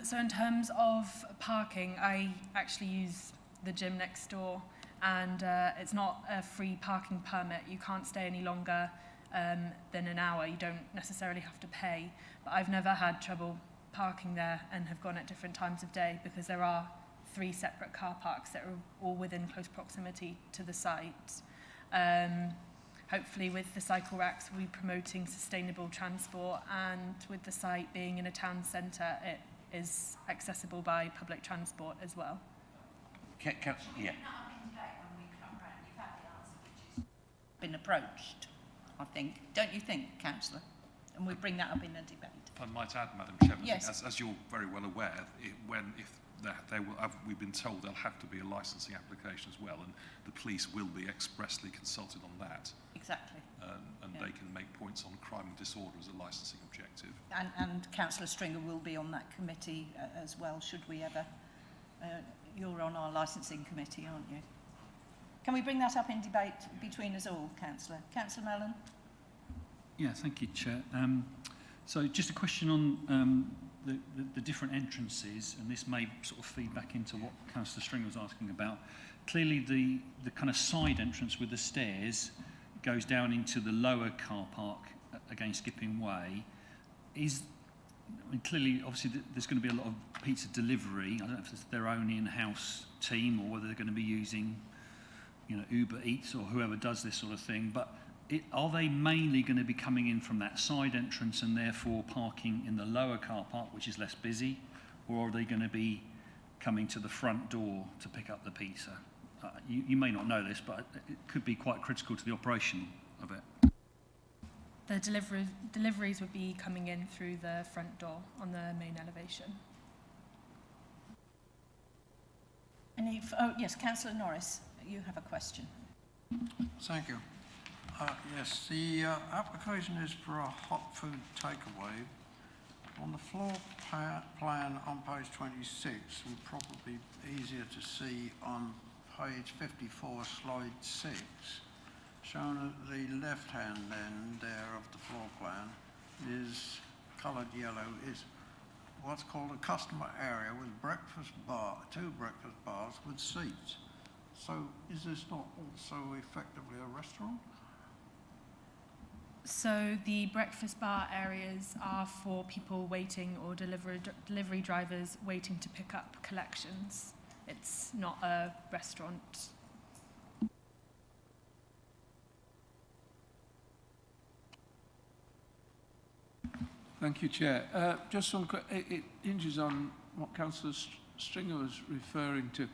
So in terms of parking, I actually use the gym next door, and it's not a free parking permit. You can't stay any longer than an hour. You don't necessarily have to pay. But I've never had trouble parking there and have gone at different times of day because there are 3 separate car parks that are all within close proximity to the site. Hopefully with the cycle racks we'll be promoting sustainable transport, and with the site being in a town centre it is accessible by public transport as well. Yeah. Been approached, I think. Don't you think, Councillor? And we bring that up in a debate. If I might add, Madam Chairman, Yes. as you're very well aware, we've been told there'll have to be a licensing application as well, and the police will be expressly consulted on that. Exactly. And they can make points on crime and disorder as a licensing objective. And Councillor Stringer will be on that committee as well, should we ever... you're on our licensing committee, aren't you? Can we bring that up in debate between us all, Councillor? Councillor Mellon? Yeah, thank you, Chair. So just a question on the different entrances, and this may sort of feed back into what Councillor Stringer was asking about. Clearly the kind of side entrance with the stairs goes down into the lower car park against Skipping Way. Is I mean, clearly, obviously, there's going to be a lot of pizza delivery. I don't know if it's their own in-house team or whether they're going to be using, you know, Uber Eats or whoever does this sort of thing. But are they mainly going to be coming in from that side entrance and therefore parking in the lower car park, which is less busy, or are they going to be coming to the front door to pick up the pizza? You may not know this, but it could be quite critical to the operation of it. The deliveries would be coming in through the front door on the main elevation. Yes, Councillor Norris, you have a question. Thank you. Yes, the application is for a hot food takeaway. On the floor plan on page 26, and probably easier to see on page 54, slide 6, shown at the left-hand end there of the floor plan is coloured yellow, is what's called a customer area with two breakfast bars with seats. So is this not also effectively a restaurant? So the breakfast bar areas are for people waiting or delivery drivers waiting to pick up collections. It's not a restaurant. Thank you, Chair. Just one quick, it hinges on what Councillor Stringer was referring to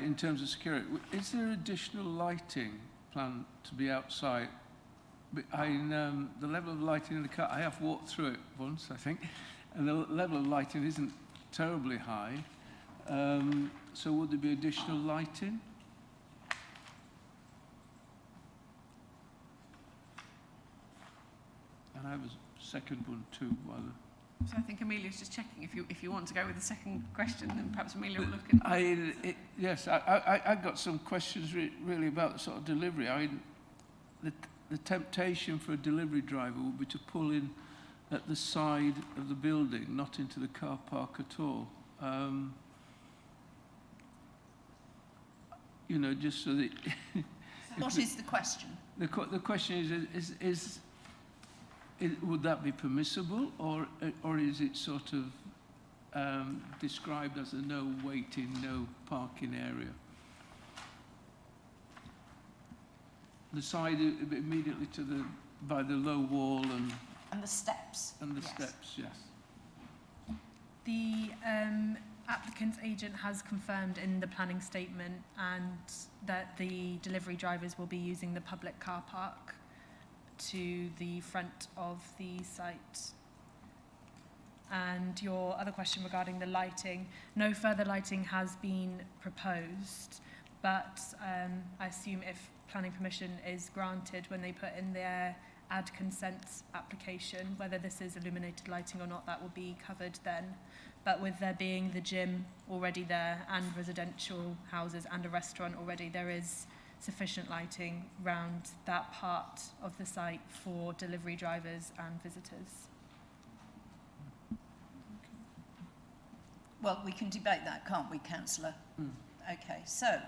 in terms of security. Is there additional lighting planned to be outside? The level of lighting in the car, I have walked through it once, I think, and the level of lighting isn't terribly high. So would there be additional lighting? And I have a second one too. So I think Amelia's just checking. If you want to go with the second question, then perhaps Amelia will look at. Yes, I got some questions really about the sort of delivery. The temptation for a delivery driver would be to pull in at the side of the building, not into the car park at all. You know, just so that... What is the question? The question is would that be permissible, or is it sort of described as a no waiting, no parking area? The side immediately by the low wall and the steps. And the steps, yes. The applicant's agent has confirmed in the planning statement and that the delivery drivers will be using the public car park to the front of the site. And your other question regarding the lighting, no further lighting has been proposed, but I assume if planning permission is granted when they put in their add consent application, whether this is illuminated lighting or not, that will be covered then. But with there being the gym already there and residential houses and a restaurant already, there is sufficient lighting round that part of the site for delivery drivers and visitors. Well, we can debate that, can't we, Councillor? Okay, so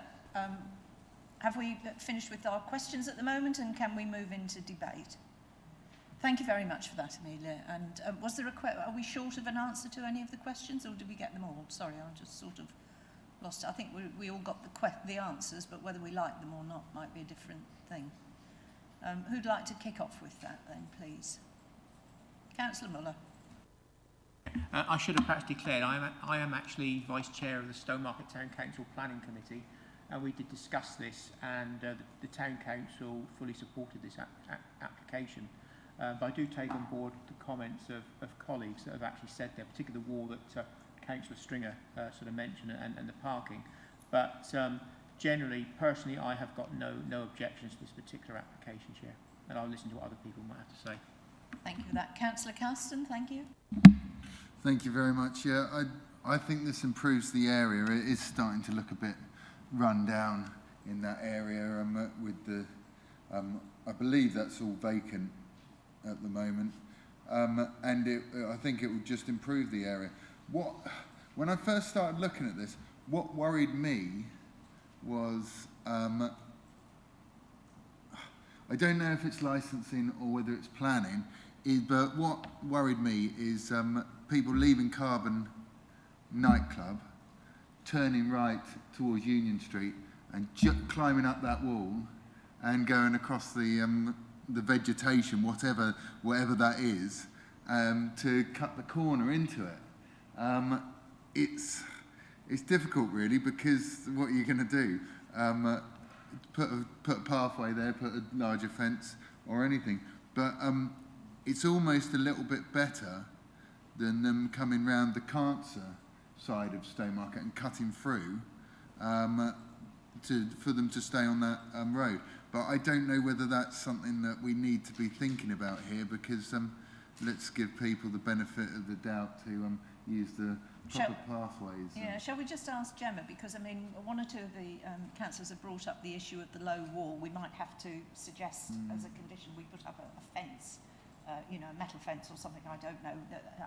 have we finished with our questions at the moment, and can we move into debate? Thank you very much for that, Amelia. And was there are we short of an answer to any of the questions, or did we get them all? Sorry, I just sort of lost it. I think we all got the answers, but whether we like them or not might be a different thing. Who'd like to kick off with that then, please? Councillor Muller. I should have perhaps declared I am actually Vice Chair of the Stowmarket Town Council Planning Committee, and we did discuss this, and the Town Council fully supported this application. But I do take on board the comments of colleagues that have actually said there, particularly the wall that Councillor Stringer sort of mentioned, and the parking. But generally, personally, I have got no objections to this particular application, Chair, and I'll listen to what other people might have to say. Thank you for that. Councillor Carston, thank you. Thank you very much. Yeah, I think this improves the area. It is starting to look a bit run down in that area with the, I believe that's all vacant at the moment, and I think it will just improve the area. When I first started looking at this, what worried me was, I don't know if it's licensing or whether it's planning, But what worried me is people leaving Carbon nightclub, turning right towards Union Street and climbing up that wall and going across the vegetation, whatever that is, to cut the corner into it. It's difficult really, because what are you going to do? Put a pathway there, put a larger fence or anything. But it's almost a little bit better than them coming round the cancer side of Stowmarket and cutting through for them to stay on that road. But I don't know whether that's something that we need to be thinking about here, because let's give people the benefit of the doubt to use the proper pathways. Yeah, shall we just ask Gemma, because I mean one or two of the councillors have brought up the issue of the low wall. We might have to suggest as a condition we put up a fence, you know, a metal fence or something, I don't know.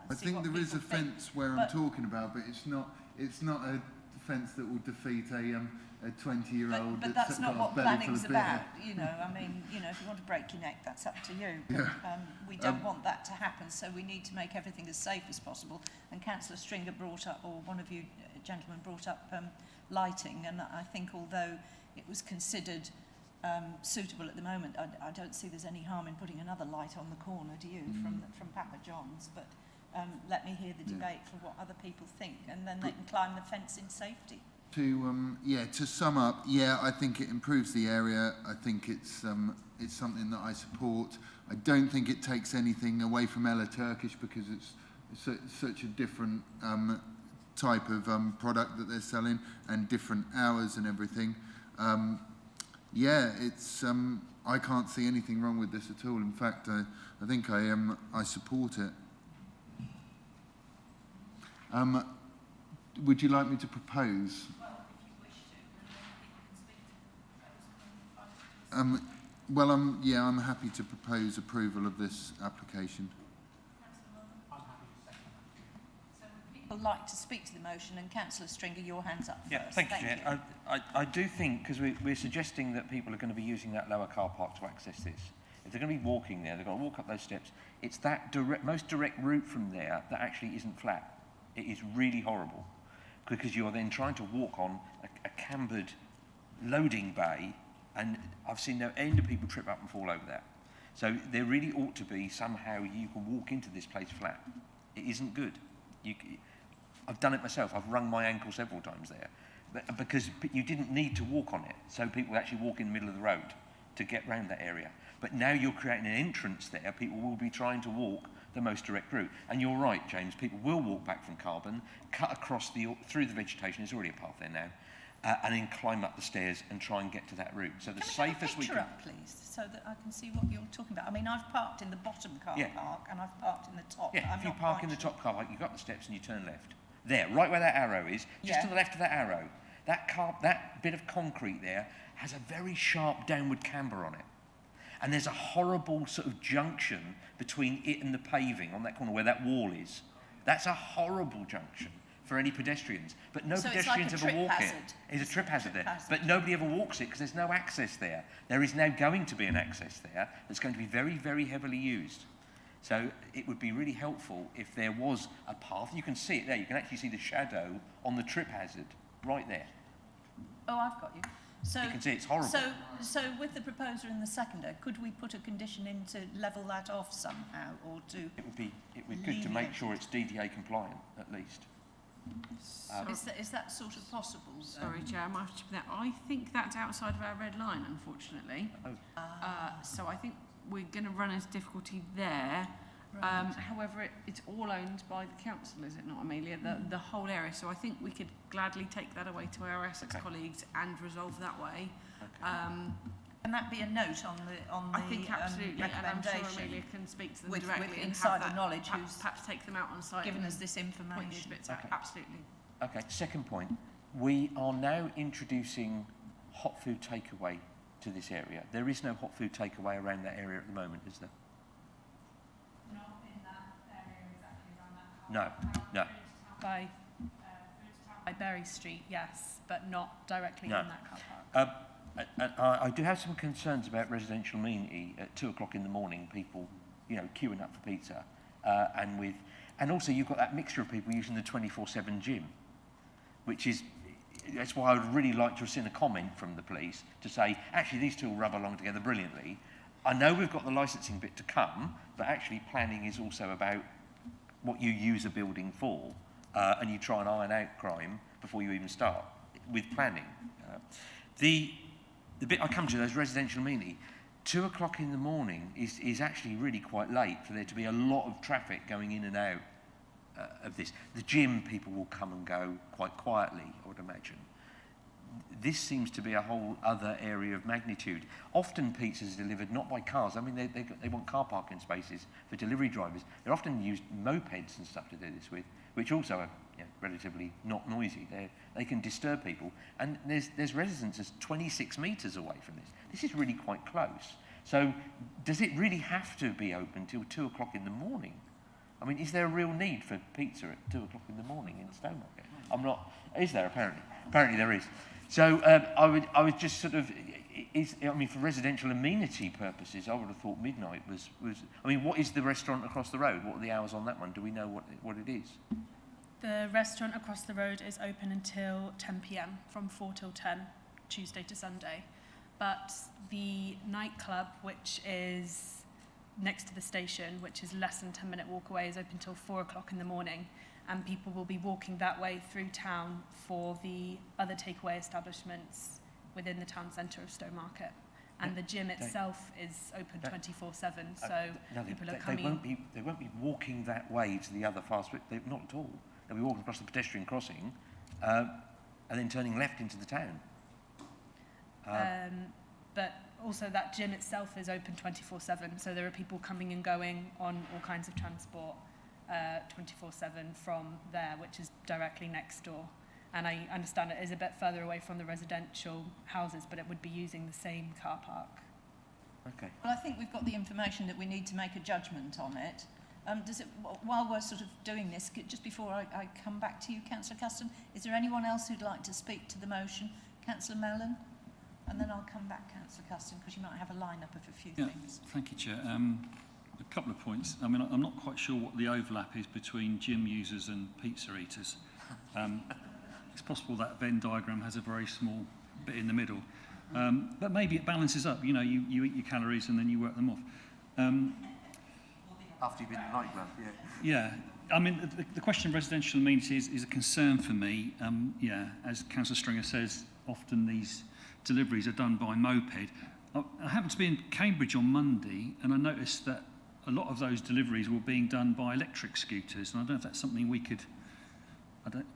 I think there is a fence where I'm talking about, but it's not a fence that will defeat a 20-year-old. But that's not what planning's about, you know. I mean, you know, if you want to break your neck, that's up to you. Yeah. We don't want that to happen, so we need to make everything as safe as possible. And Councillor Stringer brought up, or one of you gentlemen brought up lighting, and I think although it was considered suitable at the moment, I don't see there's any harm in putting another light on the corner, do you, from Papa John's? But let me hear the debate for what other people think, and then they can climb the fence in safety. To sum up, I think it improves the area. I think it's something that I support. I don't think it takes anything away from Ella Turkish, because it's such a different type of product that they're selling, and different hours and everything. I can't see anything wrong with this at all. In fact, I think I support it. Would you like me to propose? I'm happy to propose approval of this application. People like to speak to the motion, and Councillor Stringer, your hand's up first. Yeah, thank you, Chair. I do think, because we're suggesting that people are going to be using that lower car park to access this. If they're going to be walking there, they're going to walk up those steps. It's that most direct route from there that actually isn't flat. It is really horrible, because you're then trying to walk on a cambered loading bay, and I've seen no end of people trip up and fall over that. So there really ought to be somehow you can walk into this place flat. It isn't good. I've done it myself. I've wrung my ankle several times there, because you didn't need to walk on it, so people actually walk in the middle of the road to get round that area. But now you're creating an entrance there. People will be trying to walk the most direct route. And you're right, James, people will walk back from Carbon, cut across through the vegetation, there's already a path there now, and then climb up the stairs and try and get to that route. So the safest we can... Up, please, so that I can see what you're talking about. I mean, I've parked in the bottom car park, and I've parked in the top. Yeah, if you park in the top car park, you go up the steps and you turn left. There, right where that arrow is, just to the left of that arrow, that bit of concrete there has a very sharp downward camber on it. And there's a horrible sort of junction between it and the paving on that corner where that wall is. That's a horrible junction for any pedestrians. But no pedestrians ever walk it. It's a trip hazard there. But nobody ever walks it because there's no access there. There is now going to be an access there that's going to be very, very heavily used. So it would be really helpful if there was a path. You can see it there. You can actually see the shadow on the trip hazard right there. Oh, I've got you. So, you can see it's horrible. So with the proposer and the seconder, could we put a condition in to level that off somehow, or to... It would be good to make sure it's DDA compliant, at least. Is that sort of possible? Sorry, Chair, I might have to chip in that. I think that's outside of our red line, unfortunately. So I think we're going to run into difficulty there. Right. However, it's all owned by the council, is it not, Amelia? The whole area. So I think we could gladly take that away to our Essex colleagues and resolve that way. Can that be a note on the I think absolutely, and I'm sure Amelia can speak to them directly with and insider have that, knowledge, perhaps take them out on site, given us this information. Absolutely. Okay. Second point, we are now introducing hot food takeaway to this area. There is no hot food takeaway around that area at the moment, is there? Not in that area exactly around that. No. By Berry Street, yes, but not directly in that car park. I do have some concerns about residential amenity at 2 o'clock in the morning. People, you know, queuing up for pizza, and also you've got that mixture of people using the 24/7 gym, which is, that's why I would really like to have seen a comment from the police to say, actually, these two will rub along together brilliantly. I know we've got the licensing bit to come, but actually planning is also about what you use a building for, and you try and iron out crime before you even start with planning. The bit I come to, those residential amenity, 2 o'clock in the morning is actually really quite late for there to be a lot of traffic going in and out of this. The gym, people will come and go quite quietly, I would imagine. This seems to be a whole other area of magnitude. Often pizzas are delivered not by cars. I mean, they want car parking spaces for delivery drivers. They're often used mopeds and stuff to do this with, which also are, you know, relatively not noisy. They can disturb people. And there's residences 26 metres away from this. This is really quite close. So does it really have to be open till 2 o'clock in the morning? I mean, is there a real need for pizza at 2 o'clock in the morning in Stowmarket? I'm not. Is there, apparently? Apparently there is. So I would just sort of, I mean, for residential amenity purposes, I would have thought midnight was. I mean, what is the restaurant across the road? What are the hours on that one? Do we know what it is? The restaurant across the road is open until 10 p.m, from 4 till 10, Tuesday to Sunday. But the nightclub, which is next to the station, which is less than 10-minute walk away, is open till 4 o'clock in the morning. And people will be walking that way through town for the other takeaway establishments within the town centre of Stowmarket. And the gym itself is open 24/7, so people are coming. They won't be walking that way to the other fast food. Not at all. They'll be walking across the pedestrian crossing, and then turning left into the town. But also that gym itself is open 24/7, so there are people coming and going on all kinds of transport 24/7 from there, which is directly next door. And I understand it is a bit further away from the residential houses, but it would be using the same car park. Okay. Well, I think we've got the information that we need to make a judgment on it. While we're sort of doing this, just before I come back to you, Councillor Custon, is there anyone else who'd like to speak to the motion? Councillor Mellon? And then I'll come back, Councillor Custon, because you might have a line-up of a few things. Thank you, Chair. A couple of points. I mean, I'm not quite sure what the overlap is between gym users and pizza eaters. It's possible that Venn diagram has a very small bit in the middle. But maybe it balances up. You know, you eat your calories and then you work them off. After you've been to the nightclub, yeah. Yeah. I mean, the question of residential amenities is a concern for me. Yeah, as Councillor Stringer says, often these deliveries are done by moped. I happened to be in Cambridge on Monday, and I noticed that a lot of those deliveries were being done by electric scooters, and I don't know if that's something we could,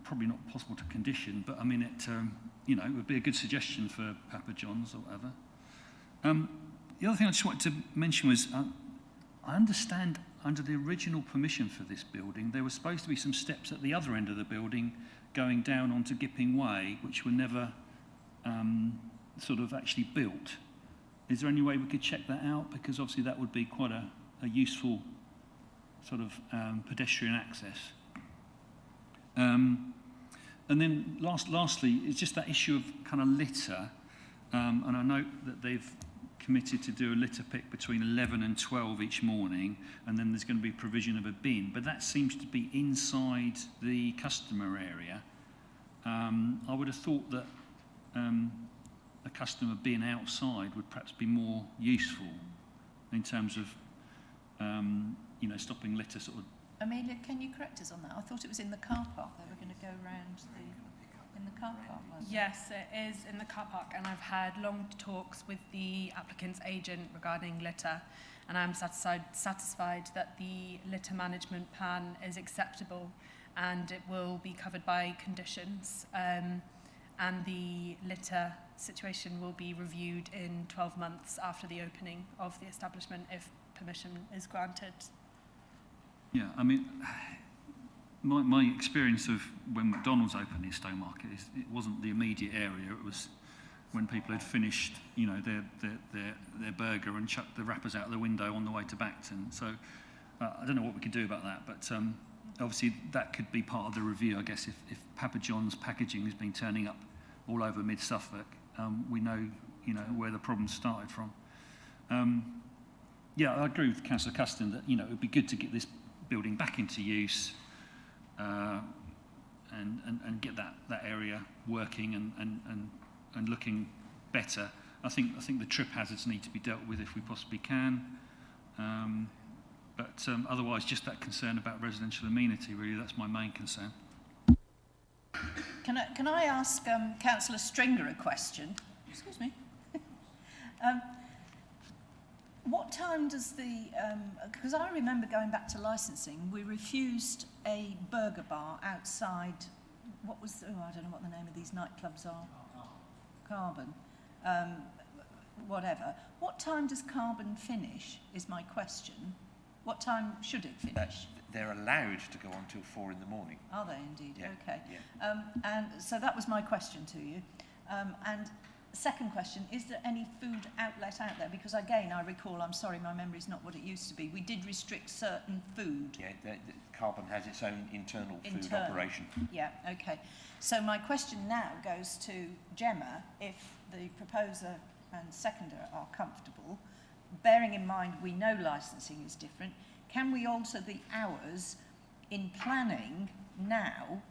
probably not possible to condition, but I mean, it would be a good suggestion for Papa John's or whatever. The other thing I just wanted to mention was, I understand under the original permission for this building, there was supposed to be some steps at the other end of the building going down onto Gipping Way, which were never sort of actually built. Is there any way we could check that out? Because obviously that would be quite a useful sort of pedestrian access. And then lastly, it's just that issue of kind of litter. And I note that they've committed to do a litter pick between 11 and 12 each morning, and then there's going to be provision of a bin. But that seems to be inside the customer area. I would have thought that a customer being outside would perhaps be more useful in terms of, stopping litter sort of. Amelia, can you correct us on that? I thought it was in the car park. They were going to go round in the car park. Yes, it is in the car park, and I've had long talks with the applicant's agent regarding litter, and I'm satisfied that the litter management plan is acceptable and it will be covered by conditions, and the litter situation will be reviewed in 12 months after the opening of the establishment if permission is granted. Yeah, I mean, my experience of when McDonald's opened in Stowmarket is it wasn't the immediate area. It was when people had finished, their burger and chucked the wrappers out the window on the way to Bacton. So I don't know what we could do about that, but obviously that could be part of the review, I guess. If Papa John's packaging has been turning up all over mid-Suffolk, we know, where the problem started from. Yeah, I agree with Councillor Custon that, you know, it would be good to get this building back into use and get that area working and looking better. I think the trip hazards need to be dealt with if we possibly can. But otherwise, just that concern about residential amenity, really, that's my main concern. Can I ask Councillor Stringer a question? Excuse me. What time does the... because I remember going back to licensing, we refused a burger bar outside... What was... Oh, I don't know what the name of these nightclubs are. Carbon. Whatever. What time does Carbon finish, is my question. What time should it finish? They're allowed to go on till 4 in the morning. Are they indeed? Yeah. Okay. Yeah. And so that was my question to you. And second question, is there any food outlet out there? Because again, I recall, I'm sorry, my memory's not what it used to be. We did restrict certain food. Yeah, the Carbon has its own internal food operation. Yeah, okay. So my question now goes to Gemma, if the proposer and seconder are comfortable, bearing in mind we know licensing is different, can we alter the hours in planning now,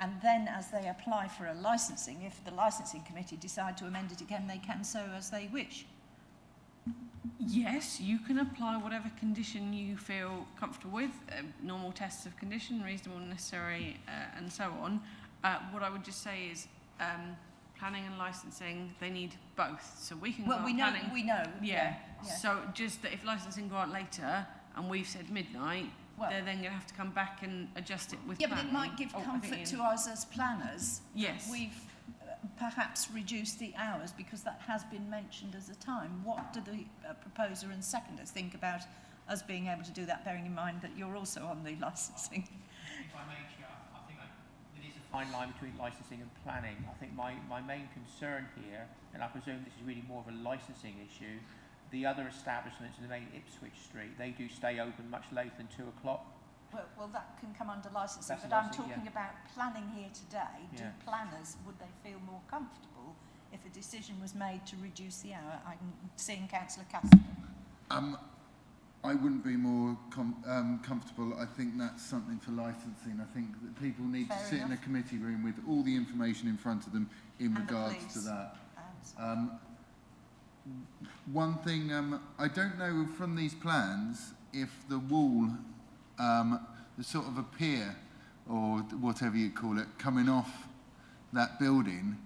and then as they apply for a licensing, if the licensing committee decide to amend it again, they can so as they wish? Yes, you can apply whatever condition you feel comfortable with, normal tests of condition, reasonable, necessary, and so on. What I would just say is planning and licensing, they need both. So we can well, go we on know, planning. we know. Yeah. Yeah. So just that if licensing grant later and we've said midnight, well, they're then going to have to come back and adjust it with yeah, planning. but it might give comfort to us as planners. Yes. We've perhaps reduced the hours because that has been mentioned as a time. What do the proposer and seconders think about us being able to do that, bearing in mind that you're also on the licensing? If I may, Chair, I think there is a fine line between licensing and planning. I think my main concern here, and I presume this is really more of a licensing issue, the other establishments in the main Ipswich Street, they do stay open much later than 2 o'clock. Well, that can come under licensing, That's but I'm licensing, talking about planning here today. Do Yeah. planners, would they feel more comfortable if a decision was made to reduce the hour? I'm seeing Councillor Castro. I wouldn't be more comfortable. I think that's something for licensing. I think that people need to sit in a committee room with all the information in front of them in regards to that. One thing, I don't know from these plans if the wall, the sort of a pier or whatever you call it, coming off that building,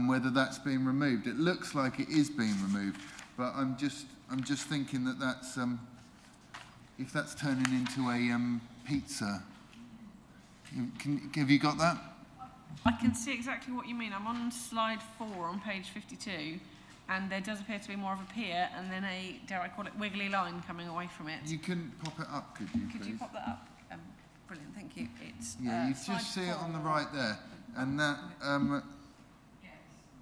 whether that's being removed. It looks like it is being removed, but I'm just thinking that that's if that's turning into a pizza. Have you got that? I can see exactly what you mean. I'm on slide 4 on page 52, and there does appear to be more of a pier and then a, dare I call it, wiggly line coming away from it. You can pop it up, could you, please? Could you pop that up? Brilliant, thank you. It's yeah, you just see it on the right there, and that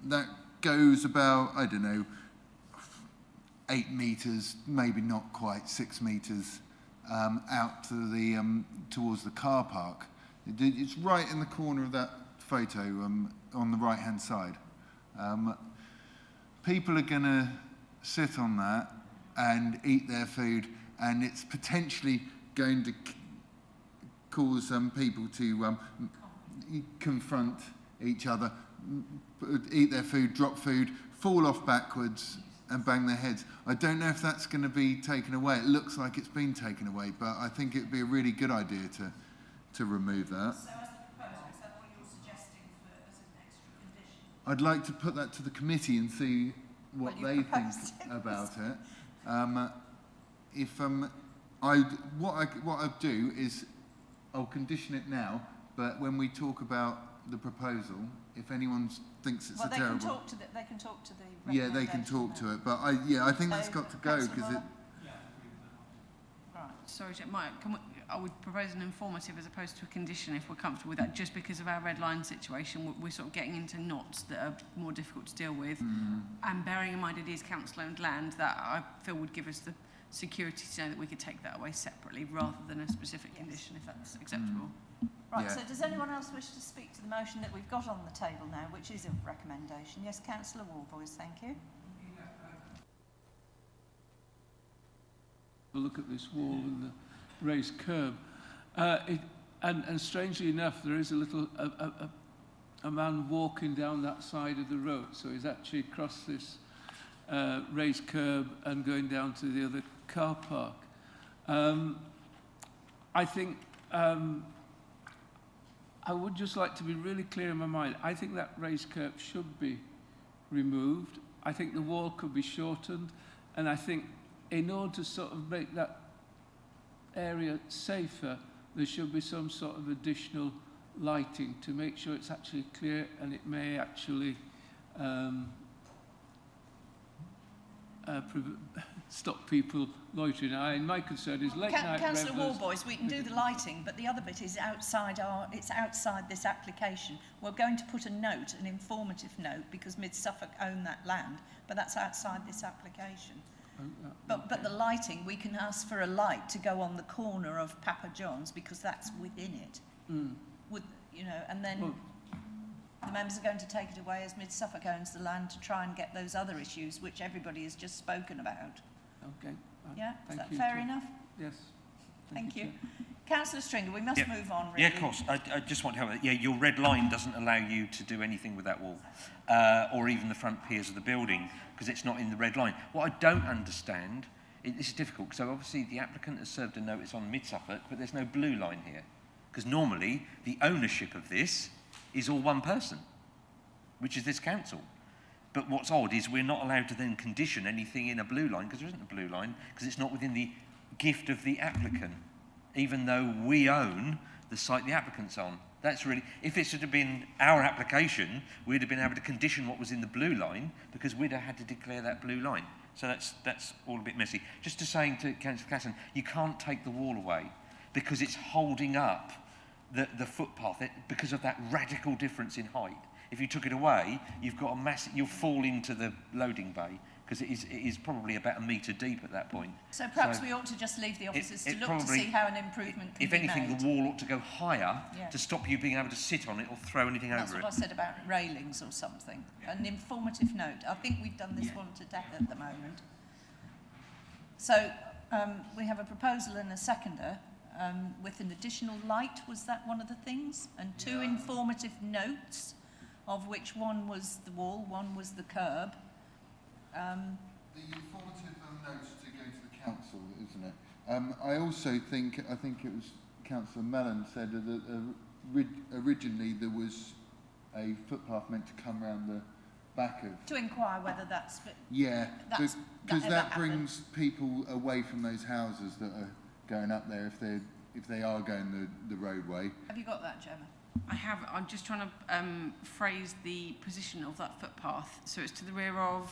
that goes about, I don't know, 8 metres, maybe not quite 6 metres, out to the towards the car park. It's right in the corner of that photo on the right-hand side. People are going to sit on that and eat their food, and it's potentially going to cause people to confront each other, eat their food, drop food, fall off backwards and bang their heads. I don't know if that's going to be taken away. It looks like it's been taken away, but I think it would be a really good idea to remove that. So as the proposer, is that what you're suggesting as an extra condition? I'd like to put that to the committee and see what they think about it. What I'd do is I'll condition it now, but when we talk about the proposal, if anyone thinks it's a terrible... They can talk to the... Yeah, they can talk to it, but I think that's got to go because it... Right, sorry, I would propose an informative as opposed to a condition if we're comfortable with that, just because of our red line situation. We're sort of getting into knots that are more difficult to deal with. And bearing in mind it is council-owned land, that I feel would give us the security to know that we could take that away separately rather than a specific condition, if that's acceptable. Right, so does anyone else wish to speak to the motion that we've got on the table now, which is a recommendation? Yes, Councillor Warboys, thank you. look at this wall and the raised curb. And strangely enough, there is a man walking down that side of the road. So he's actually across this raised curb and going down to the other car park. I think I would just like to be really clear in my mind. I think that raised curb should be removed. I think the wall could be shortened. And I think in order to sort of make that area safer, there should be some sort of additional lighting to make sure it's actually clear, and it may actually stop people loitering. My concern is late night Councillor revelers. Warboys, we can do the lighting, but the other bit is outside this application. We're going to put a note, an informative note, because Mid Suffolk own that land, but that's outside this application. But the lighting, we can ask for a light to go on the corner of Papa John's, because that's within it. And then the members are going to take it away as Mid Suffolk owns the land to try and get those other issues which everybody has just spoken about. Okay. Yeah, is that fair enough? Yes. Thank you. Councillor Stringer, we must move on, really. Yeah, of course. I just want to help. Yeah, your red line doesn't allow you to do anything with that wall, or even the front piers of the building, because it's not in the red line. What I don't understand, this is difficult, so obviously the applicant has served a notice on Mid Suffolk, but there's no blue line here, because normally the ownership of this is all one person, which is this council. But what's odd is we're not allowed to then condition anything in a blue line, because there isn't a blue line, because it's not within the gift of the applicant, even though we own the site the applicant's on. That's really, if it should have been our application, we'd have been able to condition what was in the blue line, because we'd have had to declare that blue line. So that's all a bit messy. Just to saying to Councillor Casson, you can't take the wall away, because it's holding up the footpath because of that radical difference in height. If you took it away, you've got a massive, you'll fall into the loading bay, because it is probably about a metre deep at that point. So perhaps we ought to just leave the officers to look to see how an improvement can be made. If anything, the wall ought to go higher to stop you being able to sit on it or throw anything over it. That's what I said about railings or something. An informative note. I think we've done this one to death at the moment. So we have a proposal and a seconder with an additional light. Was that one of the things? And two informative notes, of which one was the wall, one was the curb. The informative notes to go to the council, isn't it? I also think, I think it was Councillor Mellon said that originally there was a footpath meant to come around the back of... To inquire whether that's... Yeah, because that brings people away from those houses that are going up there if they are going the roadway. Have you got that, Gemma? I have. I'm just trying to phrase the position of that footpath. So it's to the rear of...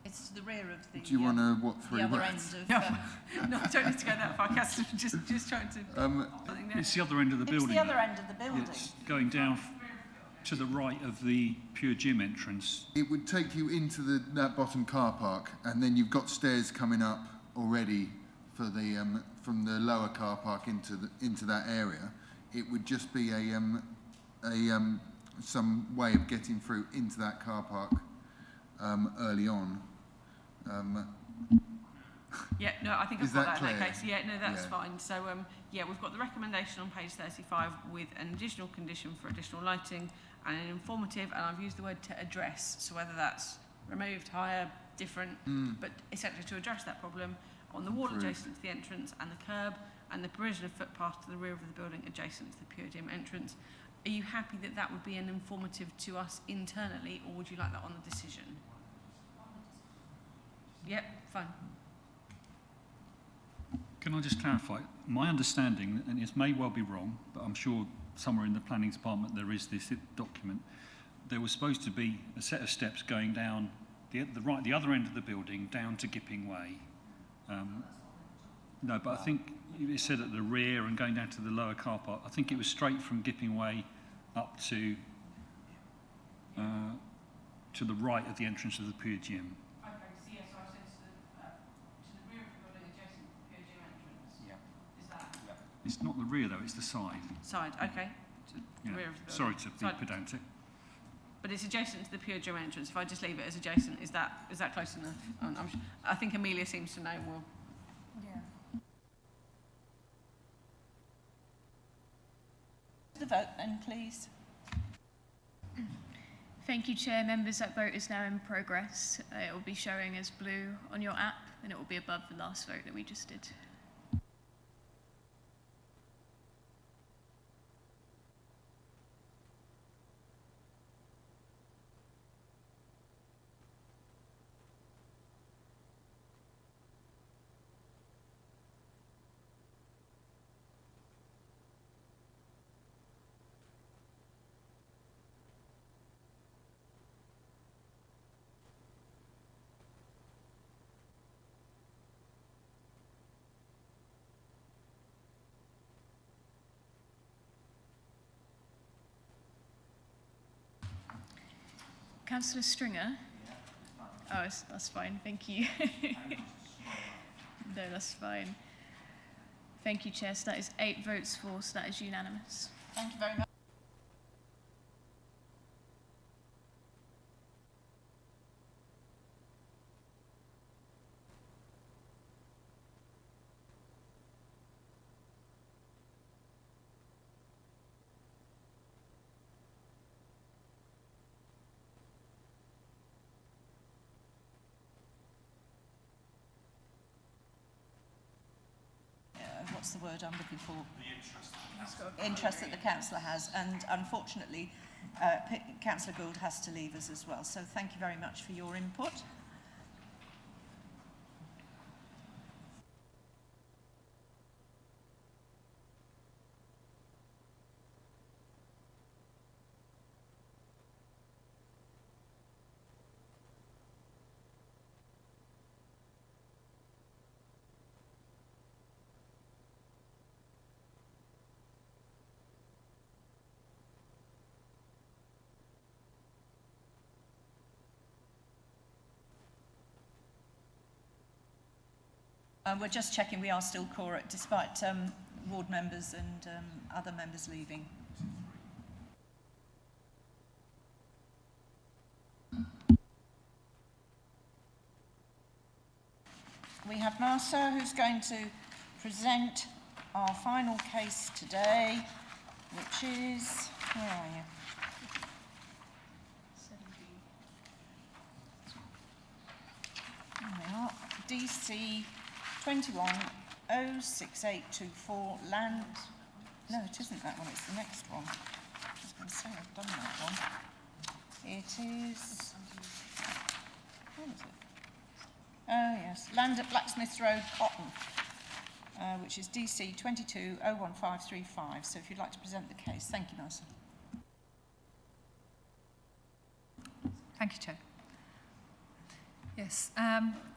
It's to the rear of the... Do you want to, the other end of... No, I don't need to go that far, Catherine. Just trying to... It's the other end of the building. It's the other end of the building. It's going down to the right of the Pure Gym entrance. It would take you into that bottom car park, and then you've got stairs coming up already for the from the lower car park into that area. It would just be some way of getting through into that car park early on. Yeah, no, I think I've Is got that that in that clear? case. Yeah, no, that's Yeah. fine. So, yeah, we've got the recommendation on page 35 with an additional condition for additional lighting and an informative, and I've used the word to address, so whether that's removed, higher, different, but essentially to address that problem on the wall adjacent to the entrance and the curb, and the provision of footpath to the rear of the building adjacent to the Pure Gym entrance. Are you happy that that would be an informative to us internally, or would you like that on the decision? Yep, fine. Can I just clarify? My understanding, and it may well be wrong, but I'm sure somewhere in the planning department there is this document, there was supposed to be a set of steps going down the other end of the building down to Gipping Way. No, but I think it said at the rear and going down to the lower car park. I think it was straight from Gipping Way up to the right of the entrance of the Pure Gym. Okay, so yes, I said to the rear of the building adjacent to the Pure Gym entrance. Yeah. Is that? Yeah. It's not the rear though, it's the side. Side, okay. To the rear of the building. Sorry to be pedantic. But it's adjacent to the Pure Gym entrance. If I just leave it as adjacent, is that close enough? I think Amelia seems to know. Well, yeah. vote then, please. Thank you, Chair. Members, that vote is now in progress. It will be showing as blue on your app, and it will be above the last vote that we just did. Councillor Stringer? Oh, that's fine, thank you. No, that's fine. Thank you, Chair. So that is 8 votes for, so that is unanimous. Thank you very much. What's the word I'm looking for? The interest that the councillor has, and unfortunately Councillor Gould has to leave us as well, so thank you very much for your input. We're just checking we are still quorate despite ward members and other members leaving. We have Marcia, who's going to present our final case today, which is, where are you? There we are, DC 21-06824 land. No, it isn't that one, it's the next one. I was going to say I've done that one. It is. What is it? Oh, yes. Land at Blacksmith Road, Cotton, which is DC 22-01535. So if you'd like to present the case. Thank you, Marcia. Thank you, Chair. Yes,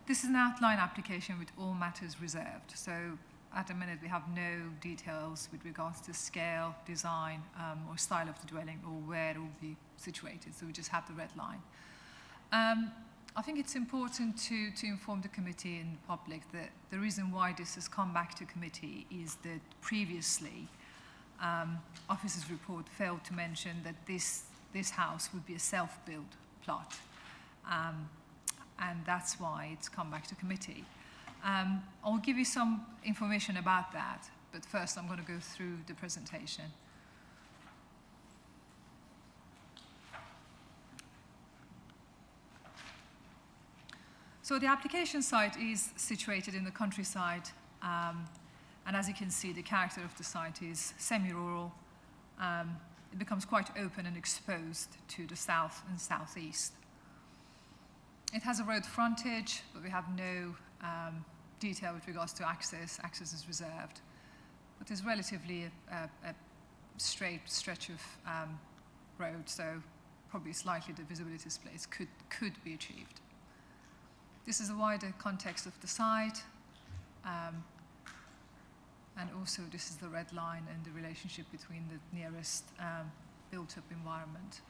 this is an outline application with all matters reserved. So at the minute we have no details with regards to scale, design or style of the dwelling or where it will be situated. So we just have the red line. I think it's important to inform the committee and the public that the reason why this has come back to committee is that previously officer's report failed to mention that this house would be a self-built plot. And that's why it's come back to committee. I'll give you some information about that, but first I'm going to go through the presentation. So the application site is situated in the countryside, and as you can see, the character of the site is semi-rural. It becomes quite open and exposed to the south and southeast. It has a road frontage, but we have no detail with regards to access. Access is reserved. But there's relatively a straight stretch of road, so probably slightly the visibility displays could be achieved. This is a wider context of the site, and also this is the red line and the relationship between the nearest built-up environment.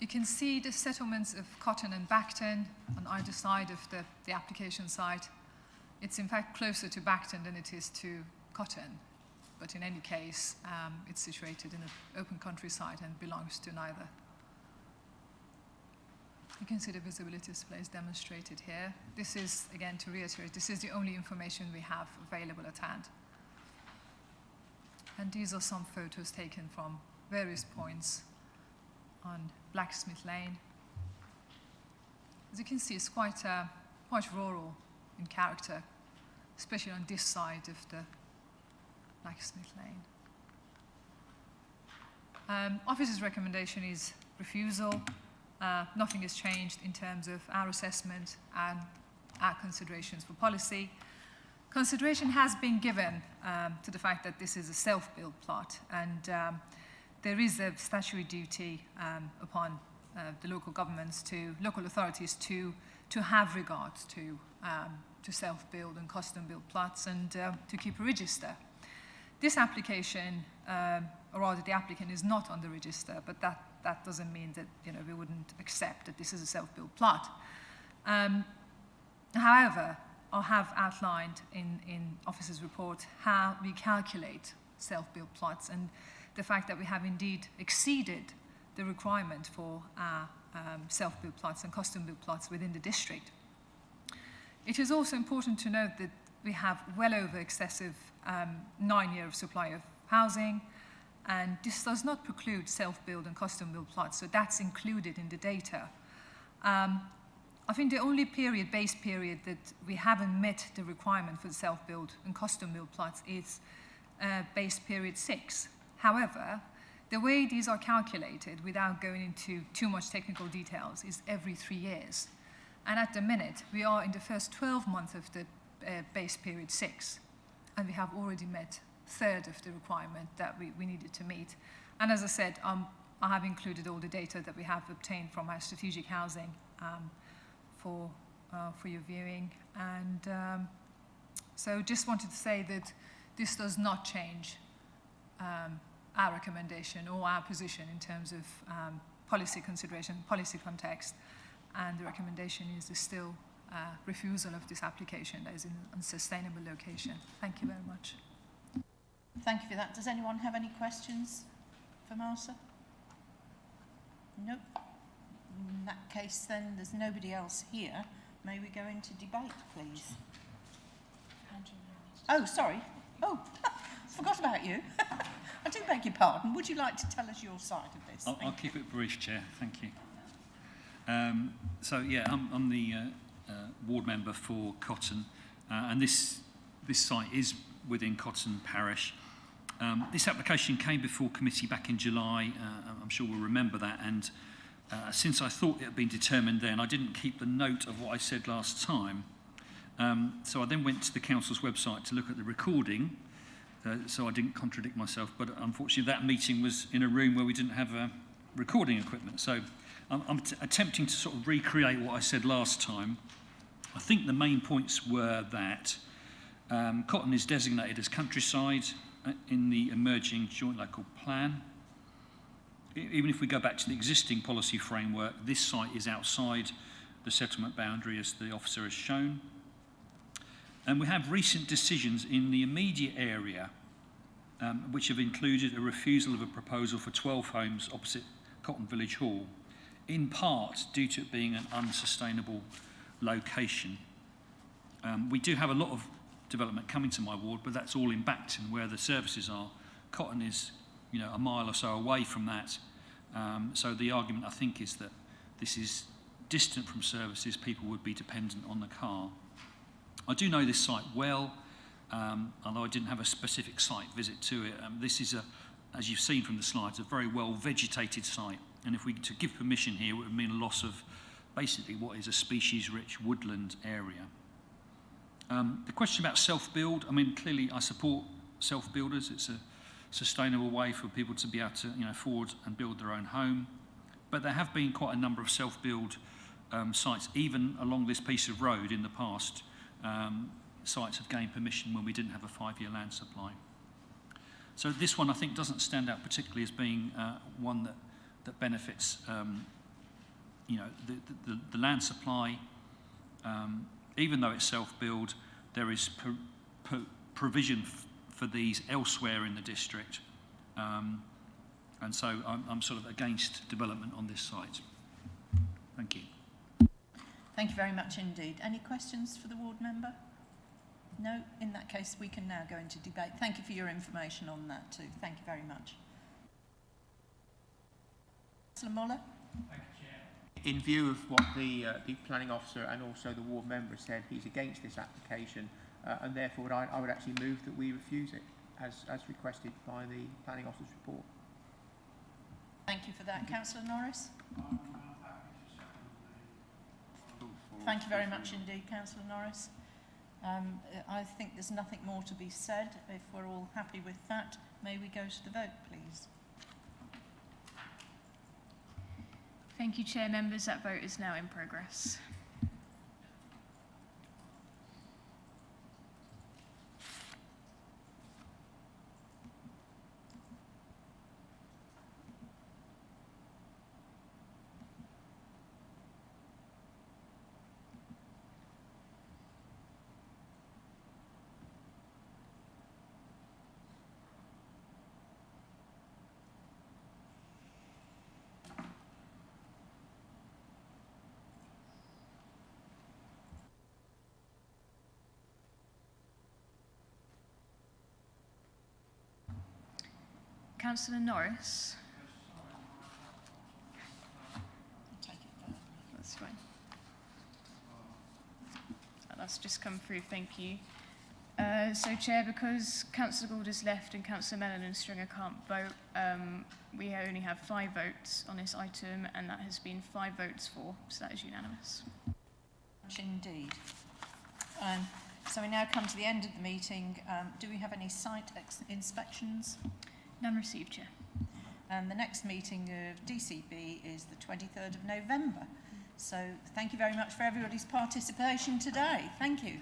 You can see the settlements of Cotton and Bacton on either side of the application site. It's in fact closer to Bacton than it is to Cotton, but in any case, it's situated in an open countryside and belongs to neither. You can see the visibility displays demonstrated here. This is, again, to reiterate, this is the only information we have available at hand. And these are some photos taken from various points on Blacksmith Lane. As you can see, it's quite rural in character, especially on this side of the Blacksmith Lane. Office's recommendation is refusal. Nothing has changed in terms of our assessment and our considerations for policy. Consideration has been given to the fact that this is a self-built plot, and there is a statutory duty upon the local governments, local authorities to have regards to self-build and custom-built plots and to keep a register. This application, or rather the applicant, is not on the register, but that doesn't mean that we wouldn't accept that this is a self-built plot. However, I have outlined in Office's report how we calculate self-built plots and the fact that we have indeed exceeded the requirement for our self-built plots and custom-built plots within the district. It is also important to note that we have well over excessive 9 years of supply of housing, and this does not preclude self-built and custom-built plots, so that's included in the data. I think the only base period that we haven't met the requirement for the self-built and custom-built plots is base period 6. However, the way these are calculated, without going into too much technical details, is every 3 years. And at the minute, we are in the first 12 months of the base period 6, and we have already met a third of the requirement that we needed to meet. And as I said, I have included all the data that we have obtained from our strategic housing for your viewing. And so just wanted to say that this does not change our recommendation or our position in terms of policy consideration, policy context, and the recommendation is still refusal of this application that is in an unsustainable location. Thank you very much. Thank you for that. Does anyone have any questions for Martha? Nope. In that case, then, there's nobody else here. May we go into debate, please? Oh, sorry. Oh, forgot about you. I do beg your pardon. Would you like to tell us your side of this? I'll keep it brief, Chair. Thank you. So, yeah, I'm the ward member for Cotton, and this site is within Cotton Parish. This application came before committee back in July. I'm sure we'll remember that, and since I thought it had been determined then, I didn't keep the note of what I said last time. So I then went to the council's website to look at the recording, so I didn't contradict myself, but unfortunately that meeting was in a room where we didn't have recording equipment. So I'm attempting to sort of recreate what I said last time. I think the main points were that Cotton is designated as countryside in the emerging joint local plan. Even if we go back to the existing policy framework, this site is outside the settlement boundary, as the officer has shown. And we have recent decisions in the immediate area which have included a refusal of a proposal for 12 homes opposite Cotton Village Hall, in part due to it being an unsustainable location. We do have a lot of development coming to my ward, but that's all in Bacton where the services are. Cotton is a mile or so away from that. So the argument, I think, is that this is distant from services. People would be dependent on the car. I do know this site well, although I didn't have a specific site visit to it. This is, as you've seen from the slides, a very well vegetated site. And if we to give permission here, it would mean a loss of basically what is a species-rich woodland area. The question about self-build, I mean, clearly I support self-builders. It's a sustainable way for people to be able to afford and build their own home. But there have been quite a number of self-build sites, even along this piece of road in the past. Sites have gained permission when we didn't have a 5-year land supply. So this one, I think, doesn't stand out particularly as being one that benefits the land supply. Even though it's self-build, there is provision for these elsewhere in the district. And so I'm sort of against development on this site. Thank you. Thank you very much indeed. Any questions for the ward member? No, in that case we can now go into debate. Thank you for your information on that too. Thank you very much. Councillor Moller? In view of what the planning officer and also the ward member said, he's against this application, and therefore I would actually move that we refuse it, as requested by the planning officer's report. Thank you for that. Councillor Norris? Thank you very much indeed, Councillor Norris. I think there's nothing more to be said. If we're all happy with that, may we go to the vote, please? Thank you, Chair. Members, that vote is now in progress. Councillor Norris? That's fine. That's just come through, thank you. So, Chair, because Councillor Gould has left and Councillor Mellon and Stringer can't vote, we only have 5 votes on this item, and that has been 5 votes for, so that is unanimous. Indeed. So we now come to the end of the meeting. Do we have any site inspections? None received, Chair. And the next meeting of DCB is the 23rd of November. So thank you very much for everybody's participation today. Thank you.